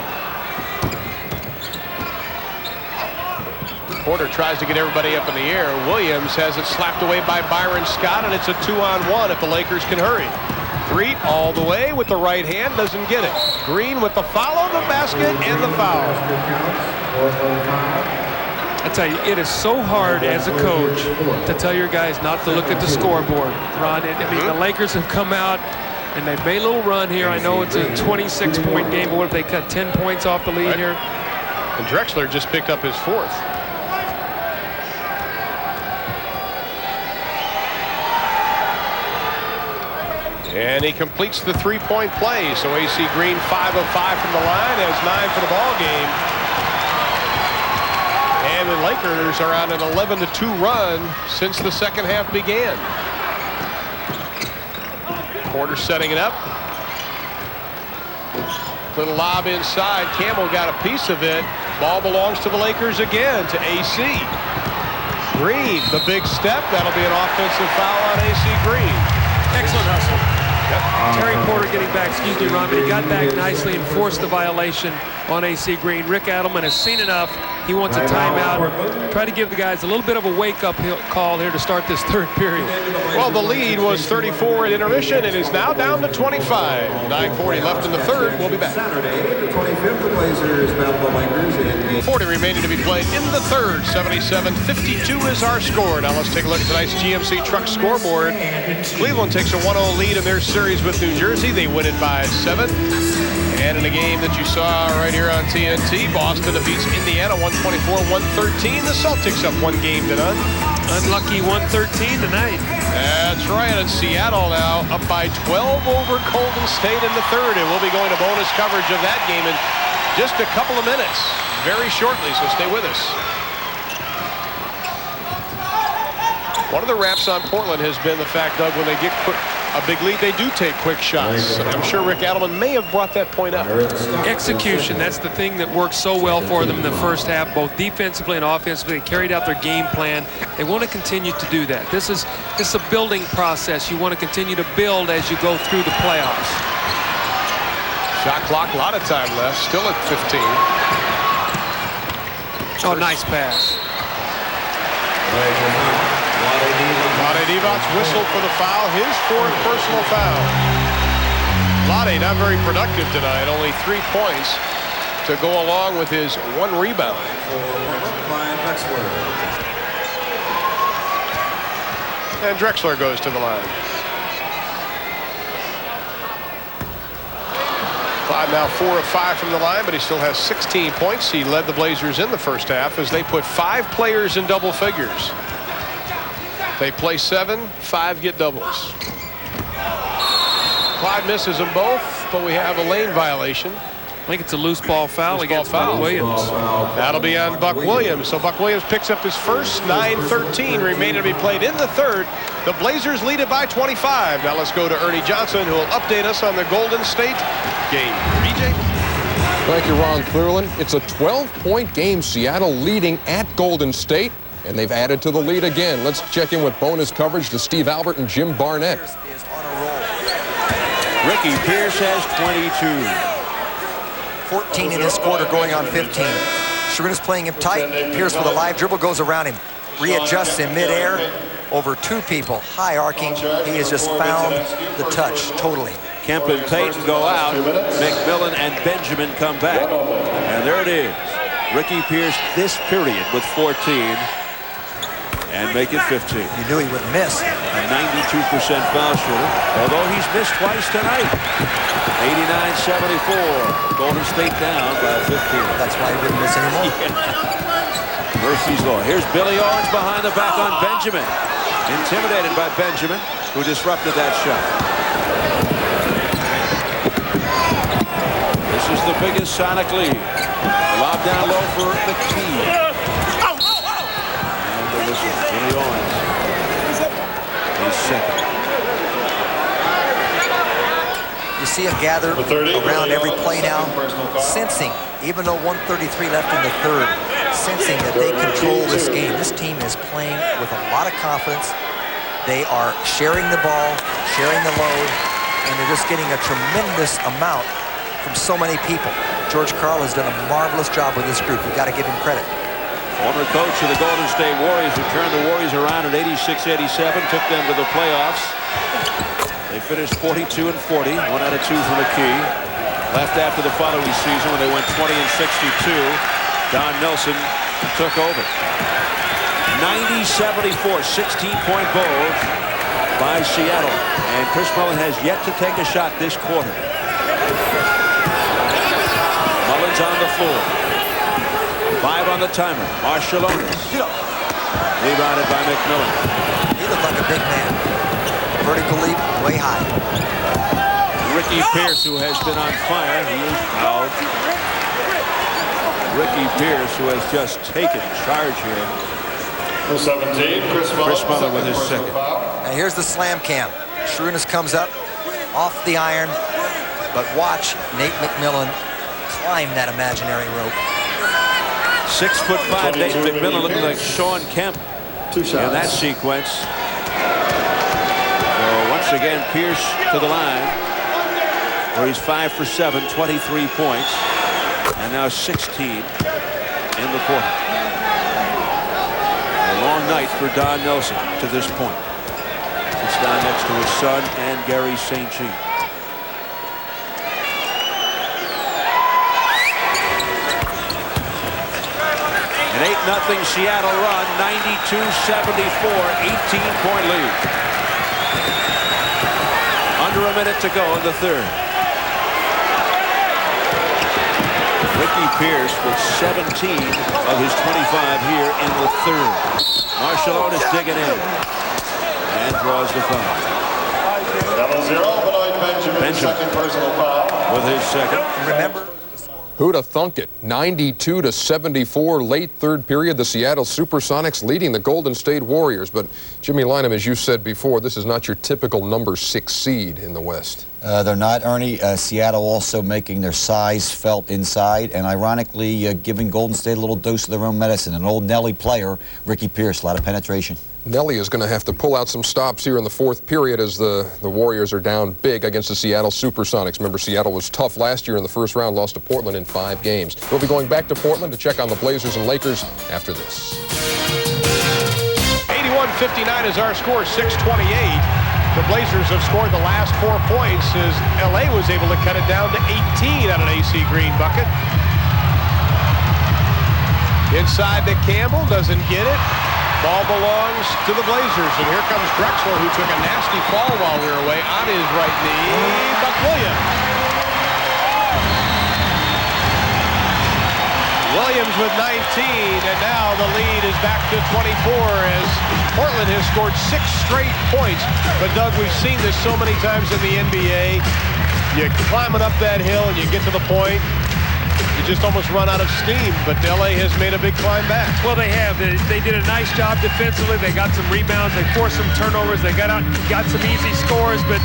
Porter tries to get everybody up in the air. Williams has it slapped away by Byron Scott, and it's a 2-on-1 if the Lakers can hurry. Threet all the way with the right hand, doesn't get it. Green with the follow, the basket, and the foul. I tell you, it is so hard as a coach to tell your guys not to look at the scoreboard, Ron. I mean, the Lakers have come out and they've made a little run here. I know it's a 26-point game, but what if they cut 10 points off the lead here? And Drexler just picked up his 4th. And he completes the 3-point play. So AC Green 5 of 5 from the line, has 9 for the ball game. And the Lakers are on an 11-2 run since the second half began. Porter setting it up. Little lob inside. Campbell got a piece of it. Ball belongs to the Lakers again, to AC. Green, the big step. That'll be an offensive foul on AC Green. Excellent hustle. Yep. Terry Porter getting back, excuse me, Ron, but he got back nicely and forced the violation on AC Green. Rick Adelman has seen enough. He wants a timeout. Try to give the guys a little bit of a wake-up call here to start this third period. Well, the lead was 34 at intermission. It is now down to 25. 9:40 left in the third. We'll be back. 25th, the Blazers battle the Lakers in game 40 remaining to be played in the third. 77-52 is our score. Now let's take a look at tonight's GMC Truck scoreboard. Cleveland takes a 1-0 lead in their series with New Jersey. They win it by 7. And in a game that you saw right here on TNT, Boston defeats Indiana 124-113. The Celtics up 1 game to none. Unlucky 113 tonight. That's right. And Seattle now up by 12 over Golden State in the third. And we'll be going to bonus coverage of that game in just a couple of minutes, very shortly. So stay with us. One of the raps on Portland has been the fact, Doug, when they get a big lead, they do take quick shots. And I'm sure Rick Adelman may have brought that point up. Execution, that's the thing that worked so well for them in the first half, both defensively and offensively. They carried out their game plan. They want to continue to do that. This is a building process. You want to continue to build as you go through the playoffs. Shot clock, a lot of time left, still at 15. Oh, nice pass. Vlade Divac's whistled for the foul, his 4th personal foul. Vlade not very productive tonight, only 3 points to go along with his 1 rebound. And Drexler goes to the line. Clyde now 4 of 5 from the line, but he still has 16 points. He led the Blazers in the first half as they put 5 players in double figures. They play 7, 5 get doubles. Clyde misses them both, but we have a lane violation. I think it's a loose ball foul against Buck Williams. That'll be on Buck Williams. So Buck Williams picks up his first. 9:13 remaining to be played in the third. The Blazers lead it by 25. Now let's go to Ernie Johnson, who will update us on the Golden State game. BJ? Thank you, Ron Clearland. It's a 12-point game. Seattle leading at Golden State, and they've added to the lead again. Let's check in with bonus coverage to Steve Albert and Jim Barnett. Ricky Pierce has 22. 14 in this quarter, going on 15. Sharunas playing him tight. Pierce with a live dribble goes around him, readjusts in midair over 2 people, high arcing. He has just found the touch totally. Kemp and Payton go out. McMillan and Benjamin come back. And there it is. Ricky Pierce this period with 14 and make it 15. You knew he would miss. A 92% foul shooter, although he's missed twice tonight. 89-74. Golden State down by 15. That's why he wouldn't miss anymore. Yeah. Mercy's law. Here's Billy Owens behind the back on Benjamin. Intimidated by Benjamin, who disrupted that shot. This is the biggest Sonic lead. Lob down low for the key. And the whistle. Billy Owens. He's second. You see him gather around every play now, sensing, even though 1:33 left in the third, sensing that they control this game. This team is playing with a lot of confidence. They are sharing the ball, sharing the load, and they're just getting a tremendous amount from so many people. George Karl has done a marvelous job with this group. We've got to give him credit. Former coach of the Golden State Warriors, who turned the Warriors around in 86-87, took them to the playoffs. They finished 42-40, 1 out of 2 from the key. Left after the following season when they went 20-62. Don Nelson took over. 90-74, 16-point bulge by Seattle. And Chris Mullin has yet to take a shot this quarter. Mullin's on the floor. 5 on the timer. Marshallonis. Rebounded by McMillan. He looked like a big man. Vertical leap, way high. Ricky Pierce, who has been on fire, he is fouled. Ricky Pierce, who has just taken charge here. 17, Chris Mullin with his second. Now here's the slam cam. Sharunas comes up off the iron, but watch Nate McMillan climb that imaginary rope. 6'5" Nate McMillan looking like Sean Kemp in that sequence. So once again, Pierce to the line, where he's 5 for 7, 23 points, and now 16 in the quarter. A long night for Don Nelson to this point. Sits down next to his son and Gary St. Jean. An 8-0 Seattle run, 92-74, 18-point lead. Under a minute to go in the third. Ricky Pierce with 17 of his 25 here in the third. Marshallone is digging in and draws the foul. Double zero, Benoit Benjamin, second personal foul. With his second. Remember, Who'd have thunk it? 92-74, late third period. The Seattle Supersonics leading the Golden State Warriors. But Jimmy Lynam, as you said before, this is not your typical number 6 seed in the West. They're not, Ernie. Seattle also making their size felt inside, and ironically giving Golden State a little dose of their own medicine. An old Nelly player, Ricky Pierce, a lot of penetration. Nelly is going to have to pull out some stops here in the fourth period as the Warriors are down big against the Seattle Supersonics. Remember, Seattle was tough last year in the first round, lost to Portland in 5 games. We'll be going back to Portland to check on the Blazers and Lakers after this. 81-59 is our score, 6:28. The Blazers have scored the last 4 points as L.A. was able to cut it down to 18 on an AC Green bucket. Inside to Campbell, doesn't get it. Ball belongs to the Blazers, and here comes Drexler, who took a nasty fall while we were away on his right knee. Buck Williams with 19, and now the lead is back to 24 as Portland has scored 6 straight points. But Doug, we've seen this so many times in the NBA. You're climbing up that hill and you get to the point, you just almost run out of steam, but L.A. has made a big climb back. Well, they have. They did a nice job defensively. They got some rebounds. They forced some turnovers. They got some easy scores, but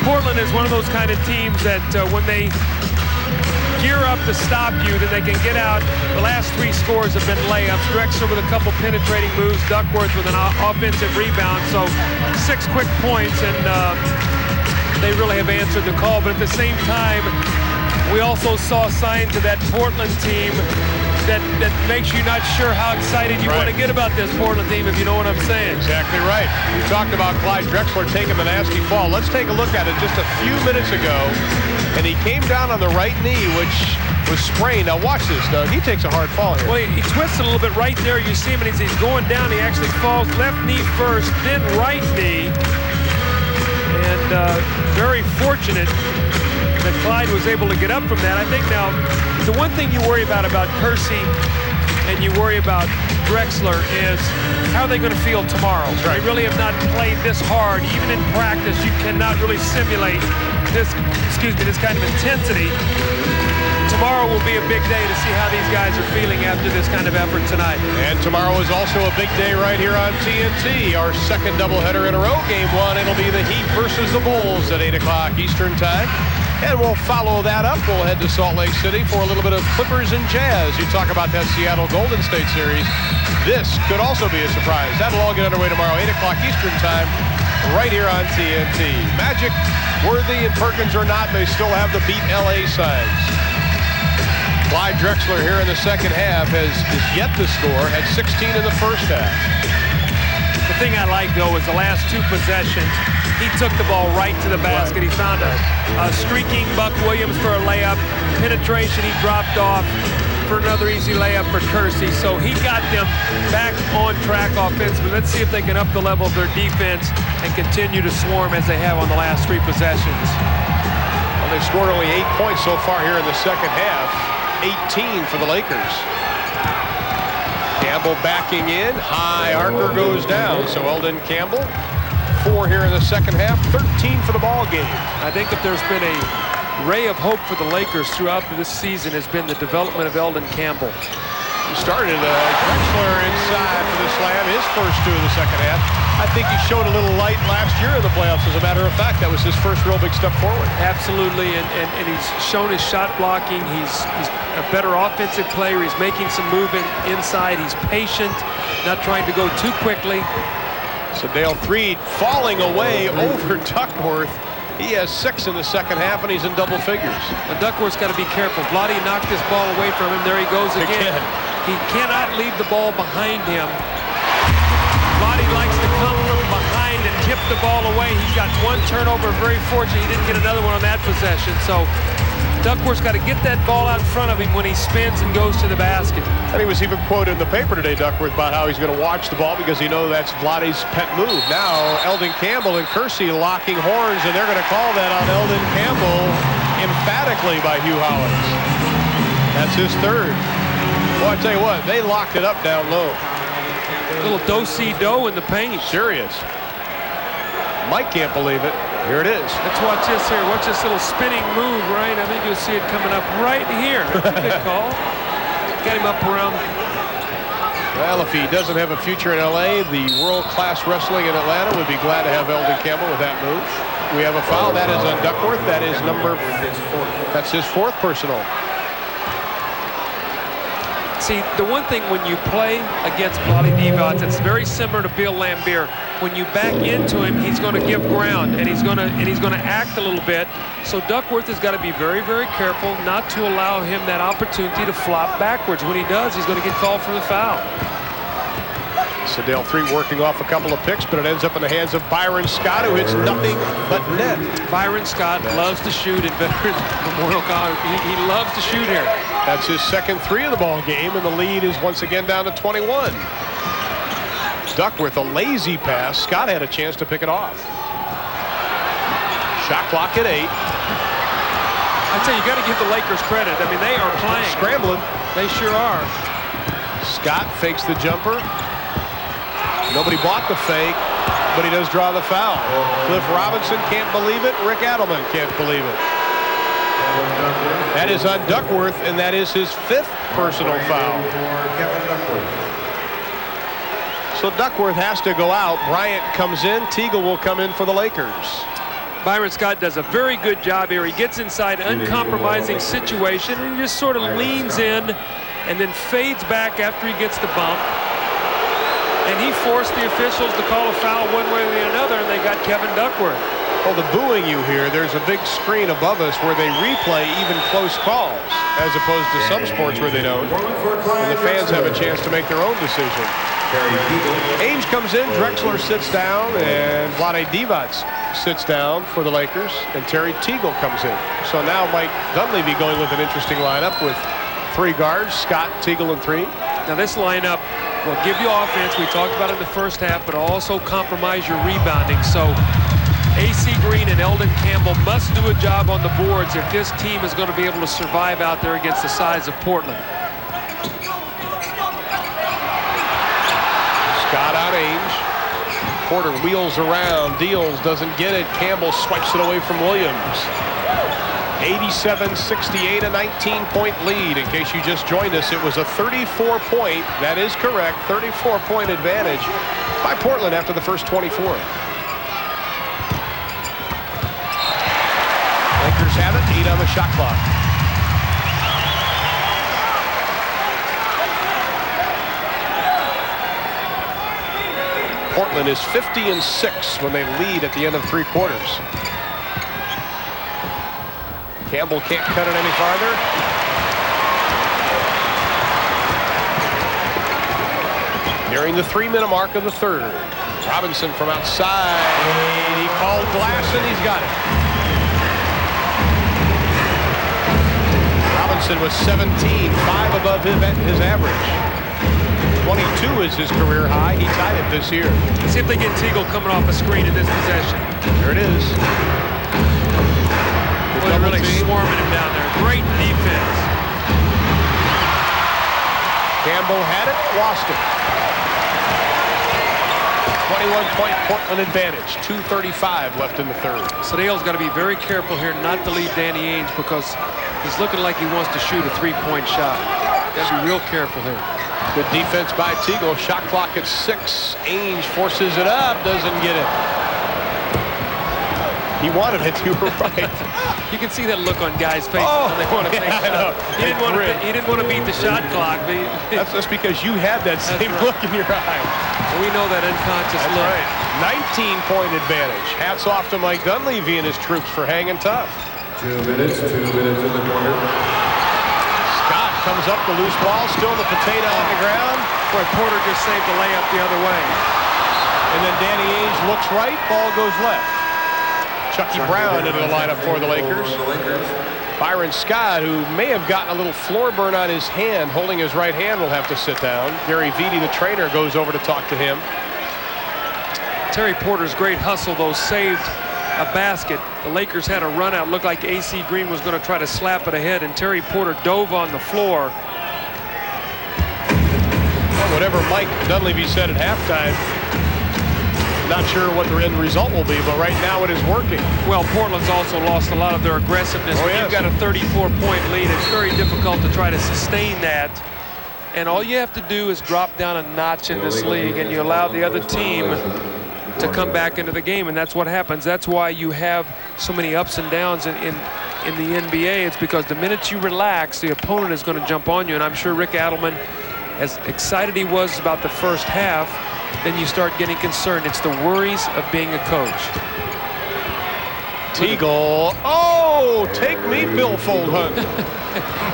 Portland is one of those kind of teams that when they gear up to stop you, then they can get out. The last 3 scores have been layups. Drexler with a couple penetrating moves, Duckworth with an offensive rebound. So 6 quick points, and they really have answered the call. But at the same time, we also saw signs of that Portland team that makes you not sure how excited you want to get about this Portland team, if you know what I'm saying. Exactly right. We talked about Clyde Drexler taking the nasty fall. Let's take a look at it just a few minutes ago. And he came down on the right knee, which was sprained. Now watch this, Doug. He takes a hard fall here. Well, he twists a little bit right there. You see him, and as he's going down, he actually falls left knee first, then right knee. And very fortunate that Clyde was able to get up from that. I think now, the one thing you worry about Kersey and you worry about Drexler is how are they going to feel tomorrow? Right. They really have not played this hard. Even in practice, you cannot really simulate this kind of intensity. Tomorrow will be a big day to see how these guys are feeling after this kind of effort tonight. And tomorrow is also a big day right here on TNT. Our second doubleheader in a row. Game 1, it'll be the Heat versus the Bulls at 8 o'clock Eastern Time. And we'll follow that up. We'll head to Salt Lake City for a little bit of Clippers and Jazz. You talk about that Seattle Golden State series. This could also be a surprise. That'll all get underway tomorrow, 8 o'clock Eastern Time, right here on TNT. Magic, Worthy, and Perkins or not, they still have the beat LA signs. Clyde Drexler here in the second half is yet to score, had 16 in the first half. The thing I like, though, is the last 2 possessions. He took the ball right to the basket. He found a streaking Buck Williams for a layup. Penetration, he dropped off for another easy layup for Kersey. So he got them back on track offensively. Let's see if they can up the level of their defense and continue to swarm as they have on the last 3 possessions. Well, they've scored only 8 points so far here in the second half. 18 for the Lakers. Campbell backing in. High archer goes down. So Eldon Campbell, 4 here in the second half, 13 for the ball game. I think if there's been a ray of hope for the Lakers throughout this season has been the development of Eldon Campbell. He started Drexler inside for the slam, his first 2 of the second half. I think he showed a little light last year in the playoffs. As a matter of fact, that was his first real big step forward. Absolutely, and he's shown his shot blocking. He's a better offensive player. He's making some movement inside. He's patient, not trying to go too quickly. So Dale Freed falling away over Duckworth. He has 6 in the second half, and he's in double figures. But Duckworth's got to be careful. Vlade knocked this ball away from him. There he goes again. He cannot leave the ball behind him. Vlade likes to come from behind and tip the ball away. He's got 1 turnover. Very fortunate he didn't get another one on that possession. So Duckworth's got to get that ball out in front of him when he spins and goes to the basket. And he was even quoted in the paper today, Duckworth, about how he's going to watch the ball because he knows that's Vlade's pet move. Now, Eldon Campbell and Kersey locking horns, and they're going to call that on Eldon Campbell emphatically by Hugh Hollins. That's his third. Well, I tell you what, they locked it up down low. A little do-si-do in the paint. Serious. Mike can't believe it. Here it is. Let's watch this here. Watch this little spinning move, right? I think you'll see it coming up right here. Good call. Got him up around. Well, if he doesn't have a future in L.A., the world-class wrestling in Atlanta would be glad to have Eldon Campbell with that move. We have a foul. That is on Duckworth. That's his fourth personal. See, the one thing when you play against Vlade Divac, it's very similar to Bill Laimbeer. When you back into him, he's going to give ground, and he's going to act a little bit. So Duckworth has got to be very, very careful not to allow him that opportunity to flop backwards. When he does, he's going to get called for the foul. Sedale 3 working off a couple of picks, but it ends up in the hands of Byron Scott, who hits nothing but net. Byron Scott loves to shoot at Veterans Memorial College. He loves to shoot here. That's his second 3 of the ball game, and the lead is once again down to 21. Duckworth, a lazy pass. Scott had a chance to pick it off. Shot clock at 8. I tell you, you got to give the Lakers credit. I mean, they are playing. Scrambling. They sure are. Scott fakes the jumper. Nobody bought the fake, but he does draw the foul. Cliff Robinson can't believe it. Rick Adelman can't believe it. That is on Duckworth, and that is his 5th personal foul. So Duckworth has to go out. Bryant comes in. Teagle will come in for the Lakers. Byron Scott does a very good job here. He gets inside uncompromising situation, and he just sort of leans in and then fades back after he gets the bump. And he forced the officials to call a foul one way or the other, and they got Kevin Duckworth. Well, the booing you hear, there's a big screen above us where they replay even close calls, as opposed to some sports where they don't. And the fans have a chance to make their own decision. Ainge comes in, Drexler sits down, and Vlade Divac sits down for the Lakers, and Terry Teagle comes in. So now Mike Dunleavy going with an interesting lineup with 3 guards, Scott, Teagle, and 3. Now this lineup will give you offense. We talked about it in the first half, but also compromise your rebounding. So A.C. Green and Eldon Campbell must do a job on the boards if this team is going to be able to survive out there against the size of Portland. Scott on Ainge. Porter wheels around, deals, doesn't get it. Campbell swipes it away from Williams. 87-68, a 19-point lead. In case you just joined us, it was a 34-point, that is correct, 34-point advantage by Portland after the first 24. Lakers have it, 8 on the shot clock. Portland is 50-6 when they lead at the end of 3 quarters. Campbell can't cut it any farther. Nearing the 3-minute mark of the third. Robinson from outside. He called glass, and he's got it. Robinson was 17, 5 above his average. 22 is his career high. He tied it this year. Let's see if they get Teagle coming off a screen in this possession. There it is. They're really swarming him down there. Great defense. Campbell had it, lost it. 21-point Portland advantage. 2:35 left in the third. Sedale's got to be very careful here not to leave Danny Ainge because he's looking like he wants to shoot a 3-point shot. Got to be real careful here. Good defense by Teagle. Shot clock at 6. Ainge forces it up, doesn't get it. He wanted it. You were right. You can see that look on guys' faces when they want to make shots. He didn't want to beat the shot clock. That's because you had that same look in your eye. We know that unconscious look. Right. 19-point advantage. Hats off to Mike Dunleavy and his troops for hanging tough. 2 minutes in the corner. Scott comes up, the loose ball, still the potato on the ground. Boy, Porter just saved the layup the other way. And then Danny Ainge looks right, ball goes left. Chucky Brown into the lineup for the Lakers. Byron Scott, who may have gotten a little floor burn on his hand, holding his right hand, will have to sit down. Gary Vitti, the trainer, goes over to talk to him. Terry Porter's great hustle, though, saved a basket. The Lakers had a run out. Looked like AC Green was going to try to slap it ahead, and Terry Porter dove on the floor. Well, whatever Mike Dunleavy said at halftime, not sure what the end result will be, but right now it is working. Well, Portland's also lost a lot of their aggressiveness. When you've got a 34-point lead, it's very difficult to try to sustain that. And all you have to do is drop down a notch in this league, and you allow the other team to come back into the game, and that's what happens. That's why you have so many ups and downs in the NBA. It's because the minute you relax, the opponent is going to jump on you, and I'm sure Rick Adelman, as excited he was about the first half, then you start getting concerned. It's the worries of being a coach. Teagle, oh, take me, billfold hunt.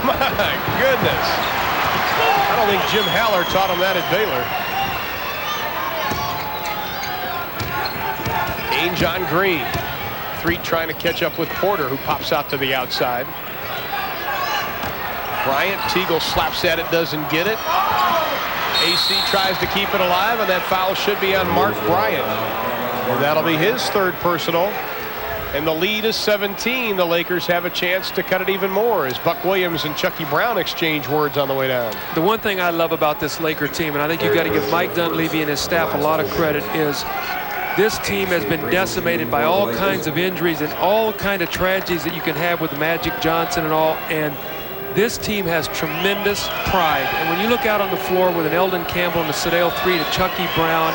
My goodness. I don't think Jim Haller taught him that at Baylor. John Green. Threet trying to catch up with Porter, who pops out to the outside. Bryant, Teagle slaps at it, doesn't get it. AC tries to keep it alive, and that foul should be on Mark Bryant. And that'll be his third personal. And the lead is 17. The Lakers have a chance to cut it even more as Buck Williams and Chucky Brown exchange words on the way down. The one thing I love about this Laker team, and I think you've got to give Mike Dunleavy and his staff a lot of credit, is this team has been decimated by all kinds of injuries and all kinds of tragedies that you can have with Magic Johnson and all. And this team has tremendous pride. And when you look out on the floor with an Eldon Campbell and a Sedale 3 to Chucky Brown,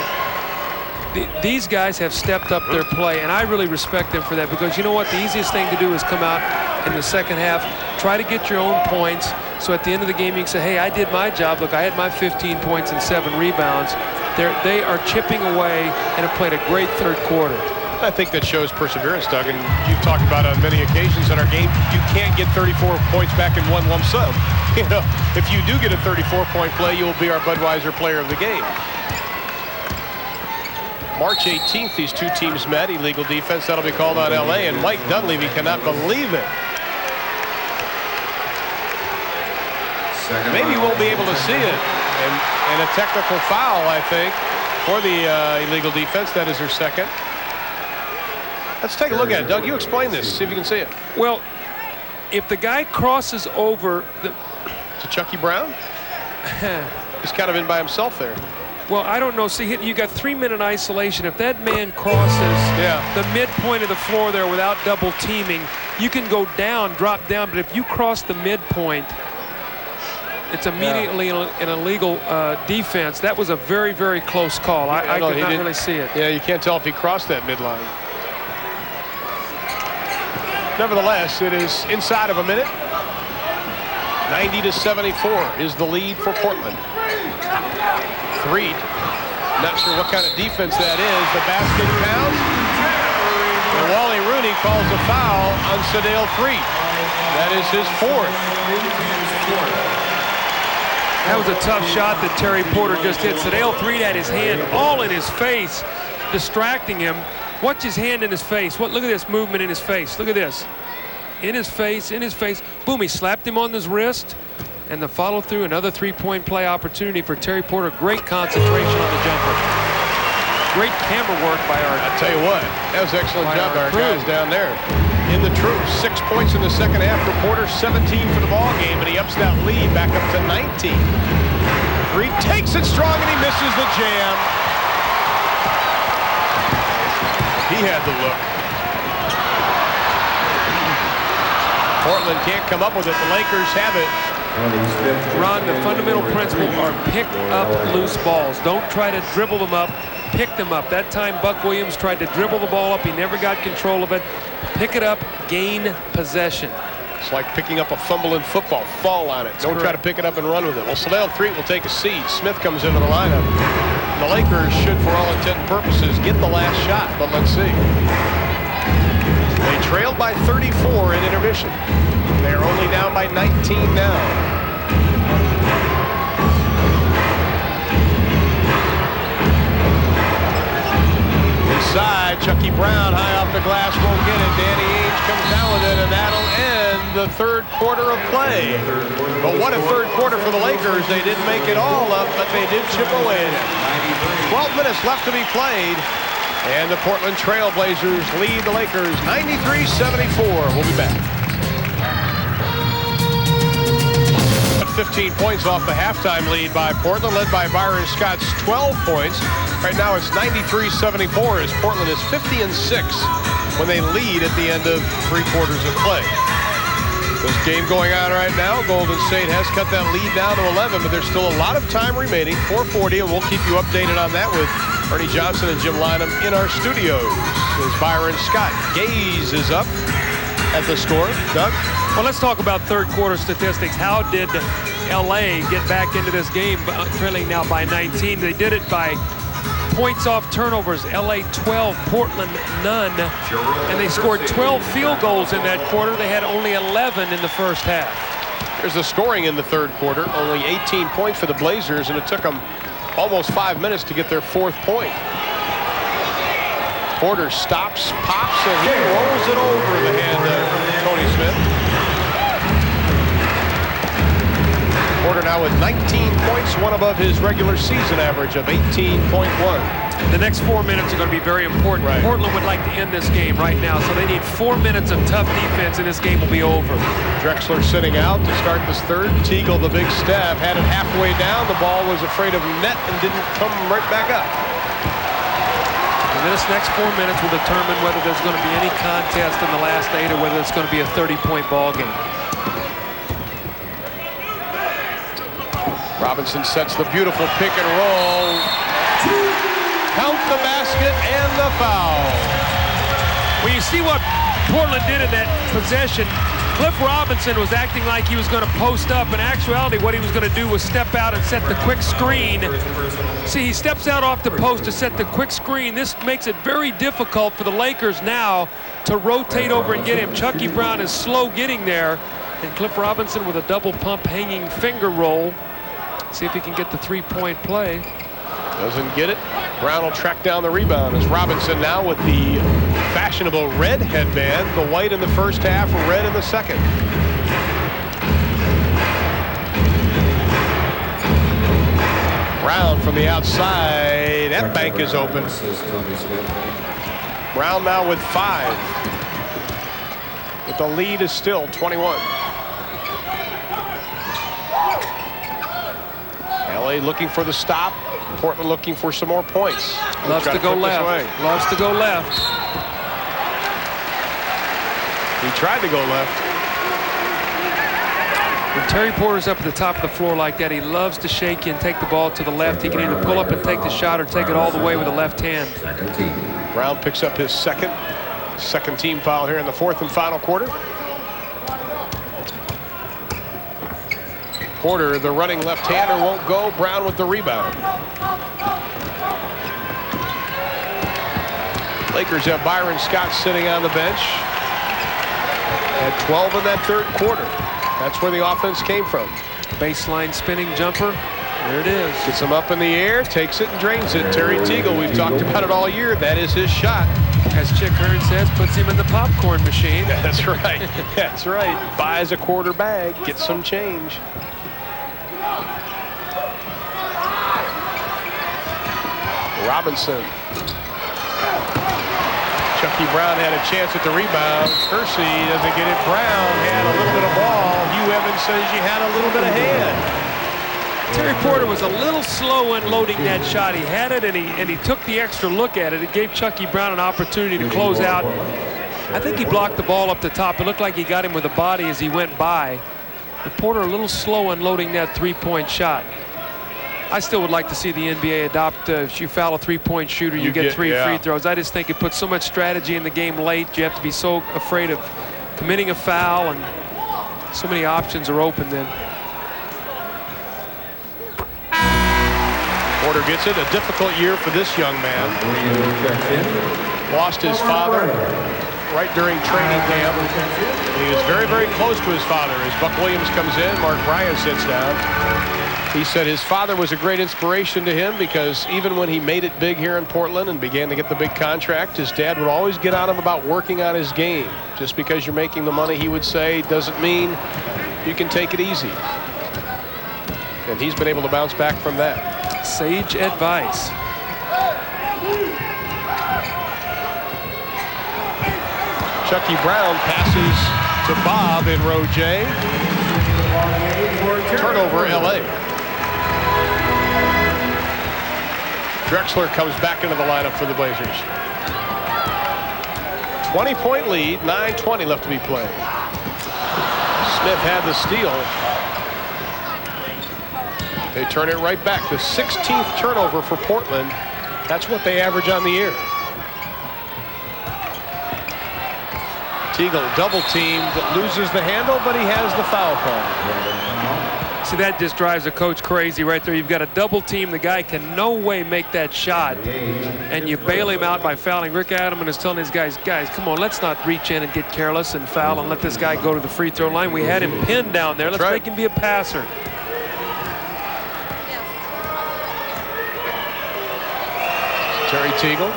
these guys have stepped up their play, and I really respect them for that, because you know what? The easiest thing to do is come out in the second half, try to get your own points, so at the end of the game you can say, hey, I did my job. Look, I had my 15 points and 7 rebounds. They are chipping away and have played a great third quarter. I think that shows perseverance, Doug, and you've talked about on many occasions in our game, you can't get 34 points back in one lump sum. You know, if you do get a 34-point play, you will be our Budweiser player of the game. March 18th, these two teams met. Illegal defense, that'll be called on LA, and Mike Dunleavy cannot believe it. Maybe you won't be able to see it. And a technical foul, I think, for the illegal defense. That is their second. Let's take a look at it. Doug, you explain this. See if you can see it. Well, if the guy crosses over to Chucky Brown, he's kind of in by himself there. Well, I don't know. See, you got 3-minute isolation. If that man crosses the midpoint of the floor there without double teaming, you can go down, drop down. But if you cross the midpoint, it's immediately an illegal defense. That was a very, very close call. I could not really see it. Yeah, you can't tell if he crossed that midline. Nevertheless, it is inside of a minute. 90-74 is the lead for Portland. Threet, not sure what kind of defense that is. The basket counts. And Wally Rooney calls a foul on Sedale Threet. That is his fourth. That was a tough shot that Terry Porter just hit. Sedale Threet had his hand all in his face, distracting him. Watch his hand in his face. Look at this movement in his face. Look at this. In his face, in his face. Boom, he slapped him on his wrist. And the follow through, another 3-point play opportunity for Terry Porter. Great concentration on the jumper. Great camera work by our. I tell you what, that was an excellent job by our guys down there. In the truth, 6 points in the second half for Porter, 17 for the ball game, and he ups that lead back up to 19. Threet takes it strong and he misses the jam. He had the look. Portland can't come up with it. The Lakers have it. Ron, the fundamental principle are pick up loose balls. Don't try to dribble them up. Pick them up. That time Buck Williams tried to dribble the ball up. He never got control of it. Pick it up, gain possession. It's like picking up a fumble in football. Fall on it. Don't try to pick it up and run with it. Well, Sedale Threet will take a seat. Smith comes into the lineup. The Lakers should, for all intent and purposes, get the last shot, but let's see. They trailed by 34 in intermission. They're only down by 19 now. side. Chucky Brown high off the glass, won't get it. Danny Ainge comes down with it, and that'll end the third quarter of play. But what a third quarter for the Lakers. They didn't make it all up, but they did chip away at it. 12 minutes left to be played, and the Portland Trail Blazers lead the Lakers 93-74. We'll be back. 15 points off the halftime lead by Portland, led by Byron Scott's 12 points. Right now it's 93-74 as Portland is 50-6 when they lead at the end of 3 quarters of play. This game going on right now, Golden State has cut that lead down to 11, but there's still a lot of time remaining, 4:40, and we'll keep you updated on that with Ernie Johnson and Jim Lynam in our studios. As Byron Scott gazes up at the score. Doug? Well, let's talk about third quarter statistics. How did LA get back into this game, trailing now by 19? They did it by points off turnovers. LA 12, Portland none. And they scored 12 field goals in that quarter. They had only 11 in the first half. There's the scoring in the third quarter. Only 18 points for the Blazers, and it took them almost 5 minutes to get their 4th point. Porter stops, pops, and he rolls it over the hand of Tony Smith. Porter now with 19 points, one above his regular season average of 18.1. The next 4 minutes are going to be very important. Right. Portland would like to end this game right now, so they need 4 minutes of tough defense, and this game will be over. Drexler sitting out to start this third. Teagle, the big stab, had it halfway down. The ball was afraid of net and didn't come right back up. And this next 4 minutes will determine whether there's going to be any contest in the last 8 or whether it's going to be a 30-point ball game. Robinson sets the beautiful pick and roll. Count the basket and the foul. Well, you see what Portland did in that possession. Cliff Robinson was acting like he was going to post up. In actuality, what he was going to do was step out and set the quick screen. See, he steps out off the post to set the quick screen. This makes it very difficult for the Lakers now to rotate over and get him. Chucky Brown is slow getting there. And Cliff Robinson with a double pump hanging finger roll. See if he can get the 3-point play. Doesn't get it. Brown will track down the rebound as Robinson now with the fashionable red headband. The white in the first half, red in the second. Brown from the outside. That bank is open. Brown now with 5. But the lead is still 21. LA looking for the stop. Portland looking for some more points. Loves to go left. Loves to go left. He tried to go left. When Terry Porter's up at the top of the floor like that, he loves to shake you and take the ball to the left. He can either pull up and take the shot or take it all the way with the left hand. Brown picks up his second team foul here in the 4th and final quarter. Porter, the running left-hander, won't go. Brown with the rebound. Lakers have Byron Scott sitting on the bench. At 12 in that third quarter. That's where the offense came from. Baseline spinning jumper. There it is. Gets him up in the air, takes it and drains it. Terry Teagle, we've talked about it all year. That is his shot. As Chick Hearn says, puts him in the popcorn machine. That's right. That's right. Buys a quarter bag, gets some change. Robinson. Chucky Brown had a chance at the rebound. Kersey doesn't get it. Brown had a little bit of ball. Hugh Evans says you had a little bit of hand. Terry Porter was a little slow unloading that shot. He had it and he took the extra look at it. It gave Chucky Brown an opportunity to close out. I think he blocked the ball up the top. It looked like he got him with the body as he went by. But Porter a little slow unloading that 3-point shot. I still would like to see the NBA adopt if you foul a 3-point shooter, you get 3 free throws. I just think it puts so much strategy in the game late. You have to be so afraid of committing a foul, and so many options are open then. Porter gets it. A difficult year for this young man. Lost his father right during training camp. He was very, very close to his father. As Buck Williams comes in, Mark Bryan sits down. He said his father was a great inspiration to him because even when he made it big here in Portland and began to get the big contract, his dad would always get on him about working on his game. Just because you're making the money, he would say, doesn't mean you can take it easy. And he's been able to bounce back from that. Sage advice. Chucky Brown passes to Bob in row J. Turnover, LA. Drexler comes back into the lineup for the Blazers. 20-point lead, 9:20 left to be played. Smith had the steal. They turn it right back. The 16th turnover for Portland. That's what they average on the year. Teagle double teamed, loses the handle, but he has the foul call. See, that just drives a coach crazy right there. You've got a double team. The guy can no way make that shot. And you bail him out by fouling. Rick Adelman is telling his guys, come on, let's not reach in and get careless and foul and let this guy go to the free throw line. We had him pinned down there. Let's make him be a passer. Terry Teagle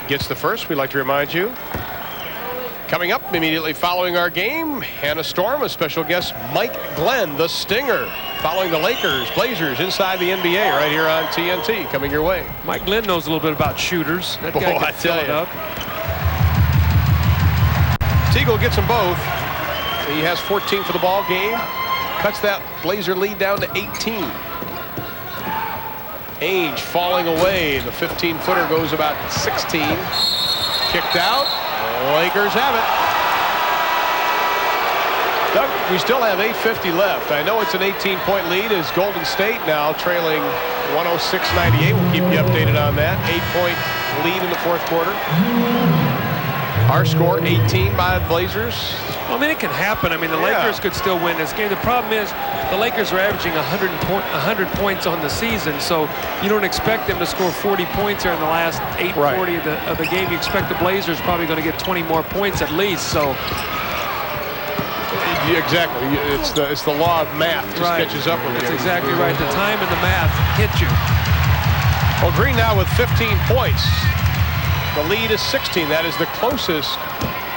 gets the first. We'd like to remind you. Coming up immediately following our game, Hannah Storm, a special guest, Mike Glenn, the Stinger, following the Lakers, Blazers inside the NBA right here on TNT, coming your way. Mike Glenn knows a little bit about shooters. That guy can fill it up. Teagle gets them both. He has 14 for the ball game. Cuts that Blazer lead down to 18. Ainge falling away. The 15-footer goes about 16. Kicked out. Lakers have it. Doug, we still have 8:50 left. I know it's an 18-point lead as Golden State now trailing 106-98. We'll keep you updated on that. 8-point lead in the fourth quarter. Our score 18 by the Blazers. Well, I mean, it can happen. I mean, the Lakers could still win this game. The problem is the Lakers are averaging 100 points on the season, so you don't expect them to score 40 points here in the last 8:40 of the game. You expect the Blazers probably going to get 20 more points at least. So exactly, it's the law of math just catches up with you. That's exactly right. The time and the math hit you. Well, Green now with 15 points. The lead is 16. That is the closest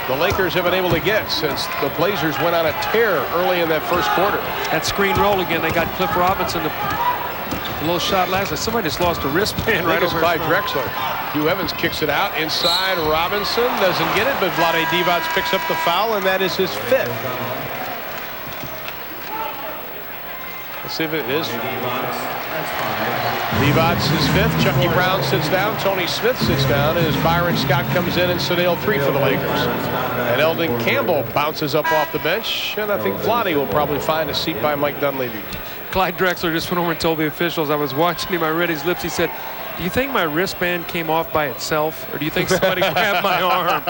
the Lakers have been able to get since the Blazers went on a tear early in that first quarter. That screen roll again. They got Clifford Robinson. A little shot last night. Somebody just lost a wristband right over Clyde Drexler. Hugh Evans kicks it out inside. Robinson doesn't get it, but Vlade Divac picks up the foul, and that is his fifth. Let's see if it is. Divac is fifth. Chucky Brown sits down. Tony Smith sits down as Byron Scott comes in and Sedale 3 for the Lakers. And Eldon Campbell bounces up off the bench, and I think Vlade will probably find a seat by Mike Dunleavy. Clyde Drexler just went over and told the officials, I was watching him, I read his lips, he said, do you think my wristband came off by itself, or do you think somebody grabbed my arm?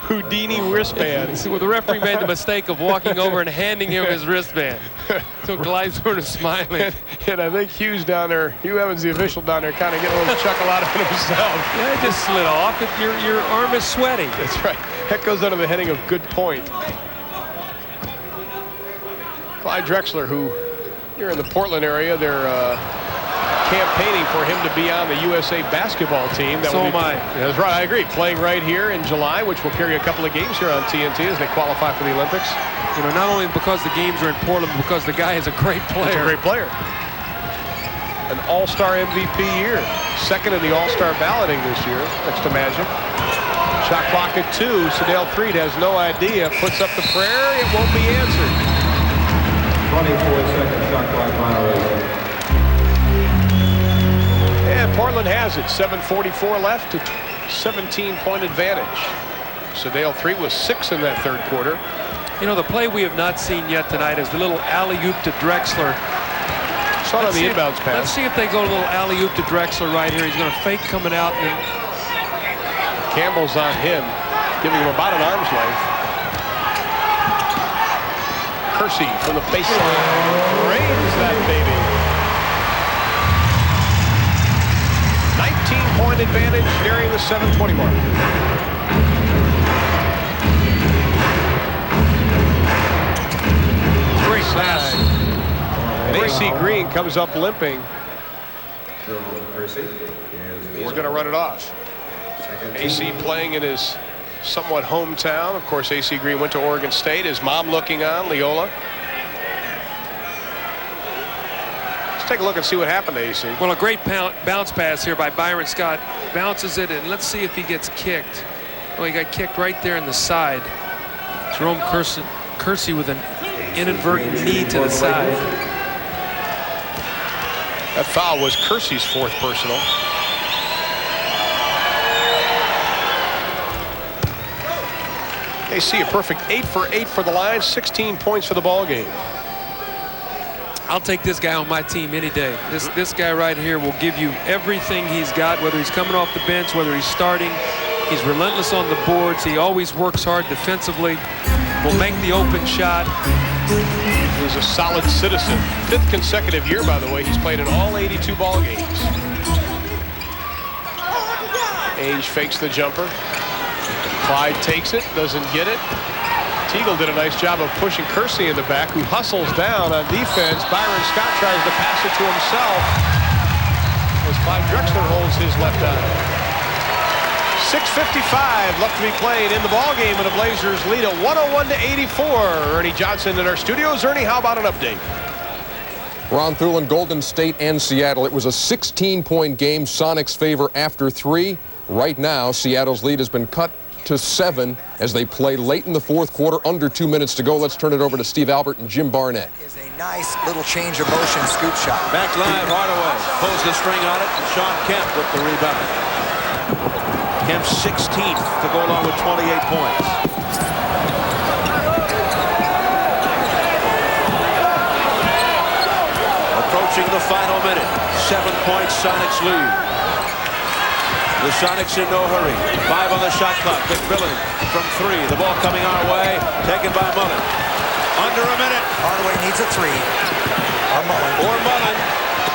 Houdini wristband. Well, the referee made the mistake of walking over and handing him his wristband. So Clyde's sort of smiling. And I think Hugh Evans, the official down there, kind of getting a little chuckle out of it himself. Yeah, it just slid off. Your arm is sweaty. That's right. That goes under the heading of good point. Clyde Drexler, who here in the Portland area, they're campaigning for him to be on the USA basketball team. So am I. That's right, I agree. Playing right here in July, which will carry a couple of games here on TNT as they qualify for the Olympics. You know, not only because the games are in Portland, but because the guy is a great player. He's a great player. An all-star MVP year. Second in the all-star balloting this year, next to Magic. Shot clock at 2. Sedale Freed has no idea. Puts up the prayer. It won't be answered. 24-second shot clock violation. And Portland has it. 7:44 left. A 17-point advantage. Sedale 3 was 6 in that third quarter. You know, the play we have not seen yet tonight is the little alley-oop to Drexler. Saw it on the inbounds pass. Let's see if they go a little alley-oop to Drexler right here. He's going to fake coming out. And Campbell's on him, giving him about an arm's length. Kersey from the baseline. Rains that baby. 19-point advantage nearing the 7:20 mark. Great pass. And AC Green comes up limping. He's going to run it off. AC playing in his somewhat hometown. Of course, AC Green went to Oregon State. His mom looking on, Leola. Let's take a look and see what happened to AC. Well, a great bounce pass here by Byron Scott. Bounces it, and let's see if he gets kicked. Oh, he got kicked right there in the side. Jerome Kersey with an inadvertent knee to the side. That foul was Kersey's 4th personal. AC a perfect 8 for 8 for the Lions, 16 points for the ball game. I'll take this guy on my team any day. This guy right here will give you everything he's got, whether he's coming off the bench, whether he's starting. He's relentless on the boards. He always works hard defensively. Will make the open shot. He's a solid citizen. 5th consecutive year, by the way. He's played in all 82 ball games. Ainge fakes the jumper. Clyde takes it, doesn't get it. Teagle did a nice job of pushing Kersey in the back, who hustles down on defense. Byron Scott tries to pass it to himself as Clyde Drexler holds his left eye. 6:55 left to be played in the ball game, and the Blazers lead at 101-84. Ernie Johnson in our studios. Ernie, how about an update? Ron Thulin, Golden State and Seattle. It was a 16-point game. Sonics favor after 3. Right now, Seattle's lead has been cut to 7 as they play late in the 4th quarter, under 2 minutes to go. Let's turn it over to Steve Albert and Jim Barnett. Is a nice little change of motion scoop shot. Back line, Hardaway pulls the string on it, and Sean Kemp with the rebound. Kemp 16th to go along with 28 points. Approaching the final minute. 7 points, Sonics lead. The Sonics in no hurry. 5 on the shot clock. McMillan from 3. The ball coming our way. Taken by Mullen. Under a minute. Hardaway needs a 3. Or Mullen.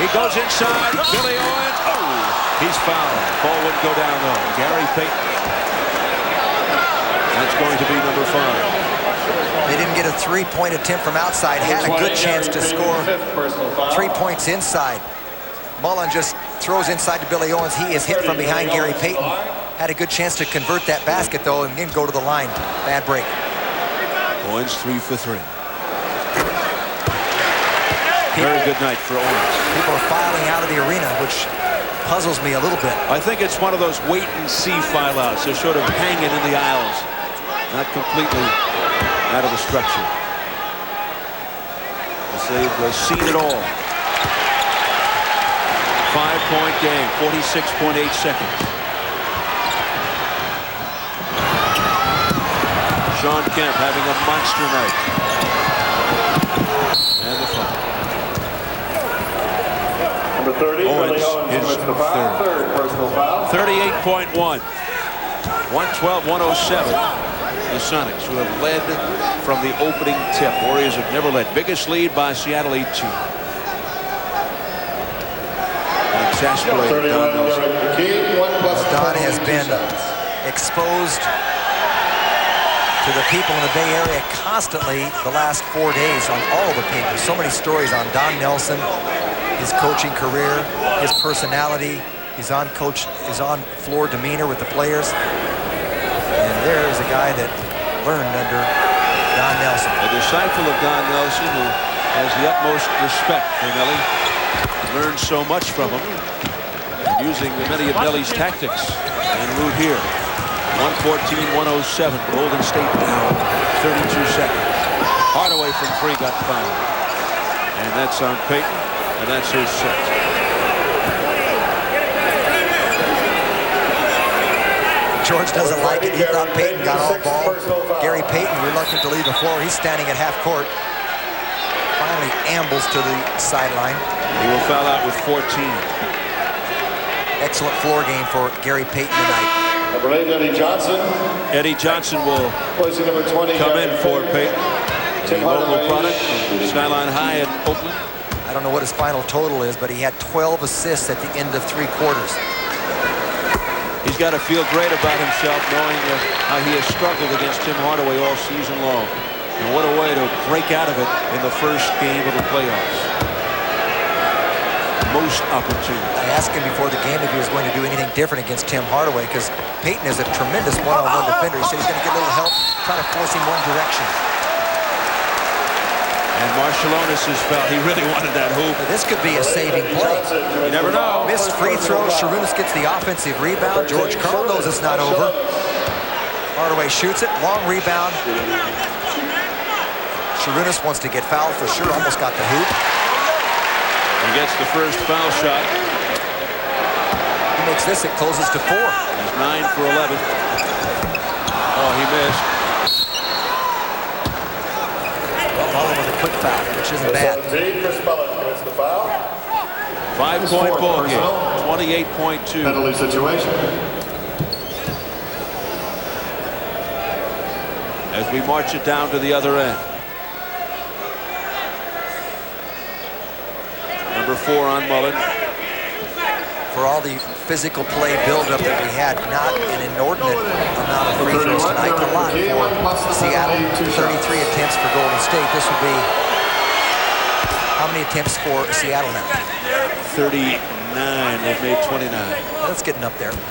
He goes inside. Billy Owens. Oh, he's fouled. Ball wouldn't go down though. Gary Payton. That's going to be number 5. They didn't get a 3-point attempt from outside. Had a good chance to score 3 points inside. Mullen just throws inside to Billy Owens. He is hit from behind Gary Payton. Had a good chance to convert that basket, though, and then go to the line. Bad break. Owens 3 for 3. Very good night for Owens. People are filing out of the arena, which puzzles me a little bit. I think it's one of those wait-and-see file-outs. They're sort of hanging in the aisles, not completely out of the structure. They've seen it all. 5-point game, 46.8 seconds. Sean Kemp having a monster night. And the foul. Number 30, Owens his third personal foul. 38.1. 112-107. The Sonics, who have led from the opening tip. Warriors have never led. Biggest lead by Seattle, 8-2. Exasperated Don Nelson. Don has been exposed to the people in the Bay Area constantly the last 4 days on all of the papers. So many stories on Don Nelson, his coaching career, his personality, his on-floor demeanor with the players. And there is a guy that learned under Don Nelson. A disciple of Don Nelson who has the utmost respect for Nelly. Learned so much from him. And using many of Nelly's tactics en route here. 114-107. Golden State now 32 seconds. Hardaway from 3 got fouled. And that's on Payton. And that's his set. George doesn't like it. He thought Payton got all ball. Gary Payton reluctant to leave the floor. He's standing at half court. Finally ambles to the sideline. He will foul out with 14. Excellent floor game for Gary Payton tonight. Number 8, Eddie Johnson. Eddie Johnson will Number 20, come in for Payton. A local product from Skyline High in Oakland. I don't know what his final total is, but he had 12 assists at the end of 3 quarters. He's got to feel great about himself, knowing how he has struggled against Tim Hardaway all season long. And what a way to break out of it in the first game of the playoffs. most opportune. I asked him before the game if he was going to do anything different against Tim Hardaway, because Peyton is a tremendous one-on-one defender. He said he's going to get a little help, try to force him one direction. And Marciulionis has felt he really wanted that hoop. This could be a saving play. You never know. Missed free throw. Sharunas gets the offensive rebound. George Karl knows it's not over. Hardaway shoots it. Long rebound. Sharunas wants to get fouled for sure. Almost got the hoop. He gets the first foul shot. He makes this. It closes to 4. He's 9 for 11. Oh, he missed. Mullen with a quick foul, which isn't bad. 5-point ball game. 28.2. Penalty situation. As we march it down to the other end. Number 4 on Mullen. For all the physical play buildup that we had, not an inordinate amount of free throws tonight. A lot for Seattle. 33 attempts for Golden State. This would be how many attempts for Seattle now? 39. They've made 29. That's getting up there. They're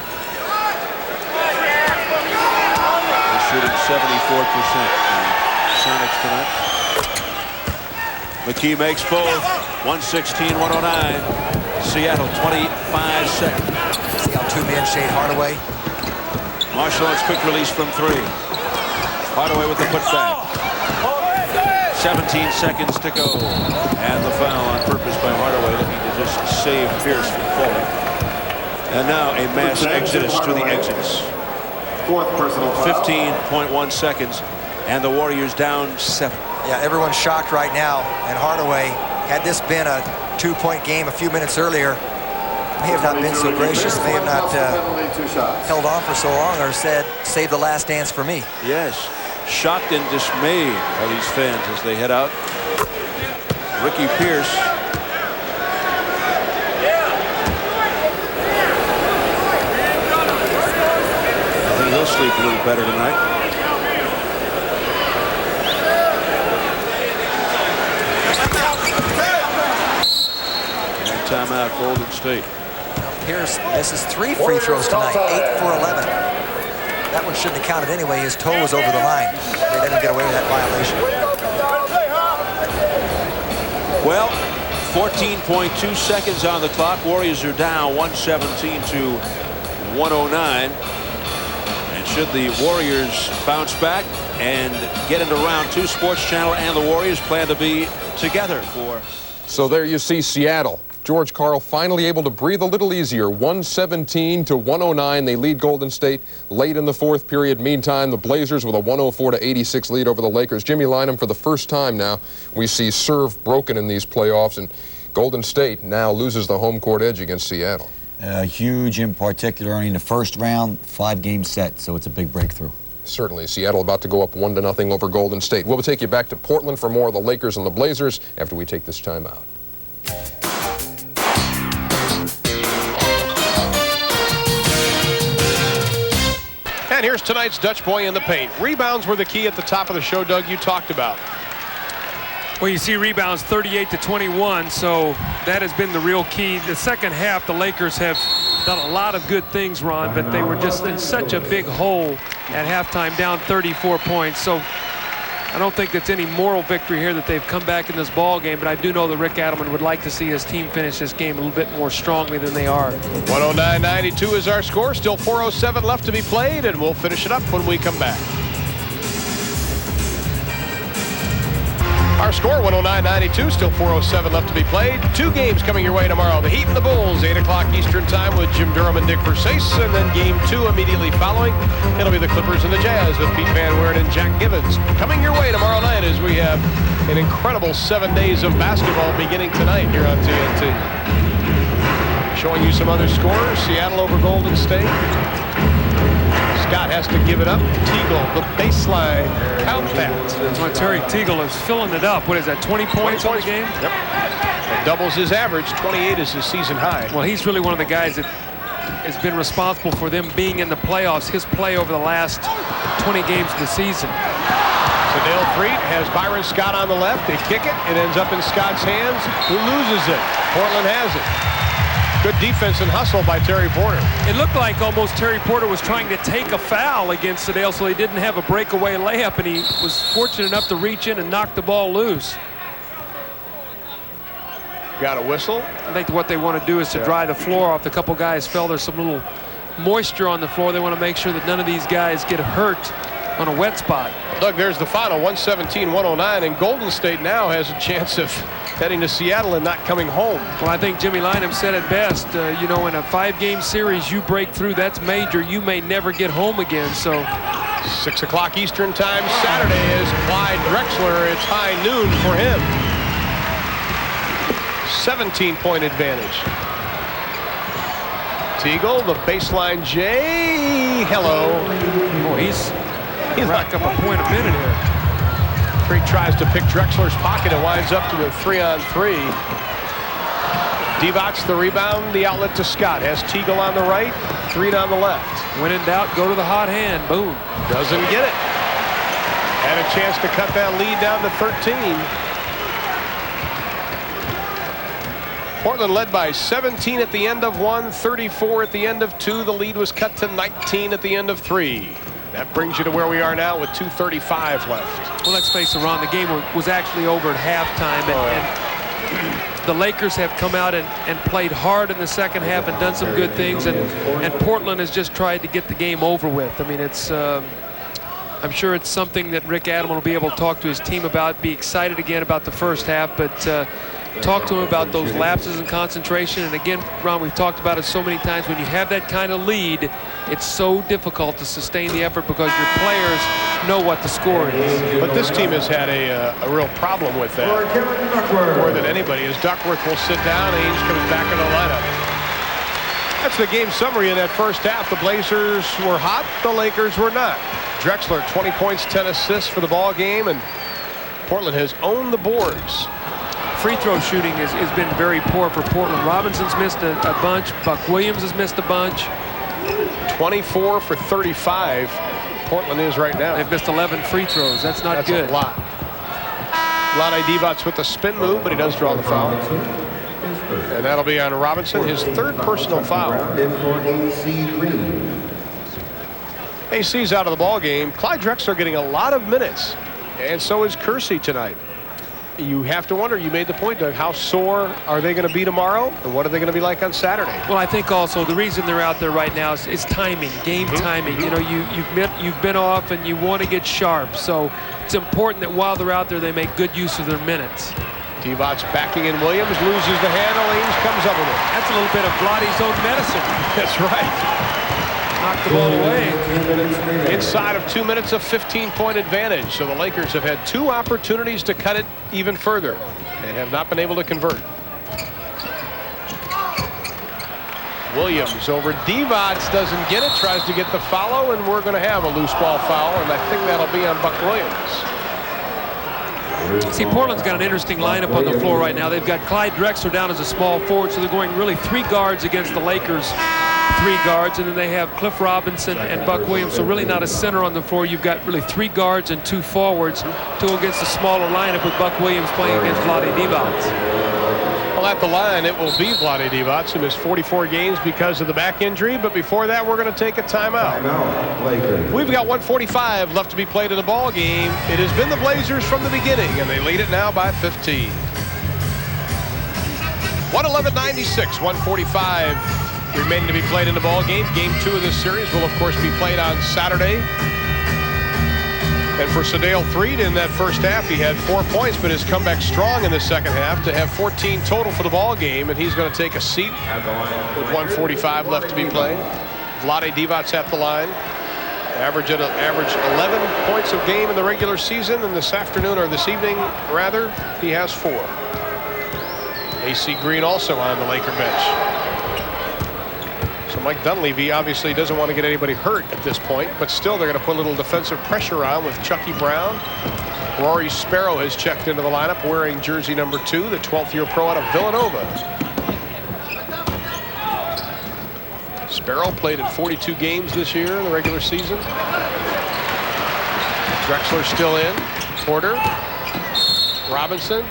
shooting 74%. The Sonics tonight. McKee makes both. 116-109. Seattle 25 seconds. See how 2 men shade Hardaway. Marciulionis quick release from 3. Hardaway with the putback. 17 seconds to go. And the foul on purpose by Hardaway, looking to just save Pierce from falling. And now a mass exodus to the exits. 4th personal foul. 15.1 seconds. And the Warriors down 7. Yeah, everyone's shocked right now. And Hardaway, had this been a 2-point game a few minutes earlier, may have not been so gracious, may have not held on for so long, or said, save the last dance for me. Yes. Shocked and dismayed are these fans as they head out. Ricky Pierce. I think he'll sleep a little better tonight. Timeout, Golden State. Pierce misses 3 free throws tonight, 8 for 11. That one shouldn't have counted anyway. His toe was over the line. They let him get away with that violation. Well, 14.2 seconds on the clock. Warriors are down 117 to 109. And should the Warriors bounce back and get into round 2, Sports Channel and the Warriors plan to be together for. So there you see Seattle. George Karl finally able to breathe a little easier. 117 to 109. They lead Golden State late in the 4th period. Meantime, the Blazers with a 104 to 86 lead over the Lakers. Jimmy Lynam, for the first time now, we see serve broken in these playoffs, and Golden State now loses the home court edge against Seattle. Huge in particular in the first round, 5-game set, so it's a big breakthrough. Certainly. Seattle about to go up 1-0 over Golden State. We'll take you back to Portland for more of the Lakers and the Blazers after we take this time out. And here's tonight's Dutch boy in the paint. Rebounds were the key at the top of the show, Doug, you talked about. Well, you see rebounds 38 to 21, so that has been the real key. The second half, the Lakers have done a lot of good things, Ron, but they were just in such a big hole at halftime, down 34 points. So I don't think it's any moral victory here that they've come back in this ball game, but I do know that Rick Adelman would like to see his team finish this game a little bit more strongly than they are. 109-92 is our score. Still 4:07 left to be played, and we'll finish it up when we come back. Our score, 109-92, still 4:07 left to be played. 2 games coming your way tomorrow. The Heat and the Bulls, 8 o'clock Eastern time with Jim Durham and Dick Versace. And then game 2 immediately following. It'll be the Clippers and the Jazz with Pete Van Weeren and Jack Gibbons. Coming your way tomorrow night as we have an incredible 7 days of basketball beginning tonight here on TNT. Showing you some other scores. Seattle over Golden State. Scott has to give it up. Teagle, the baseline. Count that. Well, Terry Teagle is filling it up. What is that, 20 points on the game? Yep. That doubles his average. 28 is his season high. Well, he's really one of the guys that has been responsible for them being in the playoffs. His play over the last 20 games of the season. So Dale Freet has Byron Scott on the left. They kick it. It ends up in Scott's hands, who loses it. Portland has it. Good defense and hustle by Terry Porter. It looked like almost Terry Porter was trying to take a foul against Sedale, so he didn't have a breakaway layup, and he was fortunate enough to reach in and knock the ball loose. Got a whistle. I think what they want to do is to dry the floor off. The couple guys fell. There's some little moisture on the floor. They want to make sure that none of these guys get hurt on a wet spot. Look, there's the final, 117-109, and Golden State now has a chance of heading to Seattle and not coming home. Well, I think Jimmy Lynam said it best. You know, in a 5-game series, you break through, that's major. You may never get home again. So 6 o'clock Eastern time Saturday is Clyde Drexler. It's high noon for him. 17-point advantage. Teagle, the baseline J. Hello. Oh, he's racked up a point a minute here. Creek tries to pick Drexler's pocket and winds up to a 3-on-3. Divac the rebound, the outlet to Scott. Has Teagle on the right, 3 on the left. When in doubt, go to the hot hand. Boom. Doesn't get it. Had a chance to cut that lead down to 13. Portland led by 17 at the end of 1, 34 at the end of 2. The lead was cut to 19 at the end of 3. That brings you to where we are now with 2:35 left. Well, let's face it, Ron, the game was actually over at halftime, and the Lakers have come out and played hard in the second half and done some good things, and Portland has just tried to get the game over with. I mean, it's I'm sure it's something that Rick Adelman will be able to talk to his team about, be excited again about the first half, but talk to him about those lapses in concentration. And again, Ron, we've talked about it so many times. When you have that kind of lead, it's so difficult to sustain the effort because your players know what the score is. But this team has had a real problem with that more than anybody. As Duckworth will sit down, Ainge comes back in the lineup. That's the game summary in that first half. The Blazers were hot, the Lakers were not. Drexler, 20 points, 10 assists for the ball game, and Portland has owned the boards. Free throw shooting has been very poor for Portland. Robinson's missed a bunch. Buck Williams has missed a bunch. 24 for 35. Portland is right now. They've missed 11 free throws. That's not good. That's a lot. Vlade Divac with the spin move, but he does draw the foul. And that'll be on Robinson, his 3rd personal foul. AC's out of the ball game. Clyde Drexler getting a lot of minutes, and so is Kersey tonight. You have to wonder, you made the point, Doug, how sore are they going to be tomorrow, and what are they going to be like on Saturday? Well, I think also the reason they're out there right now is timing, game timing. You know, you've been off and you want to get sharp, so it's important that while they're out there, they make good use of their minutes. Divac backing in Williams, loses the handle, Ainge comes up with it. That's a little bit of Vlade's own medicine. That's right. Knocked the ball away. Inside of 2 minutes, a 15-point advantage. So the Lakers have had 2 opportunities to cut it even further and have not been able to convert. Williams over Divac, doesn't get it, tries to get the follow, and we're going to have a loose ball foul, and I think that'll be on Buck Williams. See, Portland's got an interesting lineup on the floor right now. They've got Clyde Drexler down as a small forward, so they're going really 3 guards against the Lakers. 3 guards, and then they have Cliff Robinson and Buck Williams, so really not a center on the floor. You've got really 3 guards and 2 forwards to go against a smaller lineup with Buck Williams playing against Vlade Divac. Well, at the line, it will be Vlade Divac, who missed 44 games because of the back injury, but before that, we're going to take a timeout. We've got 1:45 left to be played in the ball game. It has been the Blazers from the beginning, and they lead it now by 15. 111-96, 1:45. Remaining to be played in the ball game. Game 2 of this series will, of course, be played on Saturday. And for Sedale Threed in that first half, he had 4 points, but has come back strong in the second half to have 14 total for the ball game, and he's going to take a seat with 1:45 left to be played. Vlade Divac at the line. Average 11 points a game in the regular season, and this afternoon, or this evening, rather, he has 4. AC Green also on the Laker bench. So Mike Dunleavy obviously doesn't want to get anybody hurt at this point, but still they're going to put a little defensive pressure on with Chucky Brown. Rory Sparrow has checked into the lineup wearing jersey number 2, the 12th-year pro out of Villanova. Sparrow played in 42 games this year in the regular season. Drexler still in. Porter. Robinson.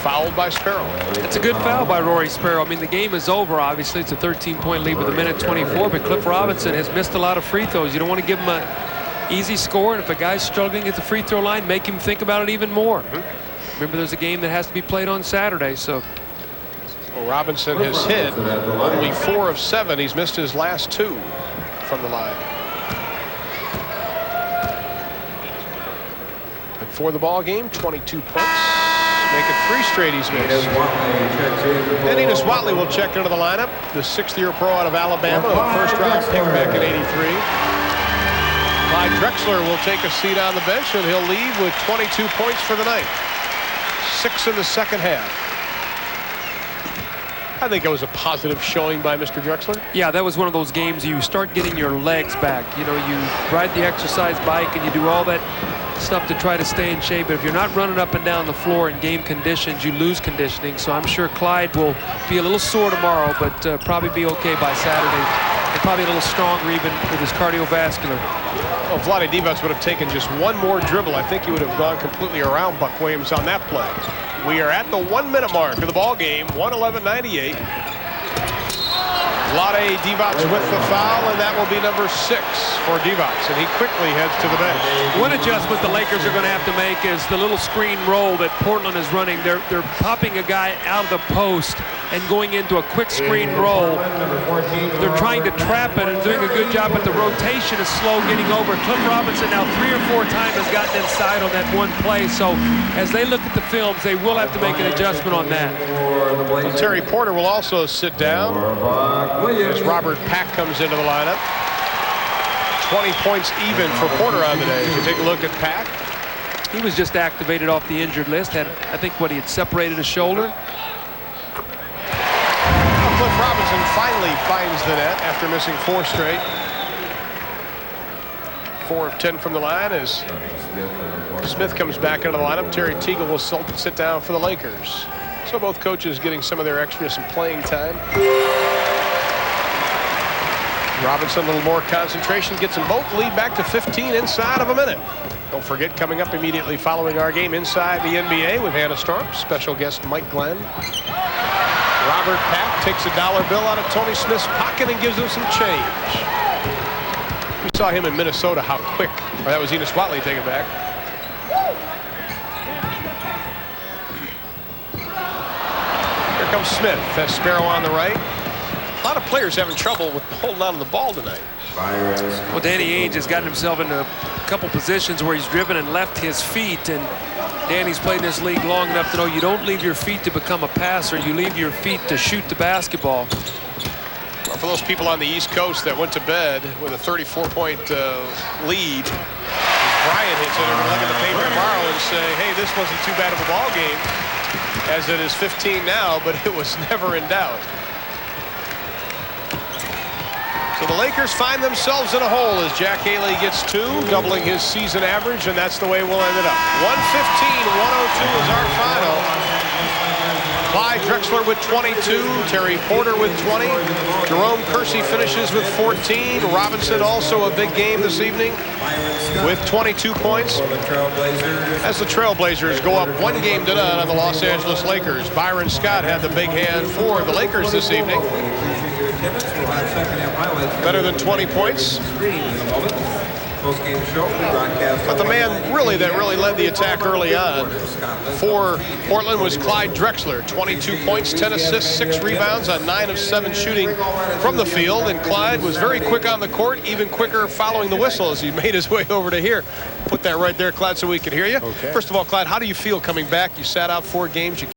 fouled by Sparrow. It's a good foul by Rory Sparrow. I mean, the game is over, obviously. It's a 13-point lead with a minute 24, but Cliff Robinson has missed a lot of free throws. You don't want to give him an easy score, and if a guy's struggling at the free throw line, make him think about it even more. Remember, there's a game that has to be played on Saturday, so. Well, Robinson has hit only 4 of 7. He's missed his last 2 from the line. And for the ball game, 22 points. Make it 3 straight he's missed. And Enos Watley will check into the lineup. The 6th-year pro out of Alabama, a first-round pick back in '83. Clyde Drexler will take a seat on the bench, and he'll leave with 22 points for the night. 6 in the second half. I think it was a positive showing by Mr. Drexler. Yeah, that was one of those games you start getting your legs back. You know, you ride the exercise bike and you do all that stuff to try to stay in shape, but if you're not running up and down the floor in game conditions, you lose conditioning. So I'm sure Clyde will be a little sore tomorrow, but probably be okay by Saturday, and probably a little stronger even with his cardiovascular. Well, if Vlade Divac would have taken just one more dribble, I think he would have gone completely around Buck Williams on that play. We are at the 1-minute mark of the ball game, 111-98. Vlade Divac with the foul, and that will be number 6 for Divac, and he quickly heads to the bench. One adjustment the Lakers are going to have to make is the little screen roll that Portland is running. They're popping a guy out of the post and going into a quick screen roll. They're trying to trap it and doing a good job, but the rotation is slow getting over. Cliff Robinson now 3 or 4 times has gotten inside on that one play, so as they look at the films, they will have to make an adjustment on that. Well, Terry Porter will also sit down as Robert Pack comes into the lineup. 20 points even for Porter on the day. As you take a look at Pack. He was just activated off the injured list. Had, I think, he had separated his shoulder. Well, Cliff Robinson finally finds the net after missing 4 straight. 4 of 10 from the line as Smith comes back into the lineup. Terry Teagle will sit down for the Lakers. So both coaches getting some of their extra, some playing time. Robinson, a little more concentration, gets them both lead back to 15 inside of a minute. Don't forget, coming up immediately following our game inside the NBA with Hannah Storm, special guest Mike Glenn. Robert Pack takes a $1 bill out of Tony Smith's pocket and gives him some change. We saw him in Minnesota, how quick. Or that was Enos Watley taking back. Here comes Smith. That's Sparrow on the right. A lot of players having trouble with holding on to the ball tonight. Well, Danny Ainge has gotten himself in a couple positions where he's driven and left his feet, and Danny's played in this league long enough to know you don't leave your feet to become a passer, you leave your feet to shoot the basketball. Well, for those people on the East Coast that went to bed with a 34-point lead, Brian hits it, and look at the paper tomorrow and say, hey, this wasn't too bad of a ball game, as it is 15 now, but it was never in doubt. So the Lakers find themselves in a hole as Jack Haley gets 2, doubling his season average, and that's the way we'll end it up. 115-102 is our final. Clyde Drexler with 22, Terry Porter with 20, Jerome Kersey finishes with 14, Robinson also a big game this evening with 22 points. As the Trailblazers go up 1 game to none on the Los Angeles Lakers. Byron Scott had the big hand for the Lakers this evening. Better than 20 points. But the man that really led the attack early on for Portland was Clyde Drexler. 22 points, 10 assists, 6 rebounds on 9 of 7 shooting from the field. And Clyde was very quick on the court, even quicker following the whistle as he made his way over to here. Put that right there, Clyde, so we can hear you. Okay. First of all, Clyde, how do you feel coming back? You sat out 4 games. You